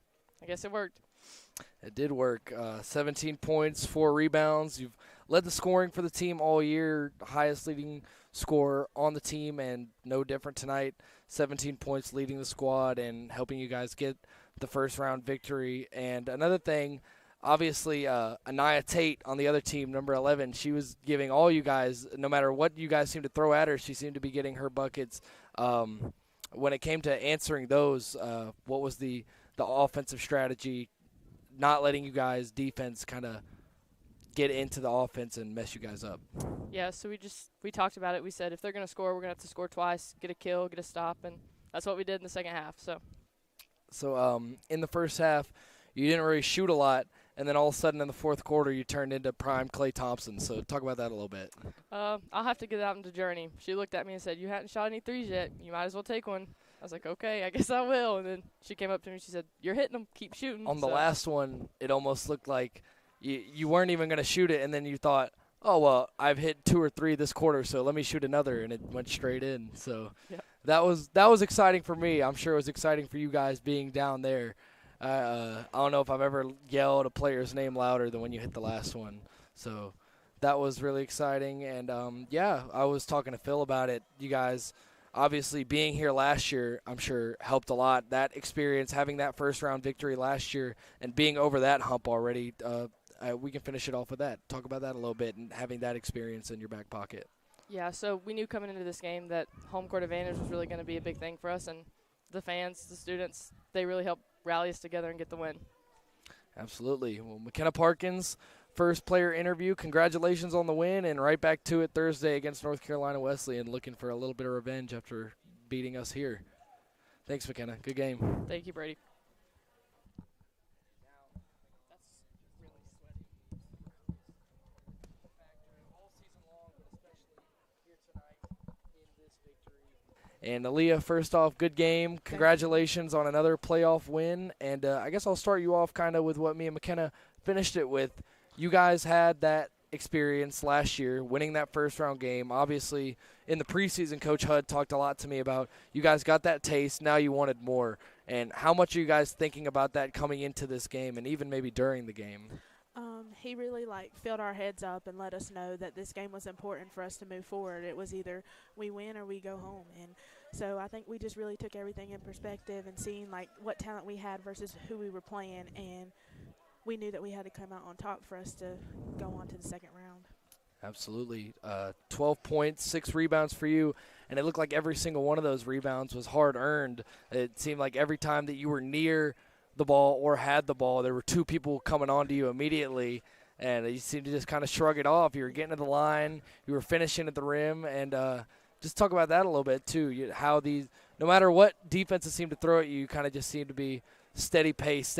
I guess it worked. It did work. 17 points, 4 rebounds. You've led the scoring for the team all year, highest leading scorer on the team, and no different tonight. 17 points leading the squad and helping you guys get the first-round victory. And another thing, obviously, Anaya Tate on the other team, number 11, she was giving all you guys, no matter what you guys seemed to throw at her, she seemed to be getting her buckets. When it came to answering those, what was the offensive strategy, not letting you guys defense kind of get into the offense and mess you guys up? Yeah, so we talked about it. We said if they're going to score, we're going to have to score twice, get a kill, get a stop, and that's what we did in the second half. So in the first half, you didn't really shoot a lot, and then all of a sudden in the fourth quarter you turned into prime Klay Thompson. So talk about that a little bit. I'll have to get out into Journey. She looked at me and said, you hadn't shot any threes yet. You might as well take one. I was like, okay, I guess I will. And then she came up to me and she said, you're hitting them. Keep shooting. On the last one, it almost looked like you weren't even going to shoot it, and then you thought, oh, well, I've hit 2 or 3 this quarter, so let me shoot another, and it went straight in. So yeah. that was exciting for me. I'm sure it was exciting for you guys being down there. I don't know if I've ever yelled a player's name louder than when you hit the last one. So that was really exciting. And, I was talking to Phil about it. You guys – obviously, being here last year, I'm sure, helped a lot. That experience, having that first-round victory last year and being over that hump already, we can finish it off with that. Talk about that a little bit and having that experience in your back pocket. Yeah, so we knew coming into this game that home court advantage was really going to be a big thing for us, and the fans, the students, they really helped rally us together and get the win. Absolutely. Well, McKenna Parkins, first player interview. Congratulations on the win, and right back to it Thursday against North Carolina Wesleyan, looking for a little bit of revenge after beating us here. Thanks, McKenna. Good game. Thank you, Brady. And Aaliyah, first off, good game. Congratulations on another playoff win. And I guess I'll start you off kind of with what me and McKenna finished it with. You guys had that experience last year, winning that first-round game. Obviously, in the preseason, Coach Hudd talked a lot to me about you guys got that taste, now you wanted more. And how much are you guys thinking about that coming into this game and even maybe during the game? He really filled our heads up and let us know that this game was important for us to move forward. It was either we win or we go home. And so I think we just really took everything in perspective and seeing what talent we had versus who we were playing, and we knew that we had to come out on top for us to go on to the second round. Absolutely. 12 points, 6 rebounds for you, and it looked like every single one of those rebounds was hard-earned. It seemed like every time that you were near the ball or had the ball, there were 2 people coming onto you immediately, and you seemed to just kind of shrug it off. You were getting to the line, you were finishing at the rim, and just talk about that a little bit too. How these, no matter what defenses seem to throw at you, you kind of just seem to be steady pace,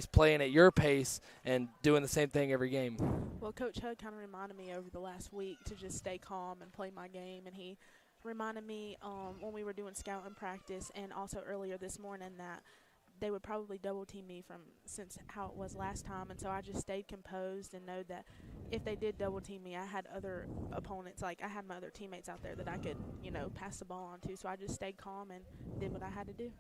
playing at your pace and doing the same thing every game. Well, Coach Hudd kind of reminded me over the last week to just stay calm and play my game, and he reminded me when we were doing scouting practice and also earlier this morning that they would probably double team me since how it was last time, and so I just stayed composed and know that if they did double team me, I had other opponents, I had my other teammates out there that I could, pass the ball on to. So I just stayed calm and did what I had to do.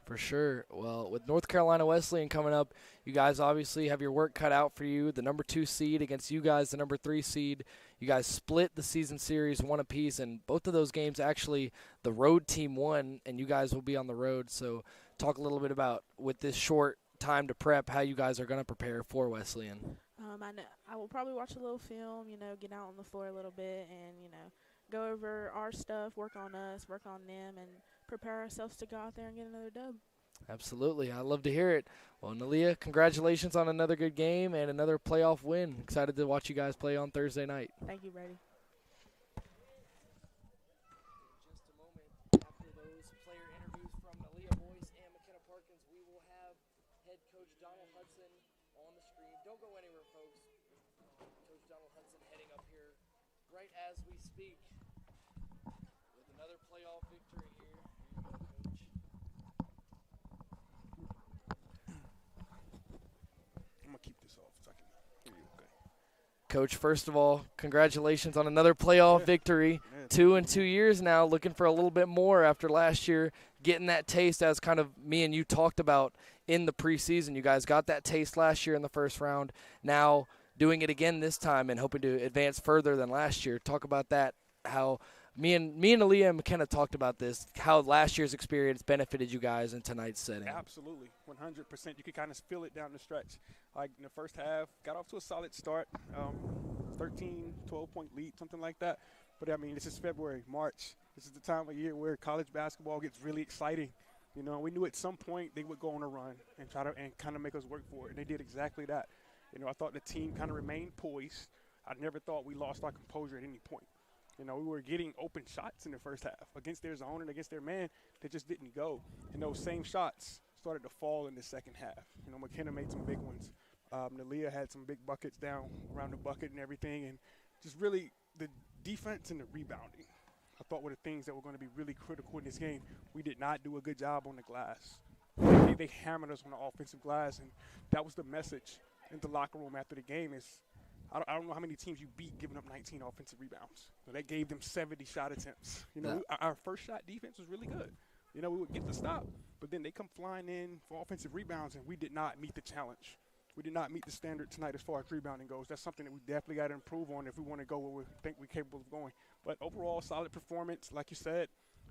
For sure. Well, with North Carolina Wesleyan coming up, you guys obviously have your work cut out for you. The number 2 seed against you guys, the number 3 seed. You guys split the season series 1 apiece, and both of those games actually the road team won, and you guys will be on the road. So talk a little bit about, with this short time to prep, how you guys are going to prepare for Wesleyan. I will probably watch a little film, get out on the floor a little bit and, go over our stuff, work on us, work on them, and prepare ourselves to go out there and get another dub. Absolutely. I love to hear it. Well, Nalia, congratulations on another good game and another playoff win. Excited to watch you guys play on Thursday night. Thank you, Brady. Just a moment after those player interviews from Nalia Boyce and McKenna Parkins, we will have head coach Donald Hudson on the screen. Don't go anywhere, folks. Coach Donald Hudson heading up here right as we speak with another playoff victory here. Here you go, Coach. I'm going to keep this off so I can hear you. Okay. Coach, first of all, congratulations on another playoff victory. 2 in 2 years now, looking for a little bit more after last year, getting that taste as kind of me and you talked about in the preseason. You guys got that taste last year in the first round. Now doing it again this time and hoping to advance further than last year. Talk about that, how me and Aaliyah and McKenna talked about this, how last year's experience benefited you guys in tonight's setting. Absolutely, 100%. You could kind of feel it down the stretch. Like in the first half, got off to a solid start, 13, 12-point lead, something like that. But, I mean, this is February, March. This is the time of year where college basketball gets really exciting. You know, we knew at some point they would go on a run and try to and kind of make us work for it, and they did exactly that. You know, I thought the team kind of remained poised. I never thought we lost our composure at any point. You know, we were getting open shots in the first half against their zone and against their man. They just didn't go. And those same shots started to fall in the second half. You know, McKenna made some big ones. Nalia had some big buckets down around the bucket and everything. And just really the defense and the rebounding, I thought were the things that were going to be really critical in this game. We did not do a good job on the glass. They hammered us on the offensive glass, and that was the message in the locker room after the game is, I don't know how many teams you beat giving up 19 offensive rebounds. So that gave them 70 shot attempts. You know, our first shot defense was really good. You know, we would get the stop, but then they come flying in for offensive rebounds, and we did not meet the challenge. We did not meet the standard tonight as far as rebounding goes. That's something that we definitely got to improve on if we want to go where we think we're capable of going. But overall, solid performance. Like you said,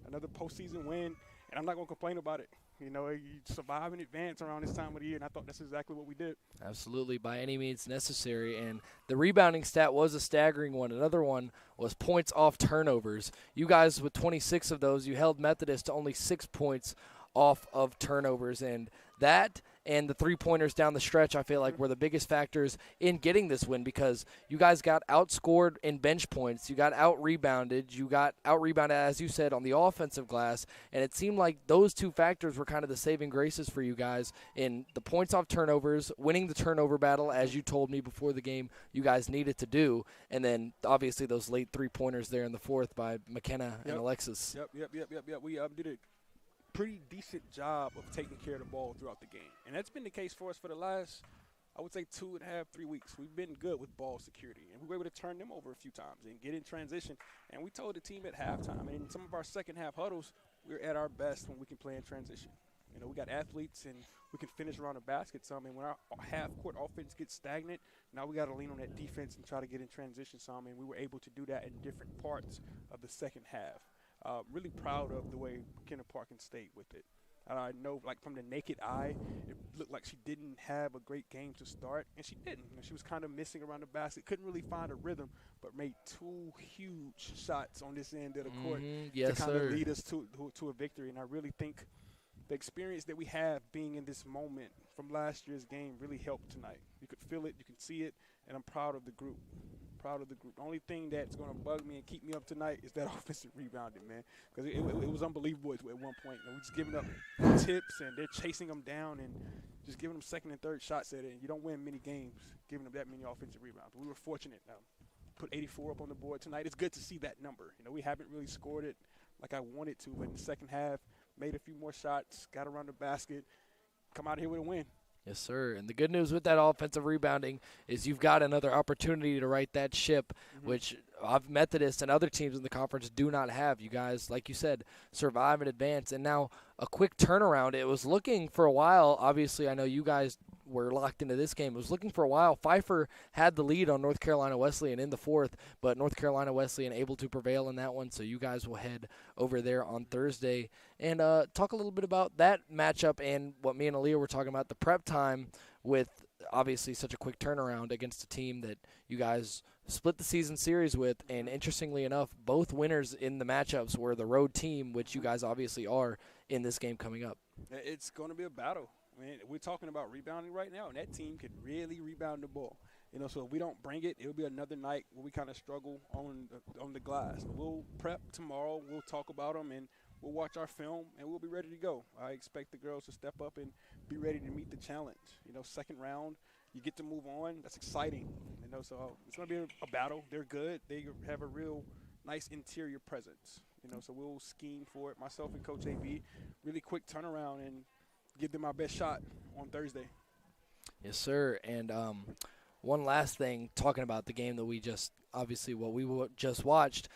another postseason win, and I'm not going to complain about it. You know, you survive and advance around this time of the year, and I thought that's exactly what we did. Absolutely, by any means necessary. And the rebounding stat was a staggering one. Another one was points off turnovers. You guys, with 26 of those, you held Methodist to only 6 points off of turnovers. And that and the three-pointers down the stretch, I feel like, were the biggest factors in getting this win because you guys got outscored in bench points. You got out-rebounded. You got out-rebounded, as you said, on the offensive glass. And it seemed like those two factors were kind of the saving graces for you guys in the points off turnovers, winning the turnover battle, as you told me before the game you guys needed to do, and then obviously those late three-pointers there in the fourth by McKenna and Alexis. Yep. We did a pretty decent job of taking care of the ball throughout the game. And that's been the case for us for the last, I would say, 2.5, 3 weeks. We've been good with ball security, and we were able to turn them over a few times and get in transition. And we told the team at halftime, and in some of our second-half huddles, we're at our best when we can play in transition. You know, we got athletes, and we can finish around the basket some. And when our half-court offense gets stagnant, now we got to lean on that defense and try to get in transition some. And we were able to do that in different parts of the second half. Really proud of the way McKenna Parkins stayed with it. I know, like, from the naked eye, it looked like she didn't have a great game to start, and she didn't. You know, she was kind of missing around the basket, couldn't really find a rhythm, but made 2 huge shots on this end of the court to kind of lead us to a victory. And I really think the experience that we have being in this moment from last year's game really helped tonight. You could feel it, you can see it, and I'm proud of the group. The only thing that's going to bug me and keep me up tonight is that offensive rebounding, man, because it was unbelievable at one point. You know, we're just giving up tips, and they're chasing them down and just giving them second and third shots at it. And you don't win many games giving them that many offensive rebounds. We were fortunate. Put 84 up on the board tonight. It's good to see that number. You know, we haven't really scored it like I wanted to, but in the second half, made a few more shots, got around the basket, come out here with a win. Yes, sir. And the good news with that offensive rebounding is you've got another opportunity to right that ship, which Methodist and other teams in the conference do not have. You guys, like you said, survive and advance. And now a quick turnaround. It was looking for a while. Obviously, I know you guys were locked into this game. It was looking for a while. Pfeiffer had the lead on North Carolina Wesleyan in the fourth, but North Carolina Wesleyan able to prevail in that one. So you guys will head over there on Thursday and talk a little bit about that matchup and what me and Aaliyah were talking about, the prep time with obviously such a quick turnaround against a team that you guys split the season series with, and interestingly enough, both winners in the matchups were the road team, which you guys obviously are in this game coming up. It's going to be a battle. I mean, we're talking about rebounding right now, and that team can really rebound the ball. So if we don't bring it, it'll be another night where we kind of struggle on the glass. We'll prep tomorrow. We'll talk about them, and we'll watch our film, and we'll be ready to go. I expect the girls to step up and be ready to meet the challenge. Second round, you get to move on. That's exciting. So it's going to be a battle. They're good. They have a real nice interior presence. So we'll scheme for it. Myself and Coach AB, really quick turnaround and give them our best shot on Thursday. Yes, sir. And one last thing, talking about the game that we just watched,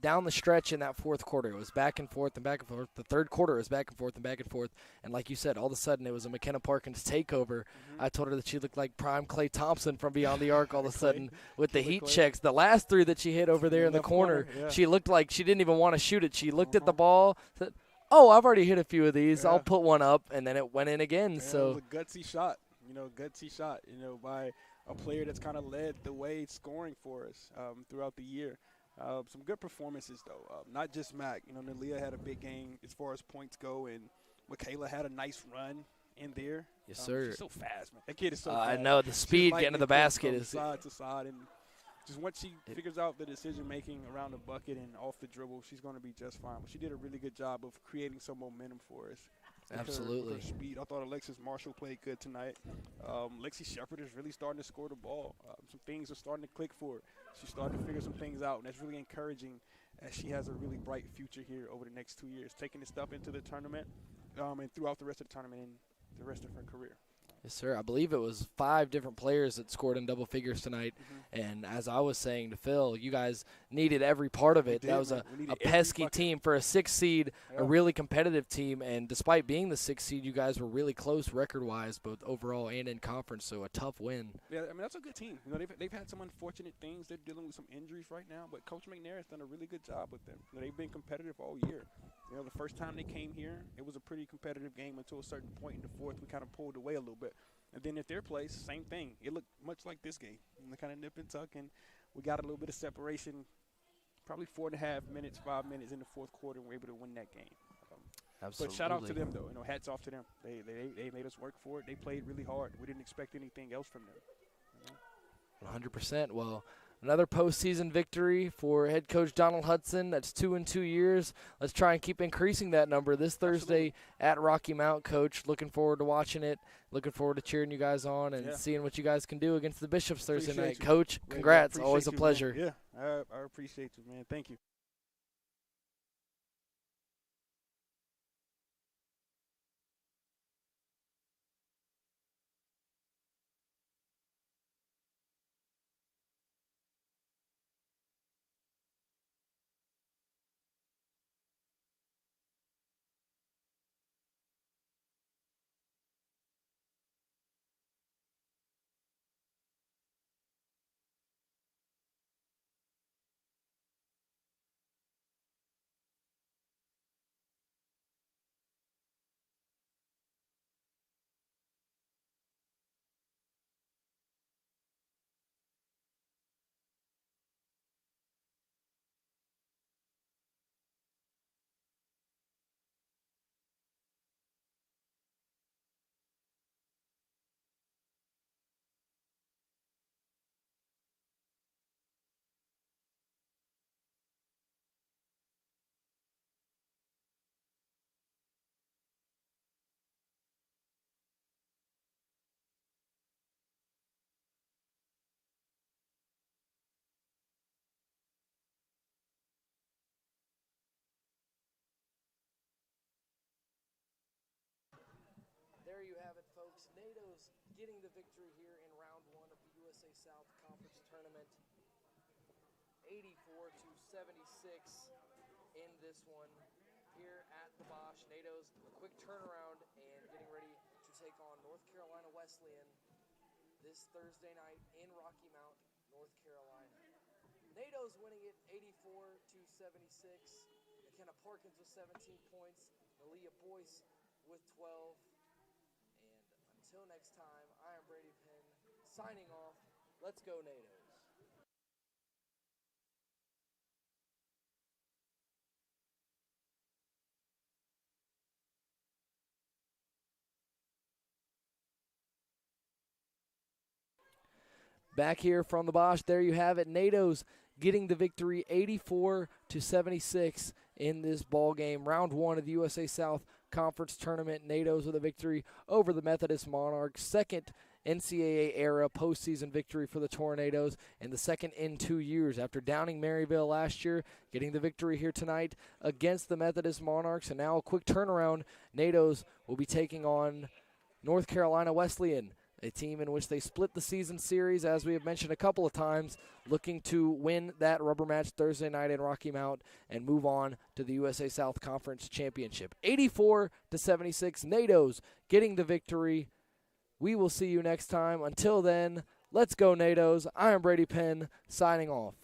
down the stretch in that fourth quarter, it was back and forth and back and forth. The third quarter was back and forth and back and forth. And like you said, all of a sudden it was a McKenna Parkins takeover. I told her that she looked like prime Klay Thompson from beyond the arc all of a sudden with the heat checks. The last three that she hit over there in the corner, she looked like she didn't even want to shoot it. She looked at the ball, said, "Oh, I've already hit a few of these. I'll put one up," and then it went in again. So it was a gutsy shot, by a player that's kind of led the way scoring for us throughout the year. Some good performances, though. Not just Mac. Nalia had a big game as far as points go, and Michaela had a nice run in there. Yes, sir. She's so fast, man. That kid is so fast. I know. The speed getting to the basket is side to side, and just once she figures out the decision-making around the bucket and off the dribble, she's going to be just fine. But she did a really good job of creating some momentum for us. Absolutely. Her speed. I thought Alexis Marshall played good tonight. Lexi Shepard is really starting to score the ball. Some things are starting to click for her. She's starting to figure some things out, and that's really encouraging as she has a really bright future here over the next 2 years, taking this stuff into the tournament and throughout the rest of the tournament and the rest of her career. Yes, sir. I believe it was 5 different players that scored in double figures tonight. And as I was saying to Phil, you guys needed every part of it. That was a pesky team for a 6 seed, a really competitive team. And despite being the 6 seed, you guys were really close record-wise, both overall and in conference. So a tough win. Yeah, I mean, that's a good team. They've had some unfortunate things. They're dealing with some injuries right now. But Coach McNair has done a really good job with them. They've been competitive all year. The first time they came here, it was a pretty competitive game until a certain point in the fourth. We kind of pulled away a little bit. And then at their place, same thing. It looked much like this game. They kind of nip and tuck, and we got a little bit of separation, probably 4.5 minutes, 5 minutes in the fourth quarter, and we were able to win that game. Absolutely. But shout out to them, though. Hats off to them. They made us work for it. They played really hard. We didn't expect anything else from them. 100%. Well, another postseason victory for head coach Donald Hudson. That's 2 in 2 years. Let's try and keep increasing that number this Thursday at Rocky Mount, Coach. Looking forward to watching it. Looking forward to cheering you guys on and seeing what you guys can do against the Bishops Thursday night. Coach, congrats. Always a pleasure. Man. Yeah, I appreciate you, man. Thank you. There you have it, folks. NATO's getting the victory here in round 1 of the USA South Conference Tournament. 84-76 in this one here at the Bosch. NATO's a quick turnaround and getting ready to take on North Carolina Wesleyan this Thursday night in Rocky Mount, North Carolina. NATO's winning it 84-76. McKenna Parkins with 17 points. Aaliyah Boyce with 12. Until next time, I am Brevard. Brady Penn signing off. Let's go NATOs. Back here from the Bosch, there you have it. NATOs getting the victory 84-76 in this ball game. Round one of the USA South Conference Tournament. NATOs with a victory over the Methodist Monarchs. Second NCAA era postseason victory for the Tornadoes, and the second in 2 years after downing Maryville last year, getting the victory here tonight against the Methodist Monarchs. And now a quick turnaround. NATOs will be taking on North Carolina Wesleyan, a team in which they split the season series, as we have mentioned a couple of times, looking to win that rubber match Thursday night in Rocky Mount and move on to the USA South Conference Championship. 84-76, NATOs getting the victory. We will see you next time. Until then, let's go NATOs. I am Brady Penn, signing off.